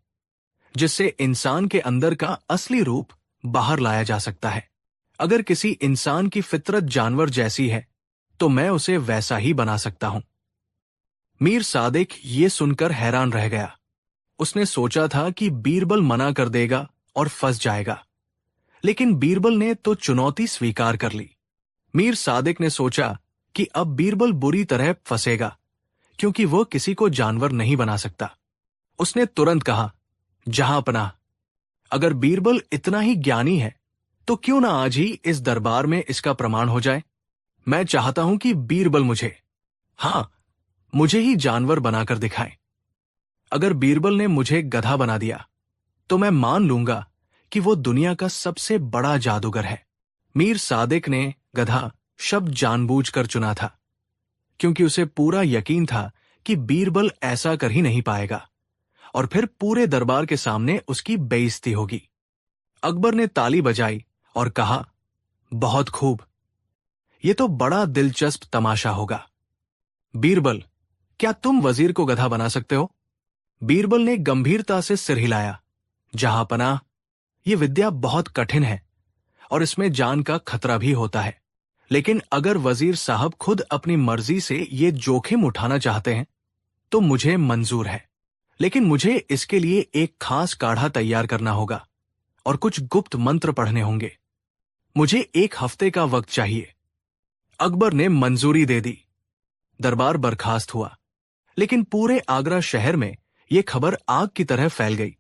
जिससे इंसान के अंदर का असली रूप बाहर लाया जा सकता है। अगर किसी इंसान की फितरत जानवर जैसी है तो मैं उसे वैसा ही बना सकता हूं। मीर सादिक ये सुनकर हैरान रह गया। उसने सोचा था कि बीरबल मना कर देगा और फंस जाएगा, लेकिन बीरबल ने तो चुनौती स्वीकार कर ली। मीर सादिक ने सोचा कि अब बीरबल बुरी तरह फंसेगा क्योंकि वह किसी को जानवर नहीं बना सकता। उसने तुरंत कहा, जहां पनाह, अगर बीरबल इतना ही ज्ञानी है तो क्यों ना आज ही इस दरबार में इसका प्रमाण हो जाए। मैं चाहता हूं कि बीरबल मुझे ही जानवर बनाकर दिखाए। अगर बीरबल ने मुझे गधा बना दिया तो मैं मान लूंगा कि वो दुनिया का सबसे बड़ा जादूगर है। मीर सादिक ने गधा शब्द जानबूझकर चुना था क्योंकि उसे पूरा यकीन था कि बीरबल ऐसा कर ही नहीं पाएगा और फिर पूरे दरबार के सामने उसकी बेइज्जती होगी। अकबर ने ताली बजाई और कहा, बहुत खूब, ये तो बड़ा दिलचस्प तमाशा होगा। बीरबल, क्या तुम वजीर को गधा बना सकते हो? बीरबल ने गंभीरता से सिर हिलाया। जहां पनाह, यह विद्या बहुत कठिन है और इसमें जान का खतरा भी होता है, लेकिन अगर वजीर साहब खुद अपनी मर्जी से ये जोखिम उठाना चाहते हैं तो मुझे मंजूर है। लेकिन मुझे इसके लिए एक खास काढ़ा तैयार करना होगा और कुछ गुप्त मंत्र पढ़ने होंगे। मुझे 1 हफ्ते का वक्त चाहिए। अकबर ने मंजूरी दे दी। दरबार बर्खास्त हुआ, लेकिन पूरे आगरा शहर में यह खबर आग की तरह फैल गई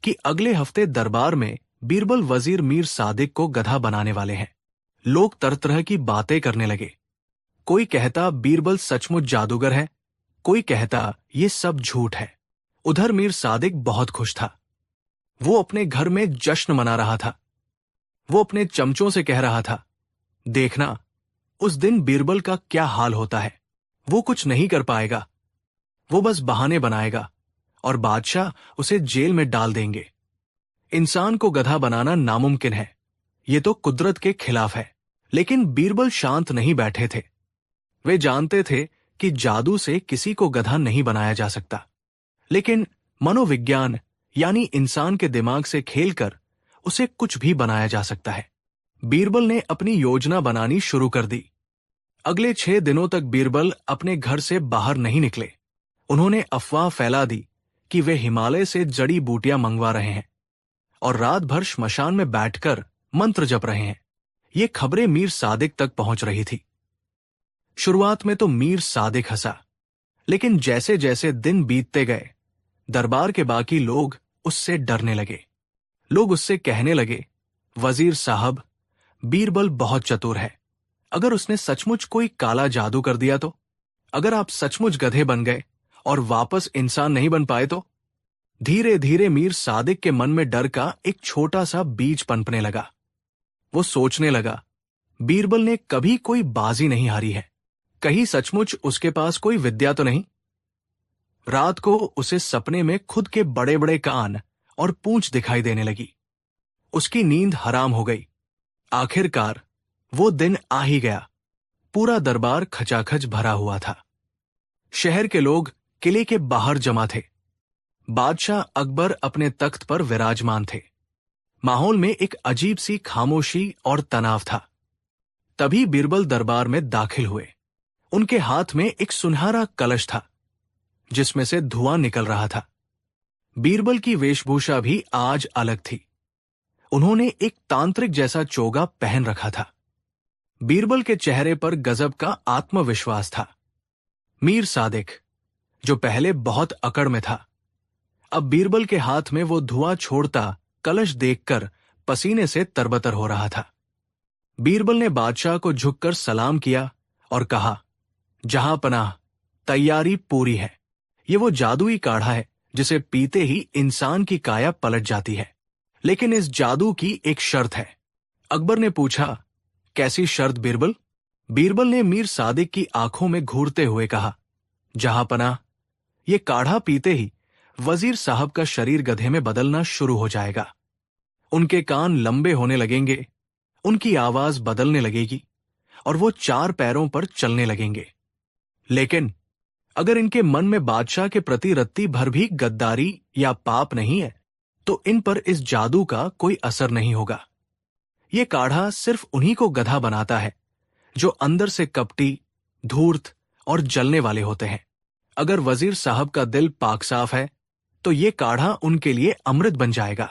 कि अगले हफ्ते दरबार में बीरबल वजीर मीर सादिक को गधा बनाने वाले हैं। लोग तरह तरह की बातें करने लगे। कोई कहता बीरबल सचमुच जादूगर है, कोई कहता ये सब झूठ है। उधर मीर सादिक बहुत खुश था। वो अपने घर में जश्न मना रहा था। वो अपने चमचों से कह रहा था, देखना उस दिन बीरबल का क्या हाल होता है। वो कुछ नहीं कर पाएगा, वो बस बहाने बनाएगा और बादशाह उसे जेल में डाल देंगे। इंसान को गधा बनाना नामुमकिन है, ये तो कुदरत के खिलाफ है। लेकिन बीरबल शांत नहीं बैठे थे। वे जानते थे कि जादू से किसी को गधा नहीं बनाया जा सकता, लेकिन मनोविज्ञान यानी इंसान के दिमाग से खेलकर उसे कुछ भी बनाया जा सकता है। बीरबल ने अपनी योजना बनानी शुरू कर दी। अगले 6 दिनों तक बीरबल अपने घर से बाहर नहीं निकले। उन्होंने अफवाह फैला दी कि वे हिमालय से जड़ी बूटियां मंगवा रहे हैं और रात भर श्मशान में बैठकर मंत्र जप रहे हैं। ये खबरें मीर सादिक तक पहुंच रही थी। शुरुआत में तो मीर सादिक हंसा, लेकिन जैसे जैसे दिन बीतते गए दरबार के बाकी लोग उससे डरने लगे। लोग उससे कहने लगे, वजीर साहब, बीरबल बहुत चतुर है। अगर उसने सचमुच कोई काला जादू कर दिया तो? अगर आप सचमुच गधे बन गए और वापस इंसान नहीं बन पाए तो? धीरे धीरे मीर सादिक के मन में डर का एक छोटा सा बीज पनपने लगा। वो सोचने लगा, बीरबल ने कभी कोई बाजी नहीं हारी है, कहीं सचमुच उसके पास कोई विद्या तो नहीं? रात को उसे सपने में खुद के बड़े बड़े कान और पूंछ दिखाई देने लगी। उसकी नींद हराम हो गई। आखिरकार वो दिन आ ही गया। पूरा दरबार खचाखच भरा हुआ था। शहर के लोग किले के बाहर जमा थे। बादशाह अकबर अपने तख्त पर विराजमान थे। माहौल में एक अजीब सी खामोशी और तनाव था। तभी बीरबल दरबार में दाखिल हुए। उनके हाथ में एक सुनहरा कलश था, जिसमें से धुआं निकल रहा था। बीरबल की वेशभूषा भी आज अलग थी। उन्होंने एक तांत्रिक जैसा चोगा पहन रखा था। बीरबल के चेहरे पर गजब का आत्मविश्वास था। मीर सादिक, जो पहले बहुत अकड़ में था, अब बीरबल के हाथ में वो धुआं छोड़ता कलश देखकर पसीने से तरबतर हो रहा था। बीरबल ने बादशाह को झुककर सलाम किया और कहा, जहां पनाह, तैयारी पूरी है। ये वो जादुई काढ़ा है जिसे पीते ही इंसान की काया पलट जाती है, लेकिन इस जादू की एक शर्त है। अकबर ने पूछा, कैसी शर्त बीरबल? बीरबल ने मीर सादिक की आंखों में घूरते हुए कहा, जहां पनाह, ये काढ़ा पीते ही वजीर साहब का शरीर गधे में बदलना शुरू हो जाएगा। उनके कान लंबे होने लगेंगे, उनकी आवाज बदलने लगेगी और वो 4 पैरों पर चलने लगेंगे। लेकिन अगर इनके मन में बादशाह के प्रति रत्ती भर भी गद्दारी या पाप नहीं है, तो इन पर इस जादू का कोई असर नहीं होगा। ये काढ़ा सिर्फ उन्हीं को गधा बनाता है जो अंदर से कपटी, धूर्त और जलने वाले होते हैं। अगर वजीर साहब का दिल पाक साफ है तो ये काढ़ा उनके लिए अमृत बन जाएगा,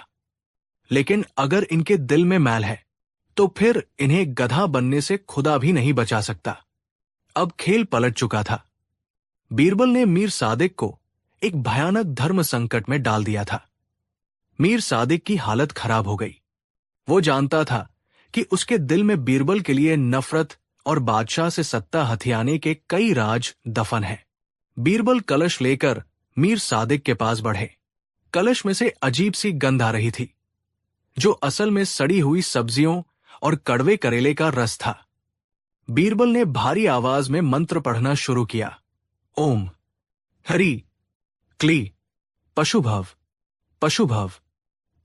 लेकिन अगर इनके दिल में मैल है तो फिर इन्हें गधा बनने से खुदा भी नहीं बचा सकता। अब खेल पलट चुका था। बीरबल ने मीर सादिक को एक भयानक धर्म संकट में डाल दिया था। मीर सादिक की हालत खराब हो गई। वो जानता था कि उसके दिल में बीरबल के लिए नफरत और बादशाह से सत्ता हथियाने के कई राज दफन हैं। बीरबल कलश लेकर मीर सादिक के पास बढ़े। कलश में से अजीब सी गंध आ रही थी, जो असल में सड़ी हुई सब्जियों और कड़वे करेले का रस था। बीरबल ने भारी आवाज में मंत्र पढ़ना शुरू किया। ओम हरि क्ली पशुभव पशुभव।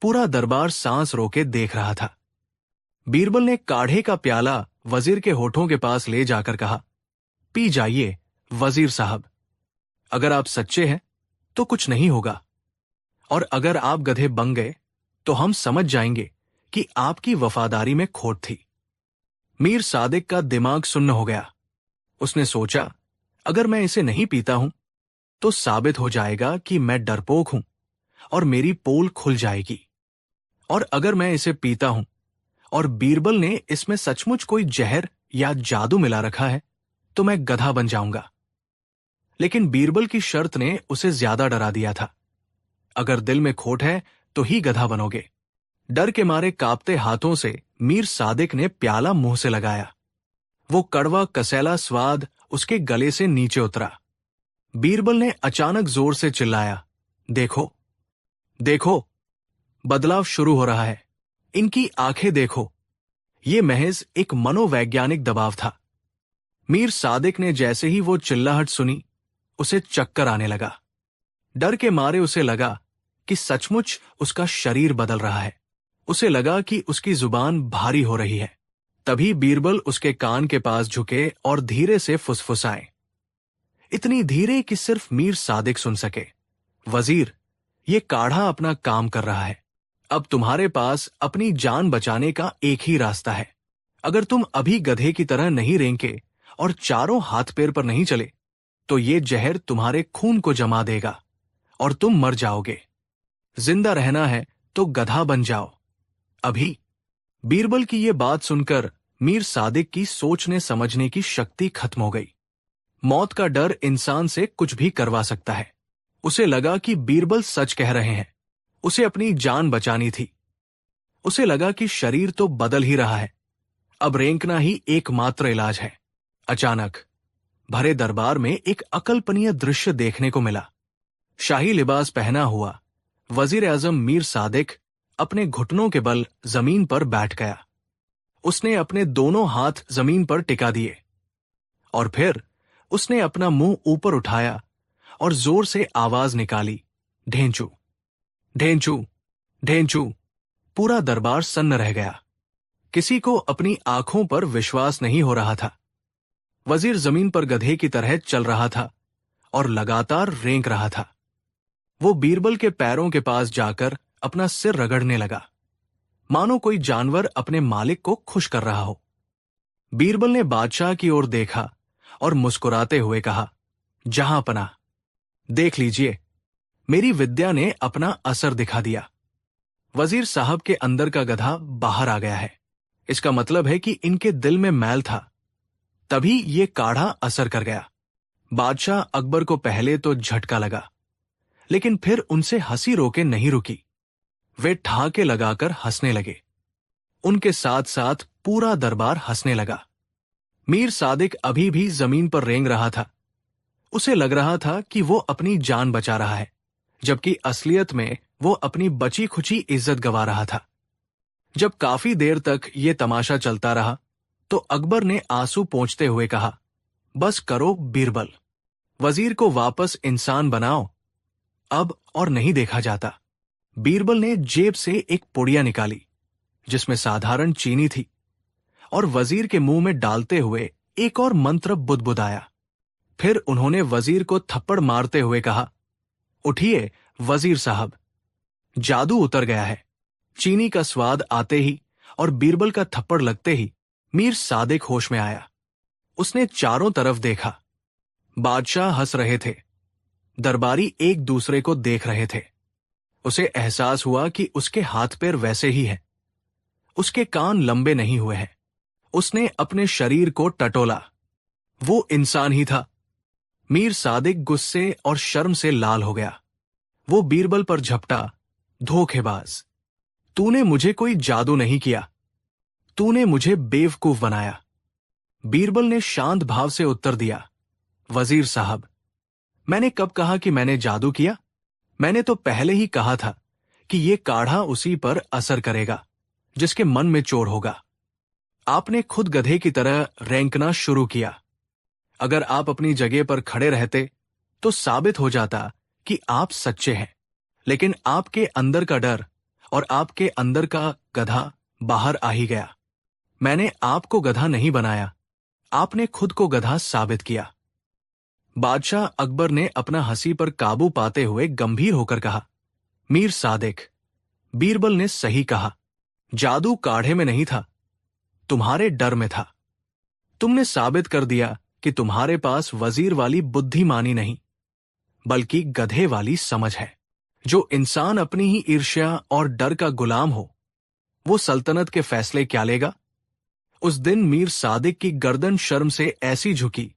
पूरा दरबार सांस रोके देख रहा था। बीरबल ने काढ़े का प्याला वजीर के होठों के पास ले जाकर कहा, पी जाइए वजीर साहब। अगर आप सच्चे हैं तो कुछ नहीं होगा, और अगर आप गधे बन गए तो हम समझ जाएंगे कि आपकी वफादारी में खोट थी। मीर सादिक का दिमाग सुन्न हो गया। उसने सोचा, अगर मैं इसे नहीं पीता हूं तो साबित हो जाएगा कि मैं डरपोक हूं और मेरी पोल खुल जाएगी। और अगर मैं इसे पीता हूं और बीरबल ने इसमें सचमुच कोई जहर या जादू मिला रखा है, तो मैं गधा बन जाऊंगा। लेकिन बीरबल की शर्त ने उसे ज्यादा डरा दिया था। अगर दिल में खोट है तो ही गधा बनोगे। डर के मारे कांपते हाथों से मीर सादिक ने प्याला मुंह से लगाया। वो कड़वा कसैला स्वाद उसके गले से नीचे उतरा। बीरबल ने अचानक जोर से चिल्लाया, देखो देखो, बदलाव शुरू हो रहा है। इनकी आंखें देखो। ये महज एक मनोवैज्ञानिक दबाव था। मीर सादिक ने जैसे ही वो चिल्लाहट सुनी, उसे चक्कर आने लगा। डर के मारे उसे लगा कि सचमुच उसका शरीर बदल रहा है। उसे लगा कि उसकी जुबान भारी हो रही है। तभी बीरबल उसके कान के पास झुके और धीरे से फुसफुसाए, इतनी धीरे कि सिर्फ मीर सादिक सुन सके, वजीर, ये काढ़ा अपना काम कर रहा है। अब तुम्हारे पास अपनी जान बचाने का एक ही रास्ता है। अगर तुम अभी गधे की तरह नहीं रेंके और चारों हाथ पैर पर नहीं चले, तो ये जहर तुम्हारे खून को जमा देगा और तुम मर जाओगे। जिंदा रहना है तो गधा बन जाओ, अभी। बीरबल की ये बात सुनकर मीर सादिक की सोचने समझने की शक्ति खत्म हो गई। मौत का डर इंसान से कुछ भी करवा सकता है। उसे लगा कि बीरबल सच कह रहे हैं। उसे अपनी जान बचानी थी। उसे लगा कि शरीर तो बदल ही रहा है, अब रेंकना ही एकमात्र इलाज है। अचानक भरे दरबार में एक अकल्पनीय दृश्य देखने को मिला। शाही लिबास पहना हुआ वजीर आजम मीर सादिक अपने घुटनों के बल जमीन पर बैठ गया। उसने अपने दोनों हाथ जमीन पर टिका दिए और फिर उसने अपना मुंह ऊपर उठाया और जोर से आवाज निकाली, ढेंचू ढेंचू ढेंचू। पूरा दरबार सन्न रह गया। किसी को अपनी आंखों पर विश्वास नहीं हो रहा था। वजीर जमीन पर गधे की तरह चल रहा था और लगातार रेंक रहा था। वो बीरबल के पैरों के पास जाकर अपना सिर रगड़ने लगा, मानो कोई जानवर अपने मालिक को खुश कर रहा हो। बीरबल ने बादशाह की ओर देखा और मुस्कुराते हुए कहा, जहांपनाह, देख लीजिए, मेरी विद्या ने अपना असर दिखा दिया। वजीर साहब के अंदर का गधा बाहर आ गया है। इसका मतलब है कि इनके दिल में मैल था, तभी ये काढ़ा असर कर गया। बादशाह अकबर को पहले तो झटका लगा, लेकिन फिर उनसे हंसी रोके नहीं रुकी। वे ठहाके लगाकर हंसने लगे। उनके साथ साथ पूरा दरबार हंसने लगा। मीर सादिक अभी भी जमीन पर रेंग रहा था। उसे लग रहा था कि वो अपनी जान बचा रहा है, जबकि असलियत में वो अपनी बची खुची इज्जत गंवा रहा था। जब काफी देर तक ये तमाशा चलता रहा, तो अकबर ने आंसू पोंछते हुए कहा, बस करो बीरबल, वजीर को वापस इंसान बनाओ, अब और नहीं देखा जाता। बीरबल ने जेब से एक पुड़िया निकाली, जिसमें साधारण चीनी थी, और वजीर के मुंह में डालते हुए एक और मंत्र बुदबुदाया। फिर उन्होंने वजीर को थप्पड़ मारते हुए कहा, उठिए वजीर साहब, जादू उतर गया है। चीनी का स्वाद आते ही और बीरबल का थप्पड़ लगते ही मीर सादिक होश में आया। उसने चारों तरफ देखा। बादशाह हंस रहे थे, दरबारी एक दूसरे को देख रहे थे। उसे एहसास हुआ कि उसके हाथ पैर वैसे ही हैं। उसके कान लंबे नहीं हुए हैं। उसने अपने शरीर को टटोला। वो इंसान ही था। मीर सादिक गुस्से और शर्म से लाल हो गया। वो बीरबल पर झपटा, धोखेबाज, तूने मुझे कोई जादू नहीं किया, तूने मुझे बेवकूफ बनाया। बीरबल ने शांत भाव से उत्तर दिया, वजीर साहब, मैंने कब कहा कि मैंने जादू किया? मैंने तो पहले ही कहा था कि ये काढ़ा उसी पर असर करेगा जिसके मन में चोर होगा। आपने खुद गधे की तरह रेंकना शुरू किया। अगर आप अपनी जगह पर खड़े रहते तो साबित हो जाता कि आप सच्चे हैं, लेकिन आपके अंदर का डर और आपके अंदर का गधा बाहर आ ही गया। मैंने आपको गधा नहीं बनाया, आपने खुद को गधा साबित किया। बादशाह अकबर ने अपना हंसी पर काबू पाते हुए गंभीर होकर कहा, मीर सादिक, बीरबल ने सही कहा। जादू काढ़े में नहीं था, तुम्हारे डर में था। तुमने साबित कर दिया कि तुम्हारे पास वजीर वाली बुद्धिमानी नहीं। बल्कि गधे वाली समझ है। जो इंसान अपनी ही ईर्ष्या और डर का गुलाम हो, वो सल्तनत के फैसले क्या लेगा? उस दिन मीर सादिक की गर्दन शर्म से ऐसी झुकी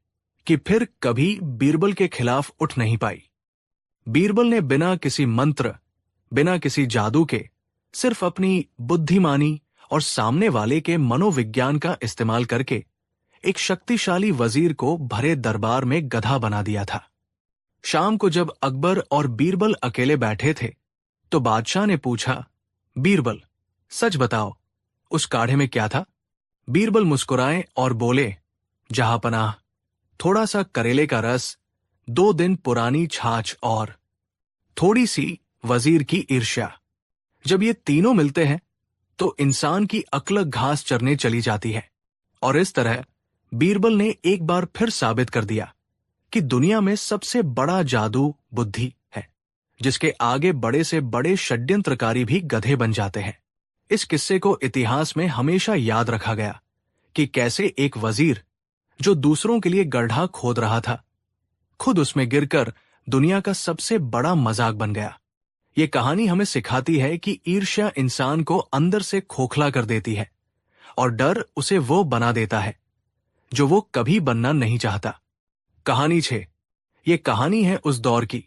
कि फिर कभी बीरबल के खिलाफ उठ नहीं पाई। बीरबल ने बिना किसी मंत्र, बिना किसी जादू के, सिर्फ अपनी बुद्धिमानी और सामने वाले के मनोविज्ञान का इस्तेमाल करके एक शक्तिशाली वजीर को भरे दरबार में गधा बना दिया था। शाम को जब अकबर और बीरबल अकेले बैठे थे, तो बादशाह ने पूछा, बीरबल, सच बताओ, उस काढ़े में क्या था? बीरबल मुस्कुराए और बोले, जहांपनाह, थोड़ा सा करेले का रस, 2 दिन पुरानी छाछ और थोड़ी सी वजीर की ईर्ष्या। जब ये तीनों मिलते हैं तो इंसान की अक्ल घास चरने चली जाती है। और इस तरह बीरबल ने एक बार फिर साबित कर दिया कि दुनिया में सबसे बड़ा जादू बुद्धि है, जिसके आगे बड़े से बड़े षड्यंत्रकारी भी गधे बन जाते हैं। इस किस्से को इतिहास में हमेशा याद रखा गया कि कैसे एक वजीर जो दूसरों के लिए गड्ढा खोद रहा था, खुद उसमें गिरकर दुनिया का सबसे बड़ा मजाक बन गया। ये कहानी हमें सिखाती है कि ईर्ष्या इंसान को अंदर से खोखला कर देती है और डर उसे वो बना देता है जो वो कभी बनना नहीं चाहता। कहानी 6। ये कहानी है उस दौर की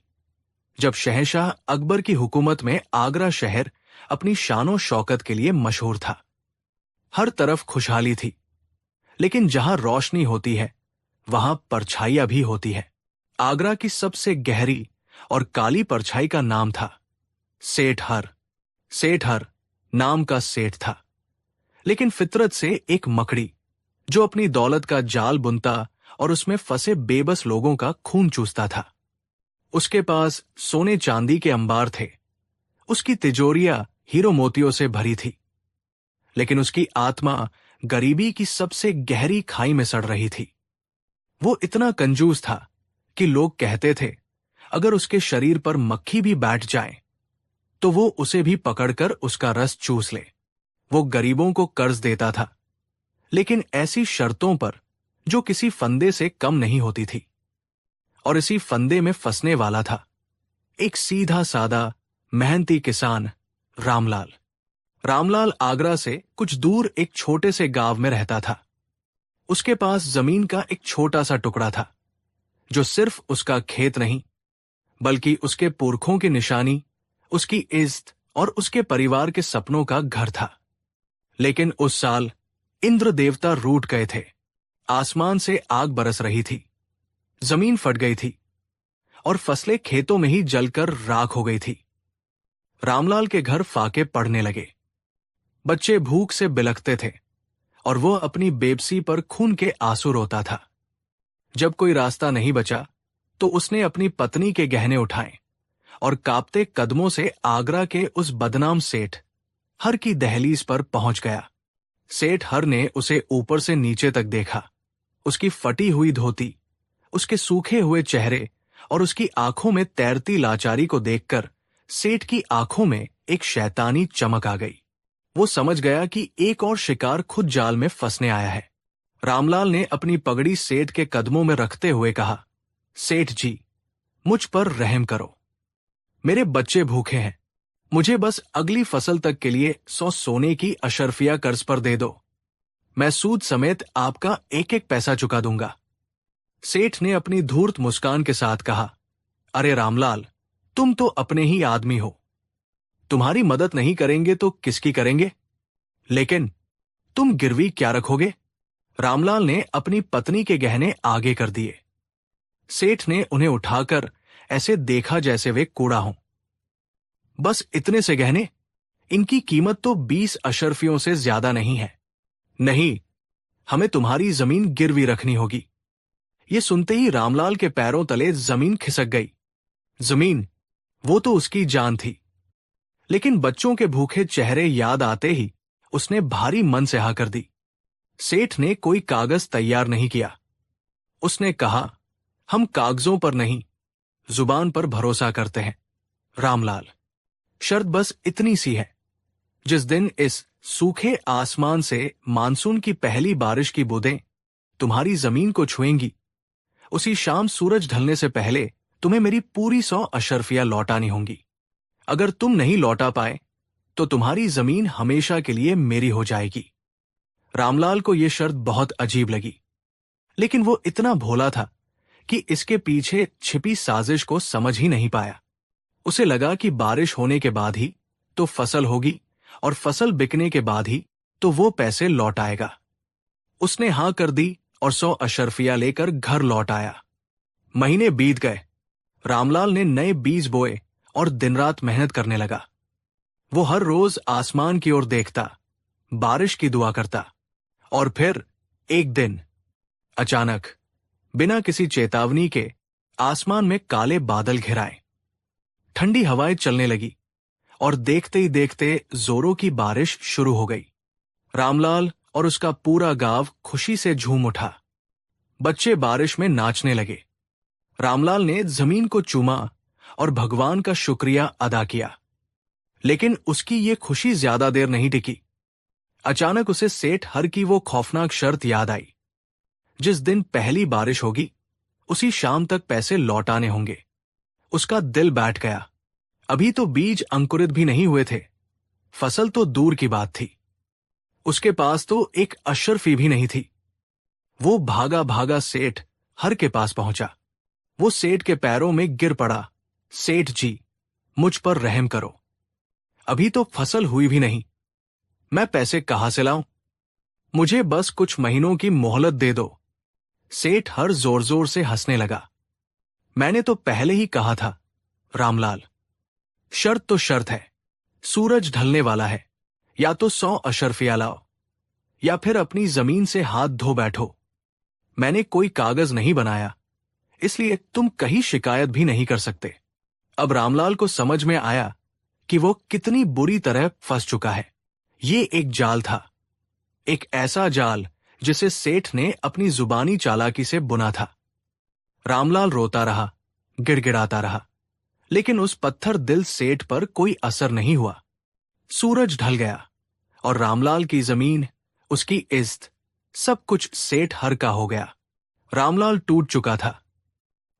जब शहंशाह अकबर की हुकूमत में आगरा शहर अपनी शानो शौकत के लिए मशहूर था। हर तरफ खुशहाली थी, लेकिन जहां रोशनी होती है वहां परछाइयां भी होती है। आगरा की सबसे गहरी और काली परछाई का नाम था सेठ हर। सेठ हर नाम का सेठ था, लेकिन फितरत से एक मकड़ी जो अपनी दौलत का जाल बुनता और उसमें फंसे बेबस लोगों का खून चूसता था। उसके पास सोने चांदी के अंबार थे, उसकी तिजोरियां हीरो मोतियों से भरी थी, लेकिन उसकी आत्मा गरीबी की सबसे गहरी खाई में सड़ रही थी। वो इतना कंजूस था कि लोग कहते थे अगर उसके शरीर पर मक्खी भी बैठ जाए तो वो उसे भी पकड़कर उसका रस चूस ले। वो गरीबों को कर्ज देता था, लेकिन ऐसी शर्तों पर जो किसी फंदे से कम नहीं होती थी। और इसी फंदे में फंसने वाला था एक सीधा सादा मेहनती किसान रामलाल। रामलाल आगरा से कुछ दूर एक छोटे से गांव में रहता था। उसके पास जमीन का एक छोटा सा टुकड़ा था जो सिर्फ उसका खेत नहीं, बल्कि उसके पुरखों की निशानी, उसकी इज्जत और उसके परिवार के सपनों का घर था। लेकिन उस साल इंद्र देवता रूठ गए थे। आसमान से आग बरस रही थी, जमीन फट गई थी और फसलें खेतों में ही जलकर राख हो गई थी। रामलाल के घर फाके पड़ने लगे। बच्चे भूख से बिलखते थे और वो अपनी बेबसी पर खून के आंसू रोता था। जब कोई रास्ता नहीं बचा तो उसने अपनी पत्नी के गहने उठाए और कांपते कदमों से आगरा के उस बदनाम सेठ हर की दहलीज पर पहुंच गया। सेठ हर ने उसे ऊपर से नीचे तक देखा। उसकी फटी हुई धोती, उसके सूखे हुए चेहरे और उसकी आंखों में तैरती लाचारी को देखकर सेठ की आंखों में एक शैतानी चमक आ गई। वो समझ गया कि एक और शिकार खुद जाल में फंसने आया है। रामलाल ने अपनी पगड़ी सेठ के कदमों में रखते हुए कहा, सेठ जी, मुझ पर रहम करो। मेरे बच्चे भूखे हैं, मुझे बस अगली फसल तक के लिए 100 सोने की अशर्फिया कर्ज पर दे दो। मैं सूद समेत आपका एक एक पैसा चुका दूंगा। सेठ ने अपनी धूर्त मुस्कान के साथ कहा, अरे रामलाल, तुम तो अपने ही आदमी हो, तुम्हारी मदद नहीं करेंगे तो किसकी करेंगे? लेकिन तुम गिरवी क्या रखोगे? रामलाल ने अपनी पत्नी के गहने आगे कर दिए। सेठ ने उन्हें उठाकर ऐसे देखा जैसे वे कूड़ा हों। बस इतने से गहने? इनकी कीमत तो 20 अशर्फियों से ज्यादा नहीं है। नहीं, हमें तुम्हारी जमीन गिरवी रखनी होगी। ये सुनते ही रामलाल के पैरों तले जमीन खिसक गई। जमीन, वो तो उसकी जान थी, लेकिन बच्चों के भूखे चेहरे याद आते ही उसने भारी मन से हा कर दी। सेठ ने कोई कागज तैयार नहीं किया। उसने कहा, हम कागजों पर नहीं, जुबान पर भरोसा करते हैं रामलाल। शर्त बस इतनी सी है, जिस दिन इस सूखे आसमान से मानसून की पहली बारिश की बूंदें तुम्हारी जमीन को छुएंगी, उसी शाम सूरज ढलने से पहले तुम्हें मेरी पूरी 100 अशर्फियां लौटानी होंगी। अगर तुम नहीं लौटा पाए तो तुम्हारी जमीन हमेशा के लिए मेरी हो जाएगी। रामलाल को यह शर्त बहुत अजीब लगी, लेकिन वो इतना भोला था कि इसके पीछे छिपी साजिश को समझ ही नहीं पाया। उसे लगा कि बारिश होने के बाद ही तो फसल होगी और फसल बिकने के बाद ही तो वो पैसे लौट आएगा। उसने हां कर दी और 100 अशर्फिया लेकर घर लौट आया। महीने बीत गए। रामलाल ने नए बीज बोए और दिन रात मेहनत करने लगा। वो हर रोज आसमान की ओर देखता, बारिश की दुआ करता, और फिर एक दिन अचानक, बिना किसी चेतावनी के, आसमान में काले बादल घिर आए। ठंडी हवाएं चलने लगी और देखते ही देखते जोरों की बारिश शुरू हो गई। रामलाल और उसका पूरा गांव खुशी से झूम उठा। बच्चे बारिश में नाचने लगे। रामलाल ने जमीन को चूमा और भगवान का शुक्रिया अदा किया। लेकिन उसकी ये खुशी ज्यादा देर नहीं टिकी। अचानक उसे सेठ हर की वो खौफनाक शर्त याद आई। जिस दिन पहली बारिश होगी, उसी शाम तक पैसे लौटाने होंगे। उसका दिल बैठ गया। अभी तो बीज अंकुरित भी नहीं हुए थे। फसल तो दूर की बात थी। उसके पास तो एक अशर्फी भी नहीं थी। वो भागा भागा सेठ हर के पास पहुंचा। वो सेठ के पैरों में गिर पड़ा। सेठ जी, मुझ पर रहम करो। अभी तो फसल हुई भी नहीं। मैं पैसे कहां से लाऊं? मुझे बस कुछ महीनों की मोहलत दे दो। सेठ हर जोर जोर से हंसने लगा। मैंने तो पहले ही कहा था रामलाल, शर्त तो शर्त है। सूरज ढलने वाला है। या तो 100 अशर्फिया लाओ, या फिर अपनी जमीन से हाथ धो बैठो। मैंने कोई कागज नहीं बनाया, इसलिए तुम कहीं शिकायत भी नहीं कर सकते। अब रामलाल को समझ में आया कि वो कितनी बुरी तरह फंस चुका है। ये एक जाल था, एक ऐसा जाल जिसे सेठ ने अपनी जुबानी चालाकी से बुना था। रामलाल रोता रहा, गिड़गिड़ाता रहा, लेकिन उस पत्थर दिल सेठ पर कोई असर नहीं हुआ। सूरज ढल गया और रामलाल की जमीन, उसकी इज्जत, सब कुछ सेठ हर का हो गया। रामलाल टूट चुका था।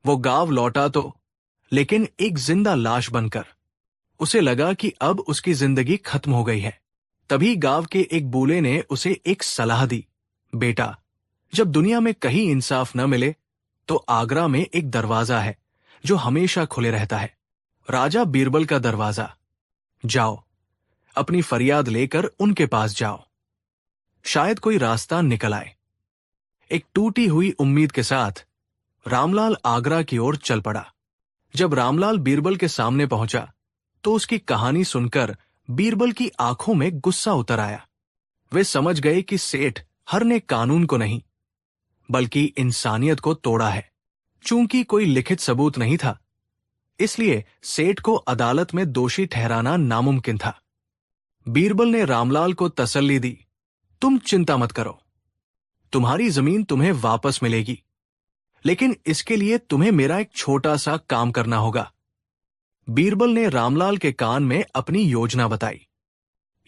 वो गांव लौटा तो, लेकिन एक जिंदा लाश बनकर। उसे लगा कि अब उसकी जिंदगी खत्म हो गई है। तभी गांव के एक बूले ने उसे एक सलाह दी। बेटा, जब दुनिया में कहीं इंसाफ न मिले तो आगरा में एक दरवाजा है जो हमेशा खुले रहता है, राजा बीरबल का दरवाजा। जाओ, अपनी फरियाद लेकर उनके पास जाओ। शायद कोई रास्ता निकल आए। एक टूटी हुई उम्मीद के साथ रामलाल आगरा की ओर चल पड़ा। जब रामलाल बीरबल के सामने पहुंचा तो उसकी कहानी सुनकर बीरबल की आंखों में गुस्सा उतर आया। वे समझ गए कि सेठ हर ने कानून को नहीं, बल्कि इंसानियत को तोड़ा है। चूंकि कोई लिखित सबूत नहीं था, इसलिए सेठ को अदालत में दोषी ठहराना नामुमकिन था। बीरबल ने रामलाल को तसल्ली दी, तुम चिंता मत करो, तुम्हारी जमीन तुम्हें वापस मिलेगी, लेकिन इसके लिए तुम्हें मेरा एक छोटा सा काम करना होगा। बीरबल ने रामलाल के कान में अपनी योजना बताई।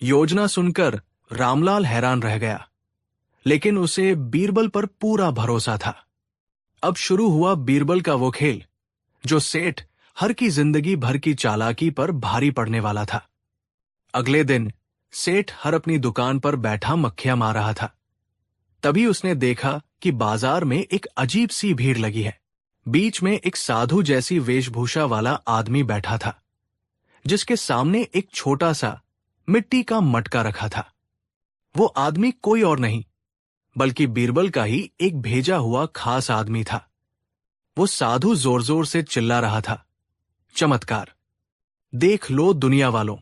योजना सुनकर रामलाल हैरान रह गया, लेकिन उसे बीरबल पर पूरा भरोसा था। अब शुरू हुआ बीरबल का वो खेल जो सेठ हर की जिंदगी भर की चालाकी पर भारी पड़ने वाला था। अगले दिन सेठ हर अपनी दुकान पर बैठा मक्खियां मार रहा था। तभी उसने देखा कि बाजार में एक अजीब सी भीड़ लगी है। बीच में एक साधु जैसी वेशभूषा वाला आदमी बैठा था, जिसके सामने एक छोटा सा मिट्टी का मटका रखा था। वो आदमी कोई और नहीं, बल्कि बीरबल का ही एक भेजा हुआ खास आदमी था। वो साधु जोर जोर से चिल्ला रहा था, चमत्कार! देख लो दुनिया वालों,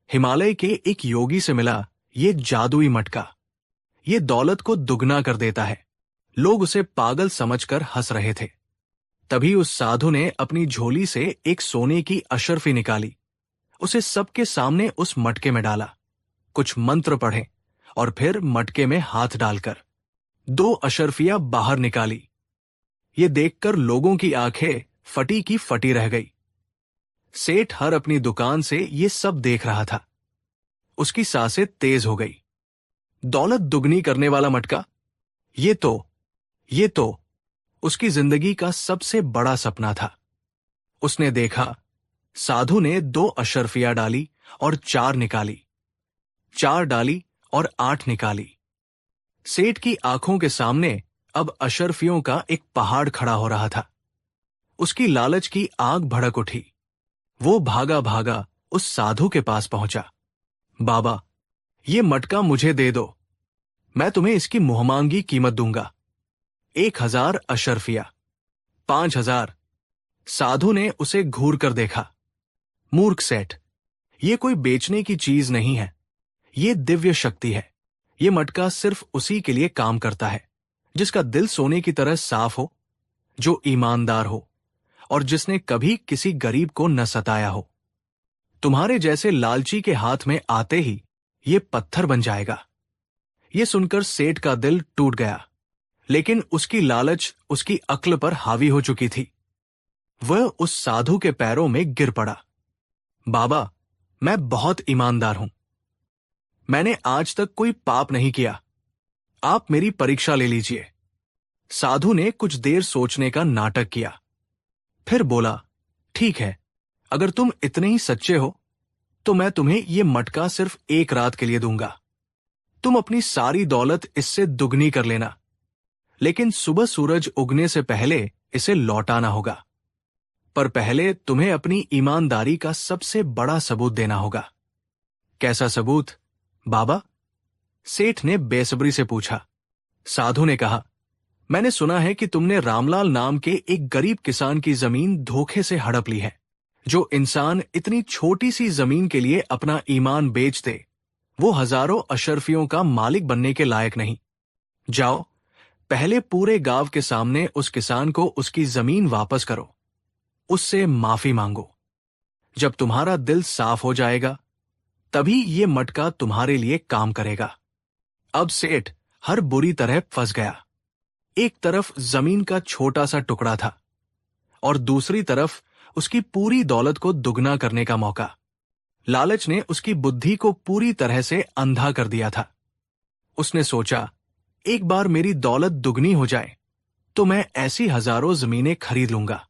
हिमालय के एक योगी से मिला ये जादुई मटका। ये दौलत को दुगना कर देता है। लोग उसे पागल समझकर हंस रहे थे। तभी उस साधु ने अपनी झोली से एक सोने की अशर्फी निकाली, उसे सबके सामने उस मटके में डाला, कुछ मंत्र पढ़े और फिर मटके में हाथ डालकर 2 अशर्फियां बाहर निकाली। ये देखकर लोगों की आंखें फटी की फटी रह गई। सेठ हर अपनी दुकान से ये सब देख रहा था। उसकी सांसें तेज हो गई। दौलत दुगनी करने वाला मटका, ये तो उसकी जिंदगी का सबसे बड़ा सपना था। उसने देखा साधु ने 2 अशर्फियां डाली और 4 निकाली, 4 डाली और 8 निकाली। सेठ की आंखों के सामने अब अशर्फियों का एक पहाड़ खड़ा हो रहा था। उसकी लालच की आग भड़क उठी। वो भागा भागा उस साधु के पास पहुंचा। बाबा, ये मटका मुझे दे दो, मैं तुम्हें इसकी मुहमांगी कीमत दूंगा। 1000 अशर्फिया, 5000। साधु ने उसे घूर कर देखा। मूर्ख सेठ, ये कोई बेचने की चीज नहीं है, ये दिव्य शक्ति है। ये मटका सिर्फ उसी के लिए काम करता है जिसका दिल सोने की तरह साफ हो, जो ईमानदार हो और जिसने कभी किसी गरीब को न सताया हो। तुम्हारे जैसे लालची के हाथ में आते ही ये पत्थर बन जाएगा। ये सुनकर सेठ का दिल टूट गया, लेकिन उसकी लालच उसकी अक्ल पर हावी हो चुकी थी। वह उस साधु के पैरों में गिर पड़ा। बाबा, मैं बहुत ईमानदार हूं, मैंने आज तक कोई पाप नहीं किया, आप मेरी परीक्षा ले लीजिए। साधु ने कुछ देर सोचने का नाटक किया, फिर बोला, ठीक है, अगर तुम इतने ही सच्चे हो तो मैं तुम्हें यह मटका सिर्फ 1 रात के लिए दूंगा। तुम अपनी सारी दौलत इससे दुगनी कर लेना, लेकिन सुबह सूरज उगने से पहले इसे लौटाना होगा। पर पहले तुम्हें अपनी ईमानदारी का सबसे बड़ा सबूत देना होगा। कैसा सबूत, बाबा? सेठ ने बेसब्री से पूछा। साधु ने कहा, मैंने सुना है कि तुमने रामलाल नाम के एक गरीब किसान की जमीन धोखे से हड़प ली है। जो इंसान इतनी छोटी सी जमीन के लिए अपना ईमान बेच दे, वो हजारों अशर्फियों का मालिक बनने के लायक नहीं। जाओ, पहले पूरे गांव के सामने उस किसान को उसकी जमीन वापस करो, उससे माफी मांगो। जब तुम्हारा दिल साफ हो जाएगा, तभी ये मटका तुम्हारे लिए काम करेगा। अब सेठ हर बुरी तरह फंस गया। एक तरफ जमीन का छोटा सा टुकड़ा था और दूसरी तरफ उसकी पूरी दौलत को दुगना करने का मौका। लालच ने उसकी बुद्धि को पूरी तरह से अंधा कर दिया था। उसने सोचा, एक बार मेरी दौलत दुगनी हो जाए तो मैं ऐसी हजारों जमीनें खरीद लूंगा।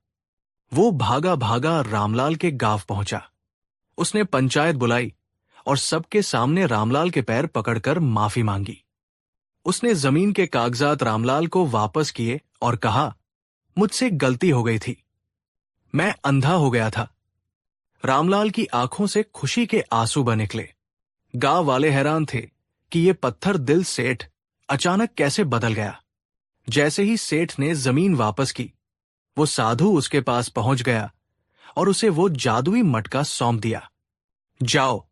वो भागा भागा रामलाल के गांव पहुंचा। उसने पंचायत बुलाई और सबके सामने रामलाल के पैर पकड़कर माफी मांगी। उसने जमीन के कागजात रामलाल को वापस किए और कहा, मुझसे गलती हो गई थी, मैं अंधा हो गया था। रामलाल की आंखों से खुशी के आंसू बह निकले। गांव वाले हैरान थे कि ये पत्थर दिल सेठ अचानक कैसे बदल गया। जैसे ही सेठ ने जमीन वापस की, वो साधु उसके पास पहुंच गया और उसे वो जादुई मटका सौंप दिया। जाओ,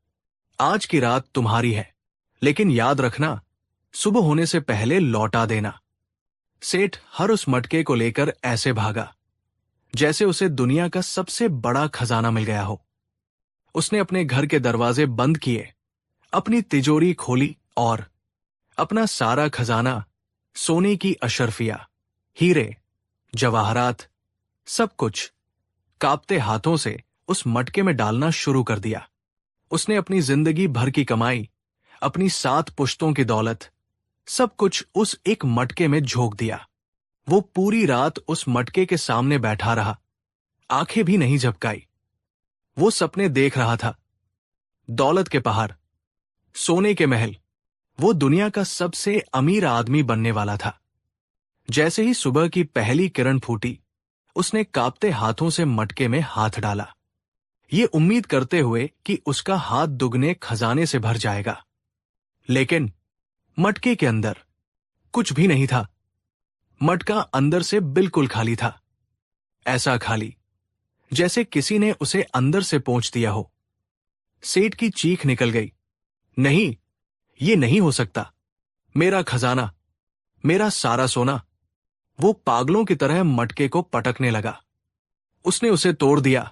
आज की रात तुम्हारी है, लेकिन याद रखना, सुबह होने से पहले लौटा देना। सेठ हर उस मटके को लेकर ऐसे भागा जैसे उसे दुनिया का सबसे बड़ा खजाना मिल गया हो। उसने अपने घर के दरवाजे बंद किए, अपनी तिजोरी खोली और अपना सारा खजाना, सोने की अशर्फिया, हीरे, जवाहरात, सब कुछ कांपते हाथों से उस मटके में डालना शुरू कर दिया। उसने अपनी जिंदगी भर की कमाई, अपनी 7 पुश्तों की दौलत, सब कुछ उस एक मटके में झोंक दिया। वो पूरी रात उस मटके के सामने बैठा रहा, आंखें भी नहीं झपकाई। वो सपने देख रहा था, दौलत के पहाड़, सोने के महल। वो दुनिया का सबसे अमीर आदमी बनने वाला था। जैसे ही सुबह की पहली किरण फूटी, उसने कांपते हाथों से मटके में हाथ डाला, ये उम्मीद करते हुए कि उसका हाथ दुगने खजाने से भर जाएगा। लेकिन मटके के अंदर कुछ भी नहीं था। मटका अंदर से बिल्कुल खाली था, ऐसा खाली जैसे किसी ने उसे अंदर से पोंछ दिया हो। सेठ की चीख निकल गई, नहीं, ये नहीं हो सकता, मेरा खजाना, मेरा सारा सोना। वो पागलों की तरह मटके को पटकने लगा। उसने उसे तोड़ दिया,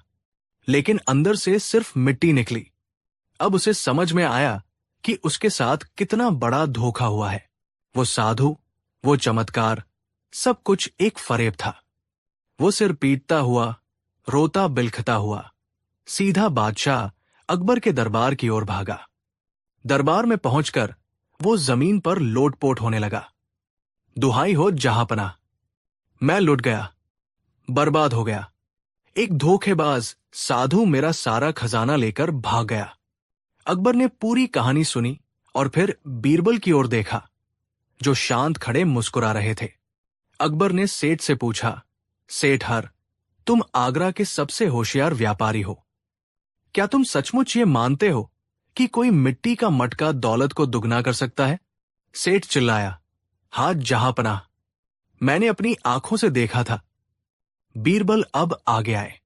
लेकिन अंदर से सिर्फ मिट्टी निकली। अब उसे समझ में आया कि उसके साथ कितना बड़ा धोखा हुआ है। वो साधु, वो चमत्कार, सब कुछ एक फरेब था। वो सिर पीटता हुआ, रोता बिलखता हुआ सीधा बादशाह अकबर के दरबार की ओर भागा। दरबार में पहुंचकर वो जमीन पर लोटपोट होने लगा। दुहाई हो जहांपनाह, मैं लुट गया, बर्बाद हो गया। एक धोखेबाज साधु मेरा सारा खजाना लेकर भाग गया। अकबर ने पूरी कहानी सुनी और फिर बीरबल की ओर देखा, जो शांत खड़े मुस्कुरा रहे थे। अकबर ने सेठ से पूछा, सेठ हर, तुम आगरा के सबसे होशियार व्यापारी हो। क्या तुम सचमुच ये मानते हो कि कोई मिट्टी का मटका दौलत को दुगना कर सकता है? सेठ चिल्लाया, हाथ जहांपनाह, मैंने अपनी आंखों से देखा था। बीरबल अब आगे आए।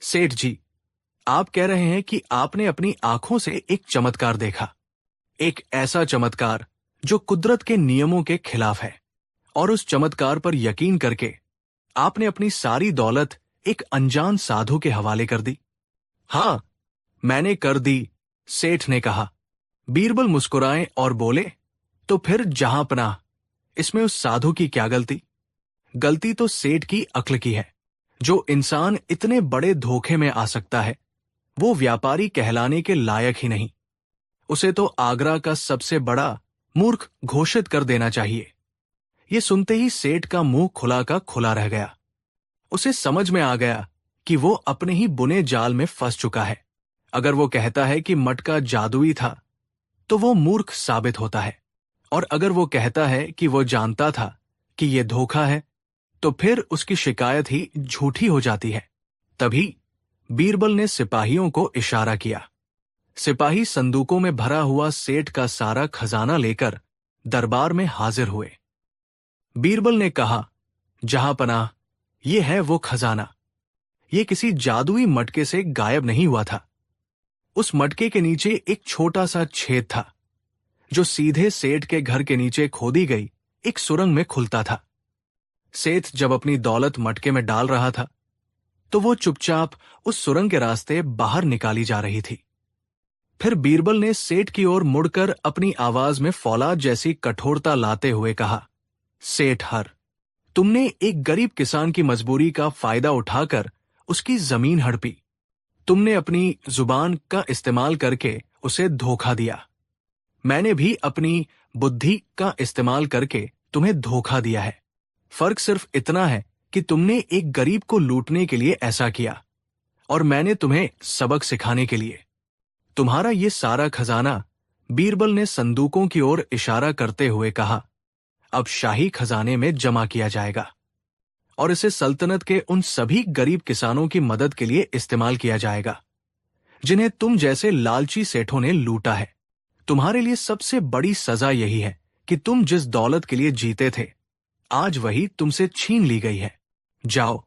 सेठ जी, आप कह रहे हैं कि आपने अपनी आंखों से एक चमत्कार देखा, एक ऐसा चमत्कार जो कुदरत के नियमों के खिलाफ है, और उस चमत्कार पर यकीन करके आपने अपनी सारी दौलत एक अनजान साधु के हवाले कर दी। हां, मैंने कर दी, सेठ ने कहा। बीरबल मुस्कुराए और बोले, तो फिर जहांपनाह, इसमें उस साधु की क्या गलती? गलती तो सेठ की अक्ल की है। जो इंसान इतने बड़े धोखे में आ सकता है, वो व्यापारी कहलाने के लायक ही नहीं। उसे तो आगरा का सबसे बड़ा मूर्ख घोषित कर देना चाहिए। ये सुनते ही सेठ का मुंह खुला का खुला रह गया। उसे समझ में आ गया कि वो अपने ही बुने जाल में फंस चुका है। अगर वो कहता है कि मटका जादुई था, तो वो मूर्ख साबित होता है, और अगर वो कहता है कि वो जानता था कि ये धोखा है, तो फिर उसकी शिकायत ही झूठी हो जाती है। तभी बीरबल ने सिपाहियों को इशारा किया। सिपाही संदूकों में भरा हुआ सेठ का सारा खजाना लेकर दरबार में हाजिर हुए। बीरबल ने कहा, जहांपनाह, ये है वो खजाना। ये किसी जादुई मटके से गायब नहीं हुआ था। उस मटके के नीचे एक छोटा सा छेद था, जो सीधे सेठ के घर के नीचे खोदी गई एक सुरंग में खुलता था। सेठ जब अपनी दौलत मटके में डाल रहा था, तो वो चुपचाप उस सुरंग के रास्ते बाहर निकाली जा रही थी। फिर बीरबल ने सेठ की ओर मुड़कर अपनी आवाज में फौलाद जैसी कठोरता लाते हुए कहा, सेठ हर, तुमने एक गरीब किसान की मजबूरी का फायदा उठाकर उसकी जमीन हड़पी। तुमने अपनी जुबान का इस्तेमाल करके उसे धोखा दिया। मैंने भी अपनी बुद्धि का इस्तेमाल करके तुम्हें धोखा दिया है। फर्क सिर्फ इतना है कि तुमने एक गरीब को लूटने के लिए ऐसा किया, और मैंने तुम्हें सबक सिखाने के लिए। तुम्हारा ये सारा खजाना, बीरबल ने संदूकों की ओर इशारा करते हुए कहा, अब शाही खजाने में जमा किया जाएगा, और इसे सल्तनत के उन सभी गरीब किसानों की मदद के लिए इस्तेमाल किया जाएगा जिन्हें तुम जैसे लालची सेठों ने लूटा है। तुम्हारे लिए सबसे बड़ी सजा यही है कि तुम जिस दौलत के लिए जीते थे, आज वही तुमसे छीन ली गई है। जाओ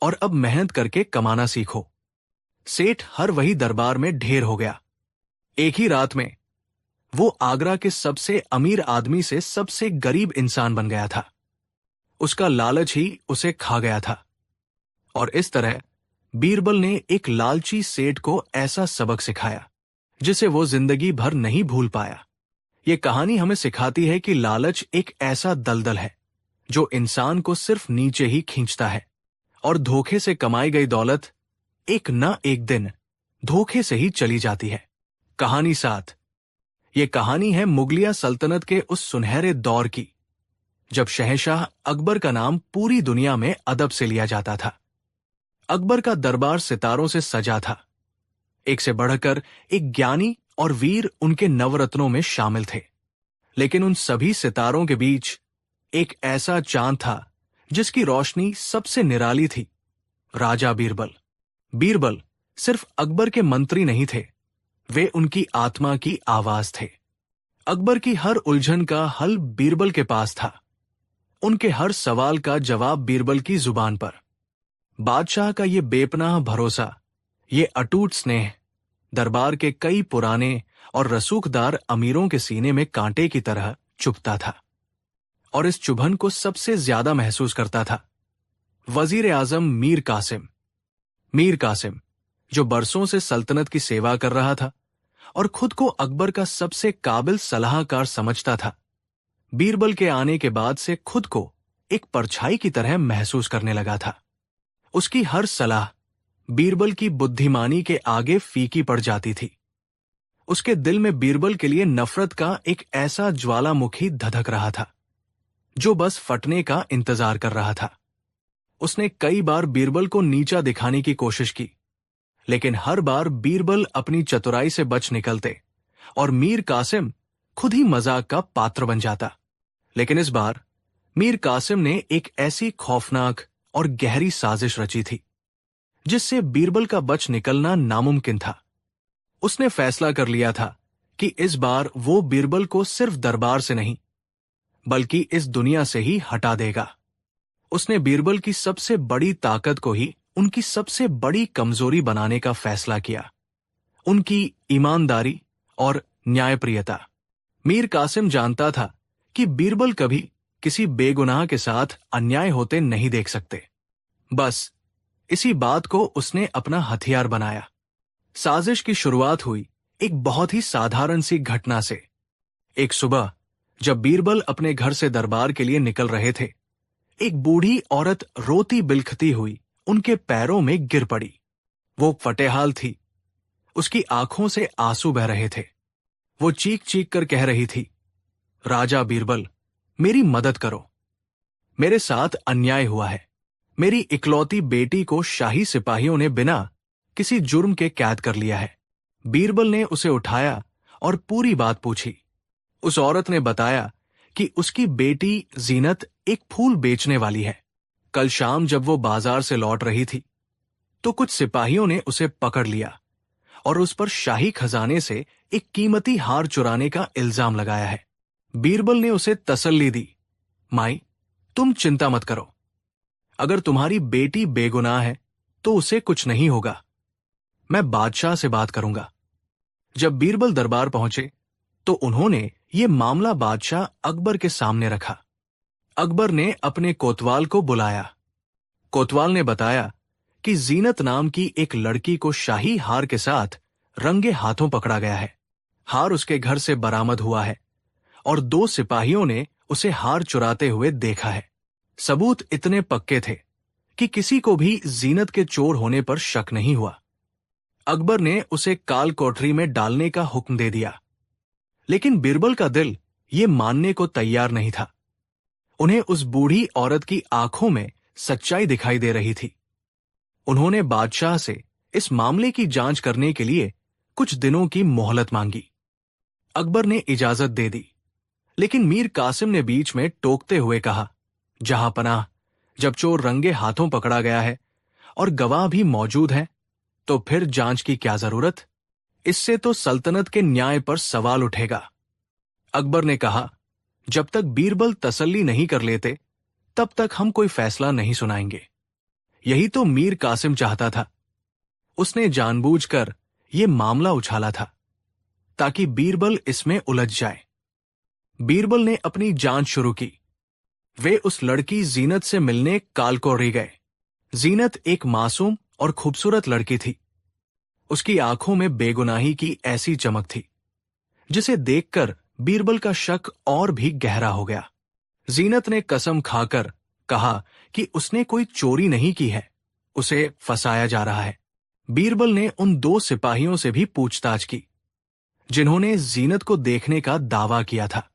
और अब मेहनत करके कमाना सीखो। सेठ हर वही दरबार में ढेर हो गया। एक ही रात में वो आगरा के सबसे अमीर आदमी से सबसे गरीब इंसान बन गया था। उसका लालच ही उसे खा गया था, और इस तरह बीरबल ने एक लालची सेठ को ऐसा सबक सिखाया जिसे वो जिंदगी भर नहीं भूल पाया। ये कहानी हमें सिखाती है कि लालच एक ऐसा दलदल है जो इंसान को सिर्फ नीचे ही खींचता है, और धोखे से कमाई गई दौलत एक न एक दिन धोखे से ही चली जाती है। कहानी 7। ये कहानी है मुगलिया सल्तनत के उस सुनहरे दौर की, जब शहंशाह अकबर का नाम पूरी दुनिया में अदब से लिया जाता था। अकबर का दरबार सितारों से सजा था। एक से बढ़कर एक ज्ञानी और वीर उनके नवरत्नों में शामिल थे। लेकिन उन सभी सितारों के बीच एक ऐसा चांद था जिसकी रोशनी सबसे निराली थी, राजा बीरबल। बीरबल सिर्फ अकबर के मंत्री नहीं थे, वे उनकी आत्मा की आवाज थे। अकबर की हर उलझन का हल बीरबल के पास था, उनके हर सवाल का जवाब बीरबल की जुबान पर। बादशाह का ये बेपनाह भरोसा, ये अटूट स्नेह दरबार के कई पुराने और रसूखदार अमीरों के सीने में कांटे की तरह चुभता था, और इस चुभन को सबसे ज्यादा महसूस करता था वजीर आजम मीर कासिम। मीर कासिम, जो बरसों से सल्तनत की सेवा कर रहा था और खुद को अकबर का सबसे काबिल सलाहकार समझता था, बीरबल के आने के बाद से खुद को एक परछाई की तरह महसूस करने लगा था। उसकी हर सलाह बीरबल की बुद्धिमानी के आगे फीकी पड़ जाती थी। उसके दिल में बीरबल के लिए नफरत का एक ऐसा ज्वालामुखी धधक रहा था जो बस फटने का इंतजार कर रहा था। उसने कई बार बीरबल को नीचा दिखाने की कोशिश की, लेकिन हर बार बीरबल अपनी चतुराई से बच निकलते और मीर कासिम खुद ही मजाक का पात्र बन जाता। लेकिन इस बार मीर कासिम ने एक ऐसी खौफनाक और गहरी साजिश रची थी जिससे बीरबल का बच निकलना नामुमकिन था। उसने फैसला कर लिया था कि इस बार वो बीरबल को सिर्फ दरबार से नहीं बल्कि इस दुनिया से ही हटा देगा। उसने बीरबल की सबसे बड़ी ताकत को ही उनकी सबसे बड़ी कमजोरी बनाने का फैसला किया, उनकी ईमानदारी और न्यायप्रियता। मीर कासिम जानता था कि बीरबल कभी किसी बेगुनाह के साथ अन्याय होते नहीं देख सकते। बस इसी बात को उसने अपना हथियार बनाया। साजिश की शुरुआत हुई एक बहुत ही साधारण सी घटना से। एक सुबह जब बीरबल अपने घर से दरबार के लिए निकल रहे थे, एक बूढ़ी औरत रोती बिलखती हुई उनके पैरों में गिर पड़ी। वो फटेहाल थी, उसकी आंखों से आंसू बह रहे थे। वो चीख चीख कर कह रही थी, राजा बीरबल, मेरी मदद करो, मेरे साथ अन्याय हुआ है। मेरी इकलौती बेटी को शाही सिपाहियों ने बिना किसी जुर्म के कैद कर लिया है। बीरबल ने उसे उठाया और पूरी बात पूछी। उस औरत ने बताया कि उसकी बेटी जीनत एक फूल बेचने वाली है। कल शाम जब वो बाजार से लौट रही थी तो कुछ सिपाहियों ने उसे पकड़ लिया और उस पर शाही खजाने से एक कीमती हार चुराने का इल्जाम लगाया है। बीरबल ने उसे तसल्ली दी, माई, तुम चिंता मत करो, अगर तुम्हारी बेटी बेगुनाह है तो उसे कुछ नहीं होगा। मैं बादशाह से बात करूंगा। जब बीरबल दरबार पहुंचे तो उन्होंने ये मामला बादशाह अकबर के सामने रखा। अकबर ने अपने कोतवाल को बुलाया। कोतवाल ने बताया कि जीनत नाम की एक लड़की को शाही हार के साथ रंगे हाथों पकड़ा गया है। हार उसके घर से बरामद हुआ है और 2 सिपाहियों ने उसे हार चुराते हुए देखा है। सबूत इतने पक्के थे कि किसी को भी जीनत के चोर होने पर शक नहीं हुआ। अकबर ने उसे काल कोठरी में डालने का हुक्म दे दिया, लेकिन बीरबल का दिल ये मानने को तैयार नहीं था। उन्हें उस बूढ़ी औरत की आंखों में सच्चाई दिखाई दे रही थी। उन्होंने बादशाह से इस मामले की जांच करने के लिए कुछ दिनों की मोहलत मांगी। अकबर ने इजाजत दे दी, लेकिन मीर कासिम ने बीच में टोकते हुए कहा, जहां पनाह, जब चोर रंगे हाथों पकड़ा गया है और गवाह भी मौजूद हैं, तो फिर जांच की क्या जरूरत? इससे तो सल्तनत के न्याय पर सवाल उठेगा। अकबर ने कहा, जब तक बीरबल तसल्ली नहीं कर लेते तब तक हम कोई फैसला नहीं सुनाएंगे। यही तो मीर कासिम चाहता था। उसने जानबूझकर यह मामला उछाला था ताकि बीरबल इसमें उलझ जाए। बीरबल ने अपनी जांच शुरू की। वे उस लड़की जीनत से मिलने कालकोठरी गए। जीनत एक मासूम और खूबसूरत लड़की थी। उसकी आंखों में बेगुनाही की ऐसी चमक थी जिसे देखकर बीरबल का शक और भी गहरा हो गया। जीनत ने कसम खाकर कहा कि उसने कोई चोरी नहीं की है, उसे फंसाया जा रहा है। बीरबल ने उन 2 सिपाहियों से भी पूछताछ की जिन्होंने जीनत को देखने का दावा किया था।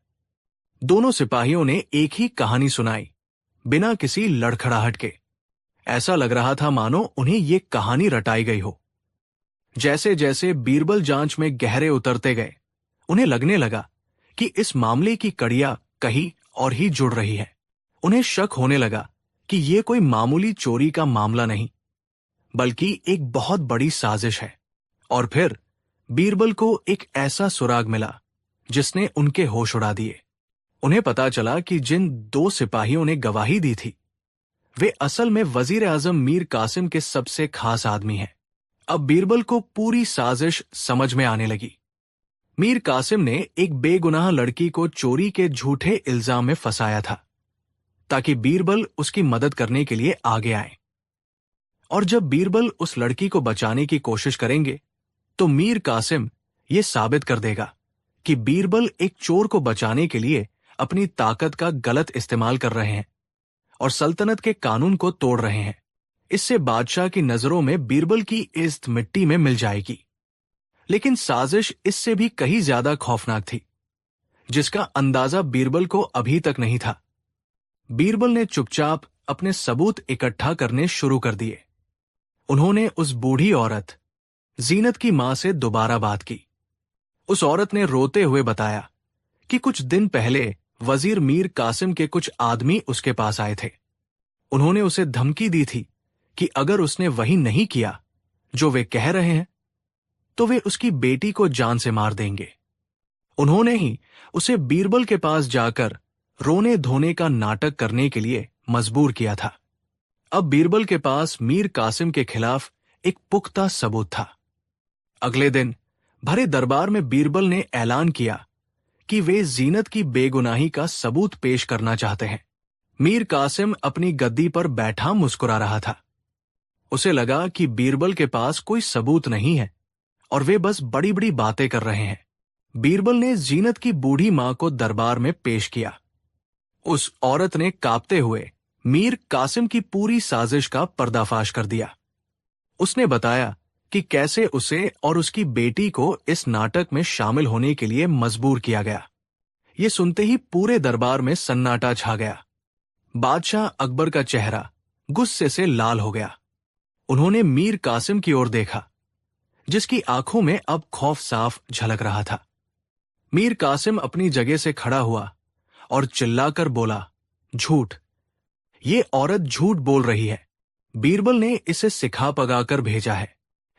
दोनों सिपाहियों ने एक ही कहानी सुनाई, बिना किसी लड़खड़ाहट के। ऐसा लग रहा था मानो उन्हें ये कहानी रटाई गई हो। जैसे जैसे बीरबल जांच में गहरे उतरते गए, उन्हें लगने लगा कि इस मामले की कड़ियां कहीं और ही जुड़ रही है। उन्हें शक होने लगा कि ये कोई मामूली चोरी का मामला नहीं, बल्कि एक बहुत बड़ी साजिश है। और फिर बीरबल को एक ऐसा सुराग मिला जिसने उनके होश उड़ा दिए। उन्हें पता चला कि जिन 2 सिपाहियों ने गवाही दी थी वे असल में वजीर आजम मीर कासिम के सबसे खास आदमी हैं। अब बीरबल को पूरी साजिश समझ में आने लगी। मीर कासिम ने एक बेगुनाह लड़की को चोरी के झूठे इल्जाम में फंसाया था ताकि बीरबल उसकी मदद करने के लिए आगे आए। और जब बीरबल उस लड़की को बचाने की कोशिश करेंगे तो मीर कासिम ये साबित कर देगा कि बीरबल एक चोर को बचाने के लिए अपनी ताकत का गलत इस्तेमाल कर रहे हैं और सल्तनत के कानून को तोड़ रहे हैं। इससे बादशाह की नजरों में बीरबल की इज्जत मिट्टी में मिल जाएगी। लेकिन साजिश इससे भी कहीं ज्यादा खौफनाक थी, जिसका अंदाजा बीरबल को अभी तक नहीं था। बीरबल ने चुपचाप अपने सबूत इकट्ठा करने शुरू कर दिए। उन्होंने उस बूढ़ी औरत जीनत की मां से दोबारा बात की। उस औरत ने रोते हुए बताया कि कुछ दिन पहले वजीर मीर कासिम के कुछ आदमी उसके पास आए थे। उन्होंने उसे धमकी दी थी कि अगर उसने वही नहीं किया जो वे कह रहे हैं तो वे उसकी बेटी को जान से मार देंगे। उन्होंने ही उसे बीरबल के पास जाकर रोने धोने का नाटक करने के लिए मजबूर किया था। अब बीरबल के पास मीर कासिम के खिलाफ एक पुख्ता सबूत था। अगले दिन भरे दरबार में बीरबल ने ऐलान किया कि वे जीनत की बेगुनाही का सबूत पेश करना चाहते हैं। मीर कासिम अपनी गद्दी पर बैठा मुस्कुरा रहा था। उसे लगा कि बीरबल के पास कोई सबूत नहीं है और वे बस बड़ी बड़ी बातें कर रहे हैं। बीरबल ने जीनत की बूढ़ी मां को दरबार में पेश किया। उस औरत ने कांपते हुए मीर कासिम की पूरी साजिश का पर्दाफाश कर दिया। उसने बताया कि कैसे उसे और उसकी बेटी को इस नाटक में शामिल होने के लिए मजबूर किया गया। ये सुनते ही पूरे दरबार में सन्नाटा छा गया। बादशाह अकबर का चेहरा गुस्से से लाल हो गया। उन्होंने मीर कासिम की ओर देखा, जिसकी आंखों में अब खौफ साफ झलक रहा था। मीर कासिम अपनी जगह से खड़ा हुआ और चिल्लाकर बोला, झूठ! ये औरत झूठ बोल रही है। बीरबल ने इसे सिखा पगाकर भेजा है।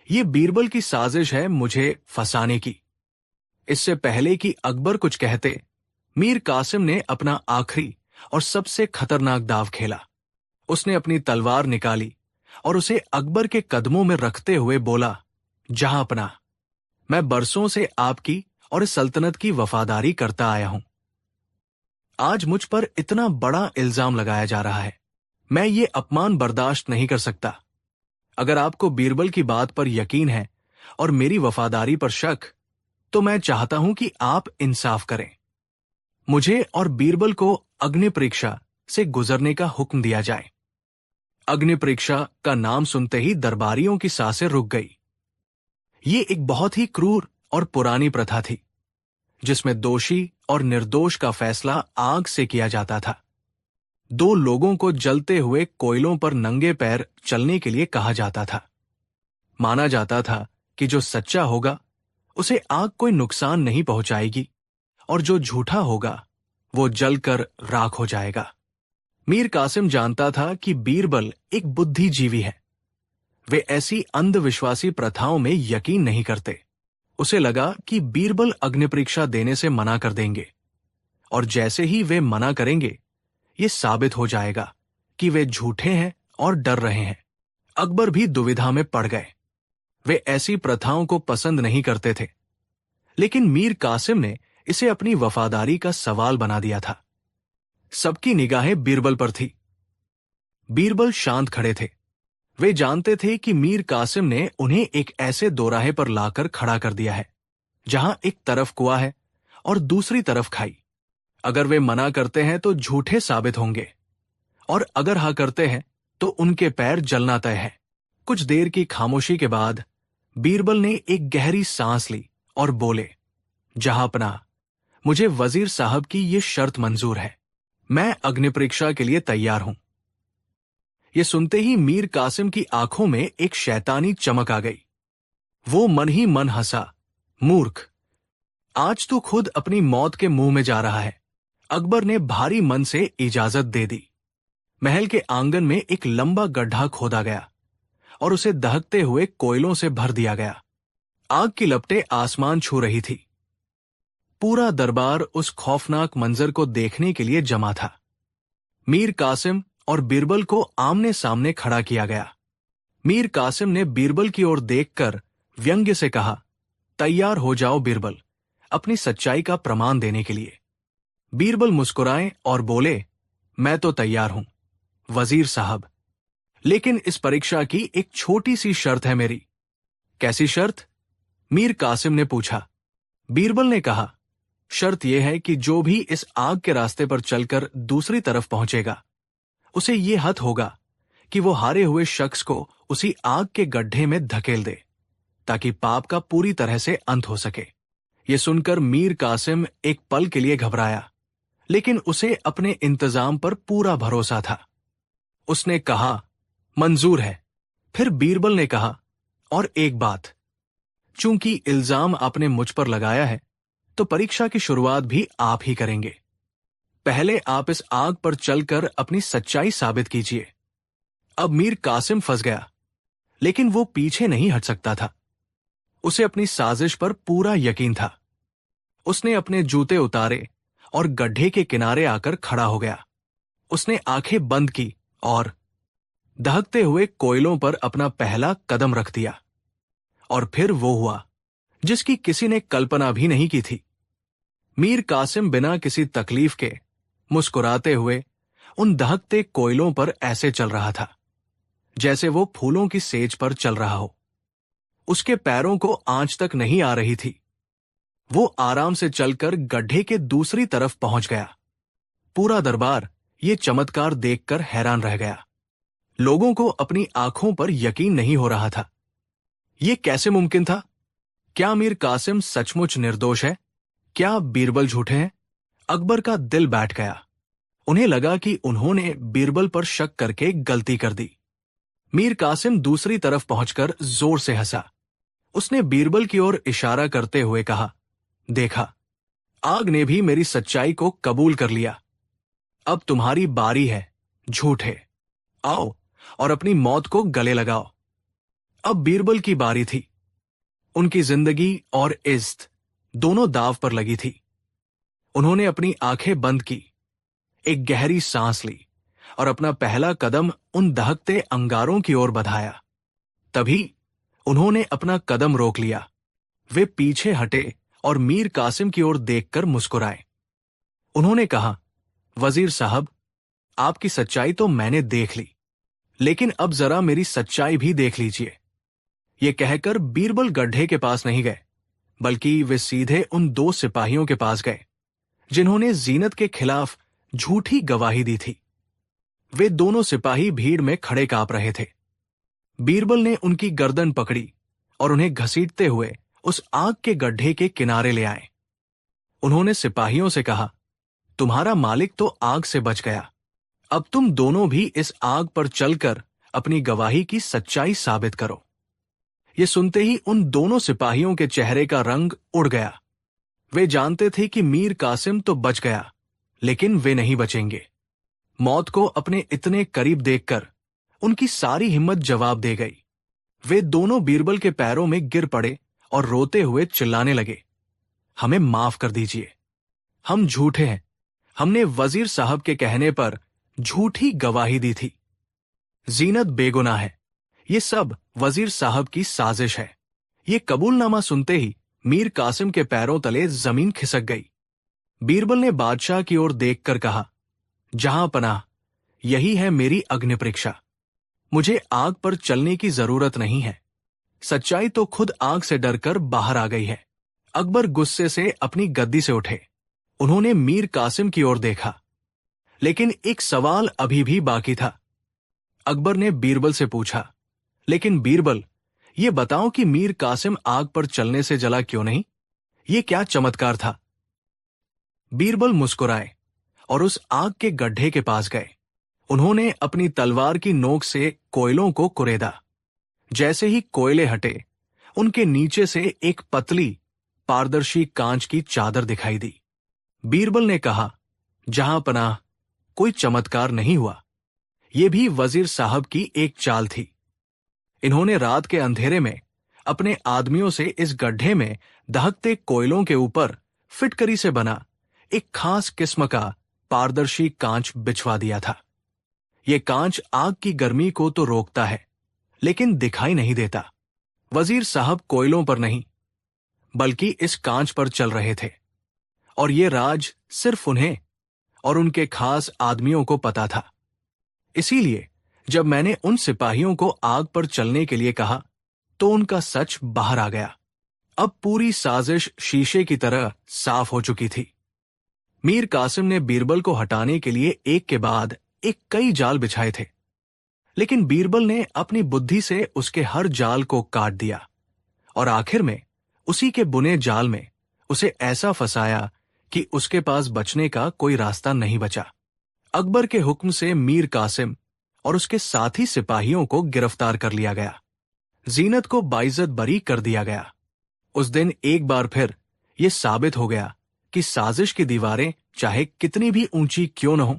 ये बीरबल की साजिश है मुझे फंसाने की। इससे पहले कि अकबर कुछ कहते, मीर कासिम ने अपना आखिरी और सबसे खतरनाक दाव खेला। उसने अपनी तलवार निकाली और उसे अकबर के कदमों में रखते हुए बोला, जहांपना, मैं बरसों से आपकी और इस सल्तनत की वफादारी करता आया हूं। आज मुझ पर इतना बड़ा इल्जाम लगाया जा रहा है। मैं ये अपमान बर्दाश्त नहीं कर सकता। अगर आपको बीरबल की बात पर यकीन है और मेरी वफादारी पर शक, तो मैं चाहता हूं कि आप इंसाफ करें। मुझे और बीरबल को अग्नि परीक्षा से गुजरने का हुक्म दिया जाए। अग्नि परीक्षा का नाम सुनते ही दरबारियों की सांसें रुक गई। ये एक बहुत ही क्रूर और पुरानी प्रथा थी, जिसमें दोषी और निर्दोष का फैसला आग से किया जाता था। दो लोगों को जलते हुए कोयलों पर नंगे पैर चलने के लिए कहा जाता था। माना जाता था कि जो सच्चा होगा उसे आग कोई नुकसान नहीं पहुंचाएगी और जो झूठा होगा वो जलकर राख हो जाएगा। मीर कासिम जानता था कि बीरबल एक बुद्धिजीवी है। वे ऐसी अंधविश्वासी प्रथाओं में यकीन नहीं करते। उसे लगा कि बीरबल अग्निपरीक्षा देने से मना कर देंगे और जैसे ही वे मना करेंगे, ये साबित हो जाएगा कि वे झूठे हैं और डर रहे हैं। अकबर भी दुविधा में पड़ गए। वे ऐसी प्रथाओं को पसंद नहीं करते थे, लेकिन मीर कासिम ने इसे अपनी वफादारी का सवाल बना दिया था। सबकी निगाहें बीरबल पर थी। बीरबल शांत खड़े थे। वे जानते थे कि मीर कासिम ने उन्हें एक ऐसे दोराहे पर लाकर खड़ा कर दिया है जहां एक तरफ कुआं है और दूसरी तरफ खाई। अगर वे मना करते हैं तो झूठे साबित होंगे और अगर हाँ करते हैं तो उनके पैर जलना तय है। कुछ देर की खामोशी के बाद बीरबल ने एक गहरी सांस ली और बोले, जहांपना, मुझे वजीर साहब की ये शर्त मंजूर है। मैं अग्निपरीक्षा के लिए तैयार हूं। ये सुनते ही मीर कासिम की आंखों में एक शैतानी चमक आ गई। वो मन ही मन हंसा, मूर्ख, आज तू खुद अपनी मौत के मुंह में जा रहा है। अकबर ने भारी मन से इजाजत दे दी। महल के आंगन में एक लंबा गड्ढा खोदा गया और उसे दहकते हुए कोयलों से भर दिया गया। आग की लपटें आसमान छू रही थी। पूरा दरबार उस खौफनाक मंजर को देखने के लिए जमा था। मीर कासिम और बीरबल को आमने सामने खड़ा किया गया। मीर कासिम ने बीरबल की ओर देखकर व्यंग्य से कहा, तैयार हो जाओ बीरबल, अपनी सच्चाई का प्रमाण देने के लिए। बीरबल मुस्कुराए और बोले, मैं तो तैयार हूं वजीर साहब, लेकिन इस परीक्षा की एक छोटी सी शर्त है मेरी। कैसी शर्त? मीर कासिम ने पूछा। बीरबल ने कहा, शर्त यह है कि जो भी इस आग के रास्ते पर चलकर दूसरी तरफ पहुंचेगा, उसे यह हथ होगा कि वो हारे हुए शख्स को उसी आग के गड्ढे में धकेल दे, ताकि पाप का पूरी तरह से अंत हो सके। ये सुनकर मीर कासिम एक पल के लिए घबराया, लेकिन उसे अपने इंतजाम पर पूरा भरोसा था। उसने कहा, मंजूर है। फिर बीरबल ने कहा, और एक बात, चूंकि इल्जाम आपने मुझ पर लगाया है, तो परीक्षा की शुरुआत भी आप ही करेंगे। पहले आप इस आग पर चलकर अपनी सच्चाई साबित कीजिए। अब मीर कासिम फंस गया, लेकिन वो पीछे नहीं हट सकता था। उसे अपनी साजिश पर पूरा यकीन था। उसने अपने जूते उतारे और गड्ढे के किनारे आकर खड़ा हो गया। उसने आंखें बंद की और दहकते हुए कोयलों पर अपना पहला कदम रख दिया। और फिर वो हुआ जिसकी किसी ने कल्पना भी नहीं की थी। मीर कासिम बिना किसी तकलीफ के मुस्कुराते हुए उन दहकते कोयलों पर ऐसे चल रहा था जैसे वो फूलों की सेज पर चल रहा हो। उसके पैरों को आंच तक नहीं आ रही थी। वो आराम से चलकर गड्ढे के दूसरी तरफ पहुंच गया। पूरा दरबार ये चमत्कार देखकर हैरान रह गया। लोगों को अपनी आंखों पर यकीन नहीं हो रहा था। ये कैसे मुमकिन था? क्या मीर कासिम सचमुच निर्दोष है? क्या बीरबल झूठे हैं? अकबर का दिल बैठ गया। उन्हें लगा कि उन्होंने बीरबल पर शक करके गलती कर दी। मीर कासिम दूसरी तरफ पहुंचकर जोर से हंसा। उसने बीरबल की ओर इशारा करते हुए कहा, देखा, आग ने भी मेरी सच्चाई को कबूल कर लिया। अब तुम्हारी बारी है, झूठे। आओ और अपनी मौत को गले लगाओ। अब बीरबल की बारी थी। उनकी जिंदगी और इज्जत दोनों दांव पर लगी थी। उन्होंने अपनी आंखें बंद की, एक गहरी सांस ली और अपना पहला कदम उन दहकते अंगारों की ओर बढ़ाया। तभी उन्होंने अपना कदम रोक लिया। वे पीछे हटे और मीर कासिम की ओर देखकर मुस्कुराए। उन्होंने कहा, वजीर साहब, आपकी सच्चाई तो मैंने देख ली, लेकिन अब जरा मेरी सच्चाई भी देख लीजिए। ये कहकर बीरबल गड्ढे के पास नहीं गए, बल्कि वे सीधे उन दो सिपाहियों के पास गए जिन्होंने जीनत के खिलाफ झूठी गवाही दी थी। वे दोनों सिपाही भीड़ में खड़े कांप रहे थे। बीरबल ने उनकी गर्दन पकड़ी और उन्हें घसीटते हुए उस आग के गड्ढे के किनारे ले आए। उन्होंने सिपाहियों से कहा, तुम्हारा मालिक तो आग से बच गया। अब तुम दोनों भी इस आग पर चलकर अपनी गवाही की सच्चाई साबित करो। ये सुनते ही उन दोनों सिपाहियों के चेहरे का रंग उड़ गया। वे जानते थे कि मीर कासिम तो बच गया, लेकिन वे नहीं बचेंगे। मौत को अपने इतने करीब देखकर उनकी सारी हिम्मत जवाब दे गई। वे दोनों बीरबल के पैरों में गिर पड़े और रोते हुए चिल्लाने लगे, हमें माफ कर दीजिए, हम झूठे हैं। हमने वजीर साहब के कहने पर झूठी गवाही दी थी। जीनत बेगुनाह है। ये सब वजीर साहब की साजिश है। ये कबूलनामा सुनते ही मीर कासिम के पैरों तले जमीन खिसक गई। बीरबल ने बादशाह की ओर देखकर कहा, जहां पनाह, यही है मेरी अग्नि परीक्षा। मुझे आग पर चलने की जरूरत नहीं है। सच्चाई तो खुद आग से डरकर बाहर आ गई है। अकबर गुस्से से अपनी गद्दी से उठे। उन्होंने मीर कासिम की ओर देखा, लेकिन एक सवाल अभी भी बाकी था। अकबर ने बीरबल से पूछा, लेकिन बीरबल, ये बताओ कि मीर कासिम आग पर चलने से जला क्यों नहीं? ये क्या चमत्कार था? बीरबल मुस्कुराए और उस आग के गड्ढे के पास गए। उन्होंने अपनी तलवार की नोक से कोयलों को कुरेदा। जैसे ही कोयले हटे, उनके नीचे से एक पतली पारदर्शी कांच की चादर दिखाई दी। बीरबल ने कहा, जहां पनाह, कोई चमत्कार नहीं हुआ। यह भी वजीर साहब की एक चाल थी। इन्होंने रात के अंधेरे में अपने आदमियों से इस गड्ढे में दहकते कोयलों के ऊपर फिटकरी से बना एक खास किस्म का पारदर्शी कांच बिछवा दिया था। यह कांच आग की गर्मी को तो रोकता है, लेकिन दिखाई नहीं देता। वजीर साहब कोयलों पर नहीं, बल्कि इस कांच पर चल रहे थे, और ये राज सिर्फ उन्हें और उनके खास आदमियों को पता था। इसीलिए जब मैंने उन सिपाहियों को आग पर चलने के लिए कहा, तो उनका सच बाहर आ गया। अब पूरी साजिश शीशे की तरह साफ हो चुकी थी। मीर कासिम ने बीरबल को हटाने के लिए एक के बाद एक कई जाल बिछाए थे, लेकिन बीरबल ने अपनी बुद्धि से उसके हर जाल को काट दिया और आखिर में उसी के बुने जाल में उसे ऐसा फंसाया कि उसके पास बचने का कोई रास्ता नहीं बचा। अकबर के हुक्म से मीर कासिम और उसके साथी सिपाहियों को गिरफ्तार कर लिया गया। जीनत को बाइज्जत बरी कर दिया गया। उस दिन एक बार फिर यह साबित हो गया कि साजिश की दीवारें चाहे कितनी भी ऊंची क्यों न हो,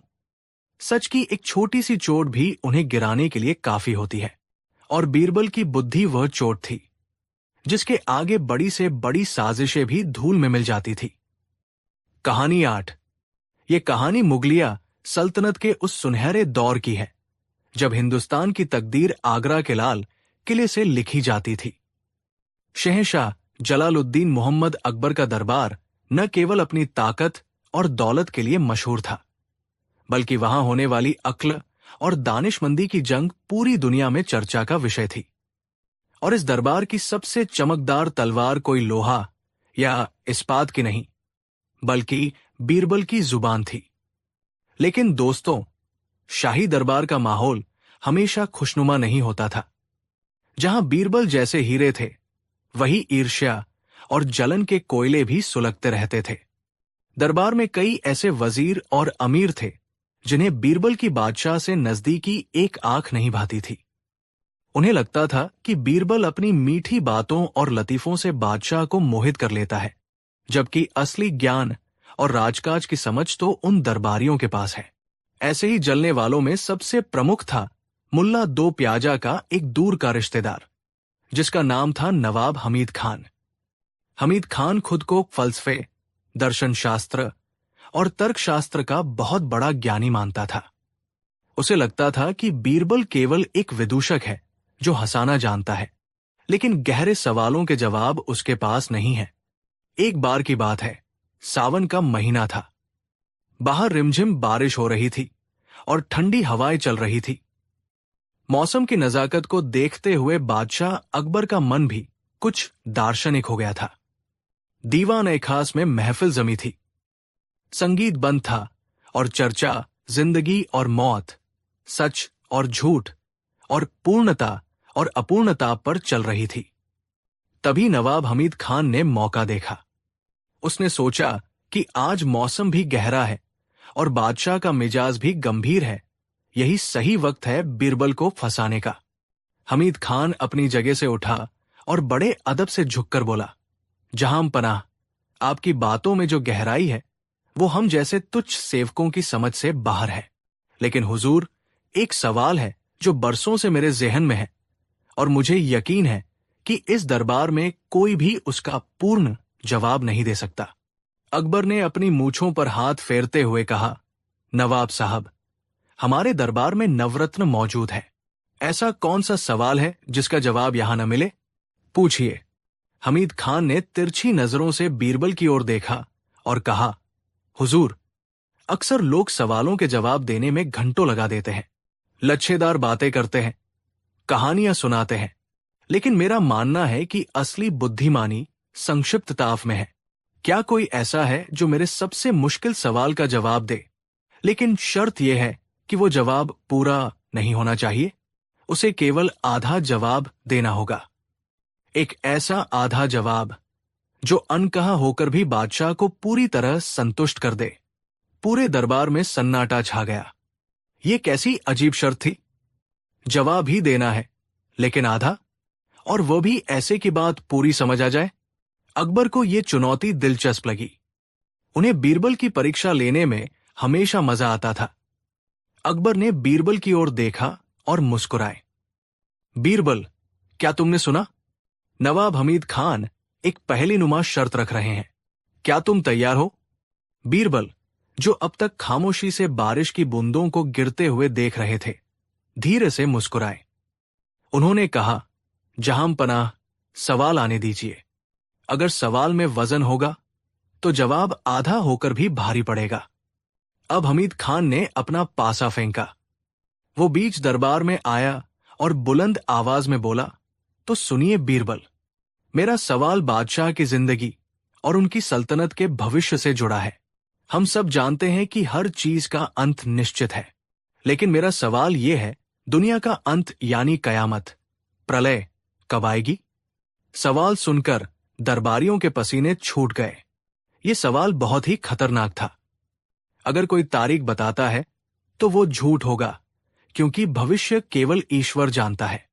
सच की एक छोटी सी चोट भी उन्हें गिराने के लिए काफी होती है। और बीरबल की बुद्धि वह चोट थी जिसके आगे बड़ी से बड़ी साजिशें भी धूल में मिल जाती थी। कहानी 8। ये कहानी मुगलिया सल्तनत के उस सुनहरे दौर की है जब हिंदुस्तान की तकदीर आगरा के लाल किले से लिखी जाती थी। शहंशाह जलालुद्दीन मोहम्मद अकबर का दरबार न केवल अपनी ताकत और दौलत के लिए मशहूर था, बल्कि वहां होने वाली अक्ल और दानिशमंदी की जंग पूरी दुनिया में चर्चा का विषय थी। और इस दरबार की सबसे चमकदार तलवार कोई लोहा या इस्पात की नहीं, बल्कि बीरबल की जुबान थी। लेकिन दोस्तों, शाही दरबार का माहौल हमेशा खुशनुमा नहीं होता था। जहां बीरबल जैसे हीरे थे, वही ईर्ष्या और जलन के कोयले भी सुलगते रहते थे। दरबार में कई ऐसे वजीर और अमीर थे जिन्हें बीरबल की बादशाह से नजदीकी एक आंख नहीं भाती थी। उन्हें लगता था कि बीरबल अपनी मीठी बातों और लतीफों से बादशाह को मोहित कर लेता है, जबकि असली ज्ञान और राजकाज की समझ तो उन दरबारियों के पास है। ऐसे ही जलने वालों में सबसे प्रमुख था मुल्ला दो प्याजा का एक दूर का रिश्तेदार, जिसका नाम था नवाब हमीद खान। हमीद खान खुद को फलसफे, दर्शन शास्त्र और तर्कशास्त्र का बहुत बड़ा ज्ञानी मानता था। उसे लगता था कि बीरबल केवल एक विदूषक है जो हंसाना जानता है, लेकिन गहरे सवालों के जवाब उसके पास नहीं है। एक बार की बात है, सावन का महीना था। बाहर रिमझिम बारिश हो रही थी और ठंडी हवाएं चल रही थी। मौसम की नजाकत को देखते हुए बादशाह अकबर का मन भी कुछ दार्शनिक हो गया था। दीवान-ए-खास में महफिल जमी थी। संगीत बंद था और चर्चा जिंदगी और मौत, सच और झूठ और पूर्णता और अपूर्णता पर चल रही थी। तभी नवाब हमीद खान ने मौका देखा। उसने सोचा कि आज मौसम भी गहरा है और बादशाह का मिजाज भी गंभीर है। यही सही वक्त है बीरबल को फंसाने का। हमीद खान अपनी जगह से उठा और बड़े अदब से झुककर बोला, जहां पनाह, आपकी बातों में जो गहराई है वो हम जैसे तुच्छ सेवकों की समझ से बाहर है। लेकिन हुजूर, एक सवाल है जो बरसों से मेरे ज़हन में है और मुझे यकीन है कि इस दरबार में कोई भी उसका पूर्ण जवाब नहीं दे सकता। अकबर ने अपनी मूंछों पर हाथ फेरते हुए कहा, नवाब साहब, हमारे दरबार में नवरत्न मौजूद है। ऐसा कौन सा सवाल है जिसका जवाब यहां न मिले? पूछिए। हमीद खान ने तिरछी नजरों से बीरबल की ओर देखा और कहा, हुजूर, अक्सर लोग सवालों के जवाब देने में घंटों लगा देते हैं, लच्छेदार बातें करते हैं, कहानियां सुनाते हैं, लेकिन मेरा मानना है कि असली बुद्धिमानी संक्षिप्तताफ में है। क्या कोई ऐसा है जो मेरे सबसे मुश्किल सवाल का जवाब दे? लेकिन शर्त यह है कि वो जवाब पूरा नहीं होना चाहिए। उसे केवल आधा जवाब देना होगा। एक ऐसा आधा जवाब जो अनकहा होकर भी बादशाह को पूरी तरह संतुष्ट कर दे। पूरे दरबार में सन्नाटा छा गया। ये कैसी अजीब शर्त थी? जवाब ही देना है, लेकिन आधा, और वो भी ऐसे की बात पूरी समझ आ जाए। अकबर को ये चुनौती दिलचस्प लगी। उन्हें बीरबल की परीक्षा लेने में हमेशा मजा आता था। अकबर ने बीरबल की ओर देखा और मुस्कुराए। बीरबल, क्या तुमने सुना? नवाब हमीद खान एक पहेलीनुमा शर्त रख रहे हैं। क्या तुम तैयार हो? बीरबल, जो अब तक खामोशी से बारिश की बूंदों को गिरते हुए देख रहे थे, धीरे से मुस्कुराए। उन्होंने कहा, जहां पनाह, सवाल आने दीजिए। अगर सवाल में वजन होगा तो जवाब आधा होकर भी भारी पड़ेगा। अब हमीद खान ने अपना पासा फेंका। वो बीच दरबार में आया और बुलंद आवाज में बोला, तो सुनिए बीरबल, मेरा सवाल बादशाह की जिंदगी और उनकी सल्तनत के भविष्य से जुड़ा है। हम सब जानते हैं कि हर चीज का अंत निश्चित है, लेकिन मेरा सवाल यह है, दुनिया का अंत यानी कयामत, प्रलय कब आएगी? सवाल सुनकर दरबारियों के पसीने छूट गए। ये सवाल बहुत ही खतरनाक था। अगर कोई तारीख बताता है तो वो झूठ होगा, क्योंकि भविष्य केवल ईश्वर जानता है।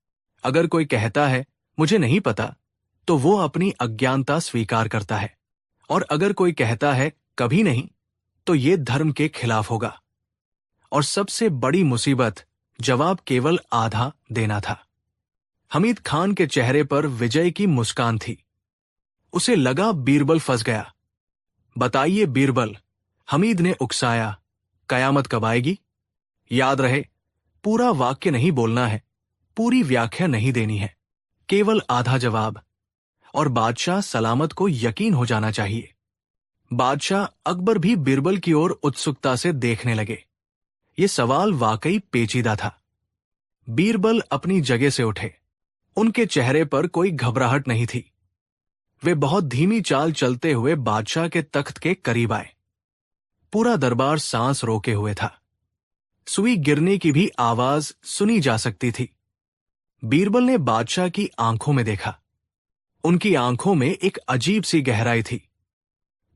अगर कोई कहता है मुझे नहीं पता, तो वो अपनी अज्ञानता स्वीकार करता है, और अगर कोई कहता है कभी नहीं, तो ये धर्म के खिलाफ होगा। और सबसे बड़ी मुसीबत जवाब केवल आधा देना था। हमीद खान के चेहरे पर विजय की मुस्कान थी। उसे लगा बीरबल फंस गया। बताइए बीरबल, हमीद ने उकसाया, कयामत कब आएगी? याद रहे, पूरा वाक्य नहीं बोलना है, पूरी व्याख्या नहीं देनी है, केवल आधा जवाब। और बादशाह सलामत को यकीन हो जाना चाहिए। बादशाह अकबर भी बीरबल की ओर उत्सुकता से देखने लगे। ये सवाल वाकई पेचीदा था। बीरबल अपनी जगह से उठे। उनके चेहरे पर कोई घबराहट नहीं थी। वे बहुत धीमी चाल चलते हुए बादशाह के तख्त के करीब आए। पूरा दरबार सांस रोके हुए था। सुई गिरने की भी आवाज सुनी जा सकती थी। बीरबल ने बादशाह की आंखों में देखा। उनकी आंखों में एक अजीब सी गहराई थी।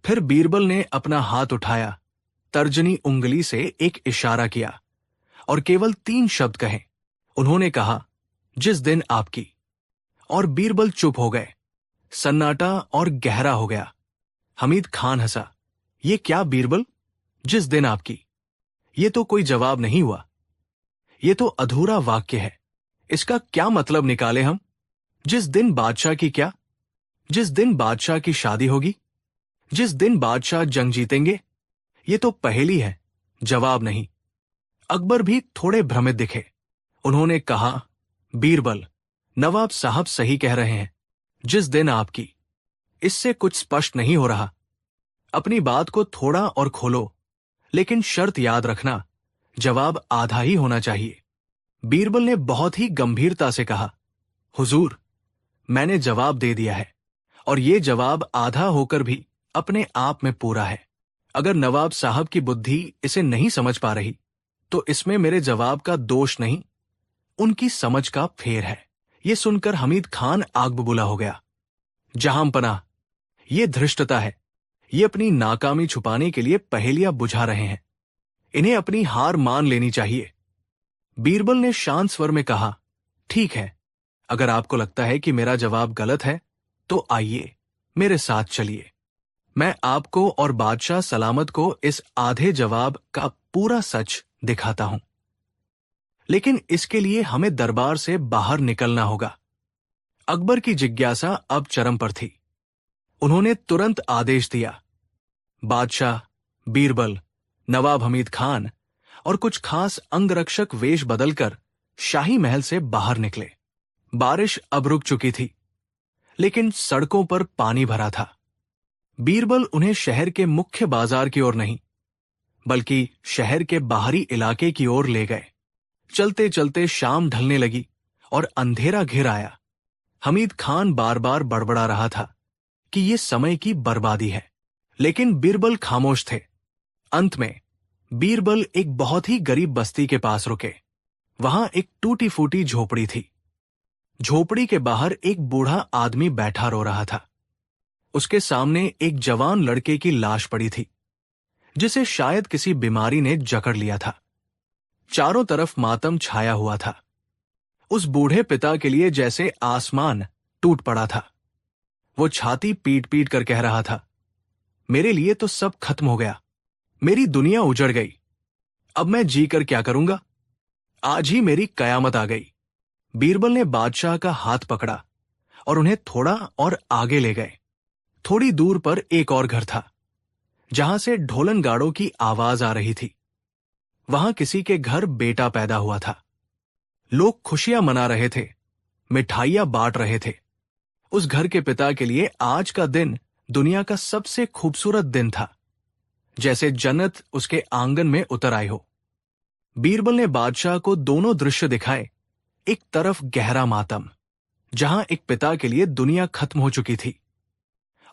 फिर बीरबल ने अपना हाथ उठाया, तर्जनी उंगली से एक इशारा किया और केवल 3 शब्द कहे। उन्होंने कहा, जिस दिन आपकी। और बीरबल चुप हो गए। सन्नाटा और गहरा हो गया। हमीद खान हंसा। ये क्या बीरबल, जिस दिन आपकी? ये तो कोई जवाब नहीं हुआ। ये तो अधूरा वाक्य है। इसका क्या मतलब निकाले हम? जिस दिन बादशाह की क्या? जिस दिन बादशाह की शादी होगी? जिस दिन बादशाह जंग जीतेंगे? ये तो पहेली है, जवाब नहीं। अकबर भी थोड़े भ्रमित दिखे। उन्होंने कहा, बीरबल, नवाब साहब सही कह रहे हैं, जिस दिन आपकी। इससे कुछ स्पष्ट नहीं हो रहा। अपनी बात को थोड़ा और खोलो, लेकिन शर्त याद रखना, जवाब आधा ही होना चाहिए। बीरबल ने बहुत ही गंभीरता से कहा, हुजूर, मैंने जवाब दे दिया है, और ये जवाब आधा होकर भी अपने आप में पूरा है। अगर नवाब साहब की बुद्धि इसे नहीं समझ पा रही, तो इसमें मेरे जवाब का दोष नहीं, उनकी समझ का फेर है। ये सुनकर हमीद खान आग बबूला हो गया। जहांपनाह, ये धृष्टता है। ये अपनी नाकामी छुपाने के लिए पहेलियां बुझा रहे हैं। इन्हें अपनी हार मान लेनी चाहिए। बीरबल ने शांत स्वर में कहा, ठीक है, अगर आपको लगता है कि मेरा जवाब गलत है, तो आइए, मेरे साथ चलिए। मैं आपको और बादशाह सलामत को इस आधे जवाब का पूरा सच दिखाता हूं। लेकिन इसके लिए हमें दरबार से बाहर निकलना होगा। अकबर की जिज्ञासा अब चरम पर थी। उन्होंने तुरंत आदेश दिया। बादशाह, बीरबल, नवाब हमीद खान और कुछ खास अंगरक्षक वेश बदलकर शाही महल से बाहर निकले। बारिश अब रुक चुकी थी, लेकिन सड़कों पर पानी भरा था। बीरबल उन्हें शहर के मुख्य बाजार की ओर नहीं, बल्कि शहर के बाहरी इलाके की ओर ले गए। चलते चलते शाम ढलने लगी और अंधेरा घिर आया। हमीद खान बार बार बड़बड़ा रहा था कि ये समय की बर्बादी है, लेकिन बीरबल खामोश थे। अंत में बीरबल एक बहुत ही गरीब बस्ती के पास रुके। वहां एक टूटी फूटी झोपड़ी थी। झोपड़ी के बाहर एक बूढ़ा आदमी बैठा रो रहा था। उसके सामने एक जवान लड़के की लाश पड़ी थी, जिसे शायद किसी बीमारी ने जकड़ लिया था। चारों तरफ मातम छाया हुआ था। उस बूढ़े पिता के लिए जैसे आसमान टूट पड़ा था। वो छाती पीट पीट कर कह रहा था, मेरे लिए तो सब खत्म हो गया, मेरी दुनिया उजड़ गई। अब मैं जीकर क्या करूंगा? आज ही मेरी कयामत आ गई। बीरबल ने बादशाह का हाथ पकड़ा और उन्हें थोड़ा और आगे ले गए। थोड़ी दूर पर एक और घर था, जहां से ढोलन गाड़ों की आवाज आ रही थी। वहां किसी के घर बेटा पैदा हुआ था। लोग खुशियां मना रहे थे, मिठाइयां बांट रहे थे। उस घर के पिता के लिए आज का दिन दुनिया का सबसे खूबसूरत दिन था, जैसे जन्नत उसके आंगन में उतर आई हो। बीरबल ने बादशाह को दोनों दृश्य दिखाए। एक तरफ गहरा मातम, जहां एक पिता के लिए दुनिया खत्म हो चुकी थी,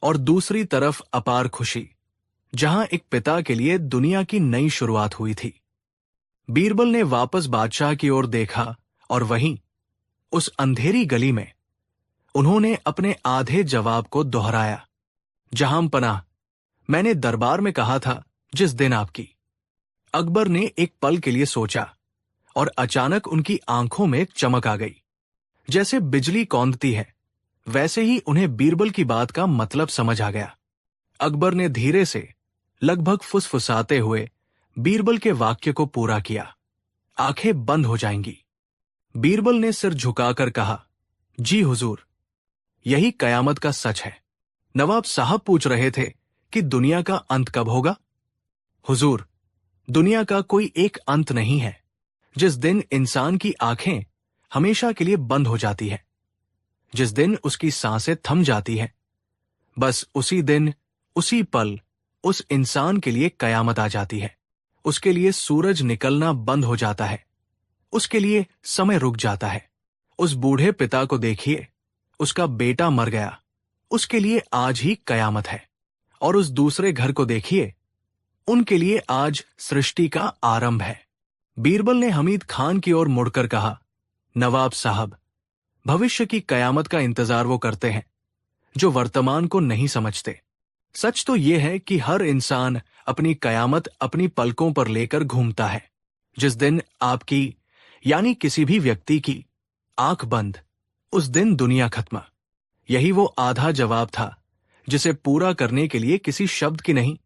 और दूसरी तरफ अपार खुशी, जहां एक पिता के लिए दुनिया की नई शुरुआत हुई थी। बीरबल ने वापस बादशाह की ओर देखा और वहीं उस अंधेरी गली में उन्होंने अपने आधे जवाब को दोहराया। जहांपनाह, मैंने दरबार में कहा था, जिस दिन आपकी। अकबर ने एक पल के लिए सोचा और अचानक उनकी आंखों में चमक आ गई। जैसे बिजली कौंधती है, वैसे ही उन्हें बीरबल की बात का मतलब समझ आ गया। अकबर ने धीरे से, लगभग फुसफुसाते हुए बीरबल के वाक्य को पूरा किया। आंखें बंद हो जाएंगी। बीरबल ने सिर झुकाकर कहा, जी हुजूर, यही कयामत का सच है। नवाब साहब पूछ रहे थे कि दुनिया का अंत कब होगा। हुजूर, दुनिया का कोई एक अंत नहीं है। जिस दिन इंसान की आंखें हमेशा के लिए बंद हो जाती है, जिस दिन उसकी सांसें थम जाती हैं, बस उसी दिन, उसी पल उस इंसान के लिए कयामत आ जाती है। उसके लिए सूरज निकलना बंद हो जाता है, उसके लिए समय रुक जाता है। उस बूढ़े पिता को देखिए, उसका बेटा मर गया, उसके लिए आज ही कयामत है। और उस दूसरे घर को देखिए, उनके लिए आज सृष्टि का आरंभ है। बीरबल ने हमीद खान की ओर मुड़कर कहा, नवाब साहब, भविष्य की कयामत का इंतजार वो करते हैं जो वर्तमान को नहीं समझते। सच तो यह है कि हर इंसान अपनी कयामत अपनी पलकों पर लेकर घूमता है। जिस दिन आपकी यानी किसी भी व्यक्ति की आंख बंद, उस दिन दुनिया खत्म। यही वो आधा जवाब था जिसे पूरा करने के लिए किसी शब्द की नहीं,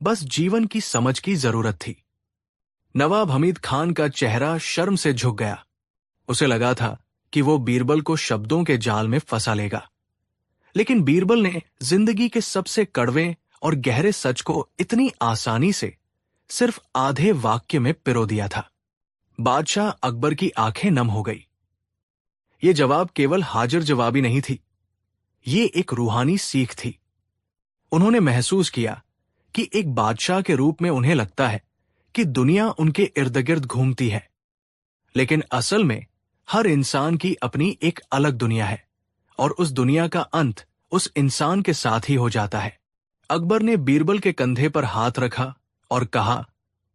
बस जीवन की समझ की जरूरत थी। नवाब हमीद खान का चेहरा शर्म से झुक गया। उसे लगा था कि वो बीरबल को शब्दों के जाल में फंसा लेगा, लेकिन बीरबल ने जिंदगी के सबसे कड़वे और गहरे सच को इतनी आसानी से सिर्फ आधे वाक्य में पिरो दिया था। बादशाह अकबर की आंखें नम हो गई। ये जवाब केवल हाजिर जवाबी नहीं थी, ये एक रूहानी सीख थी। उन्होंने महसूस किया कि एक बादशाह के रूप में उन्हें लगता है कि दुनिया उनके इर्द गिर्द घूमती है, लेकिन असल में हर इंसान की अपनी एक अलग दुनिया है, और उस दुनिया का अंत उस इंसान के साथ ही हो जाता है। अकबर ने बीरबल के कंधे पर हाथ रखा और कहा,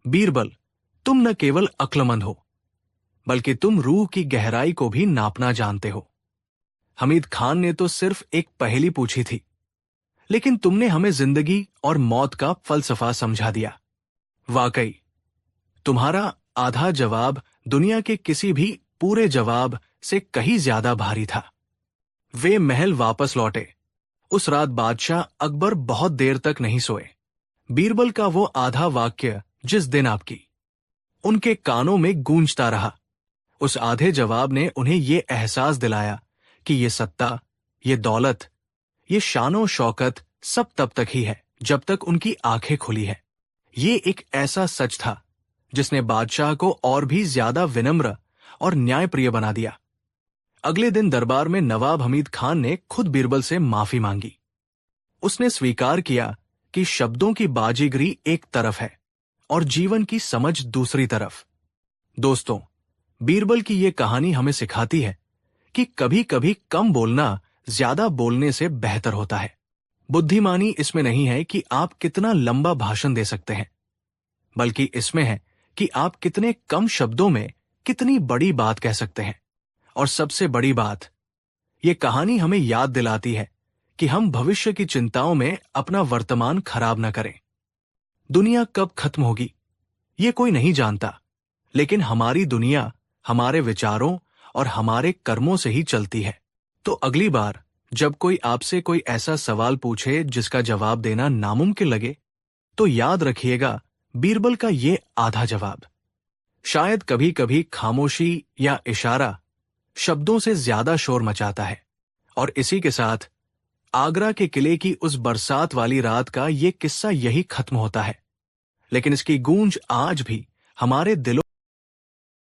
बीरबल, तुम न केवल अक्लमंद हो, बल्कि तुम रूह की गहराई को भी नापना जानते हो। हमीद खान ने तो सिर्फ एक पहेली पूछी थी, लेकिन तुमने हमें जिंदगी और मौत का फलसफा समझा दिया। वाकई तुम्हारा आधा जवाब दुनिया के किसी भी पूरे जवाब से कहीं ज्यादा भारी था। वे महल वापस लौटे। उस रात बादशाह अकबर बहुत देर तक नहीं सोए। बीरबल का वो आधा वाक्य, जिस दिन आपकी, उनके कानों में गूंजता रहा। उस आधे जवाब ने उन्हें ये एहसास दिलाया कि ये सत्ता, ये दौलत, ये शानो शौकत सब तब तक ही है जब तक उनकी आंखें खुली है। ये एक ऐसा सच था जिसने बादशाह को और भी ज्यादा विनम्र और न्यायप्रिय बना दिया। अगले दिन दरबार में नवाब हमीद खान ने खुद बीरबल से माफी मांगी। उसने स्वीकार किया कि शब्दों की बाजीगरी एक तरफ है और जीवन की समझ दूसरी तरफ। दोस्तों, बीरबल की ये कहानी हमें सिखाती है कि कभी कभी कम बोलना ज्यादा बोलने से बेहतर होता है। बुद्धिमानी इसमें नहीं है कि आप कितना लंबा भाषण दे सकते हैं, बल्कि इसमें है कि आप कितने कम शब्दों में कितनी बड़ी बात कह सकते हैं। और सबसे बड़ी बात, ये कहानी हमें याद दिलाती है कि हम भविष्य की चिंताओं में अपना वर्तमान खराब न करें। दुनिया कब खत्म होगी ये कोई नहीं जानता, लेकिन हमारी दुनिया हमारे विचारों और हमारे कर्मों से ही चलती है। तो अगली बार जब कोई आपसे कोई ऐसा सवाल पूछे जिसका जवाब देना नामुमकिन लगे, तो याद रखिएगा बीरबल का ये आधा जवाब। शायद कभी कभी खामोशी या इशारा शब्दों से ज्यादा शोर मचाता है। और इसी के साथ आगरा के किले की उस बरसात वाली रात का ये किस्सा यही खत्म होता है, लेकिन इसकी गूंज आज भी हमारे दिलों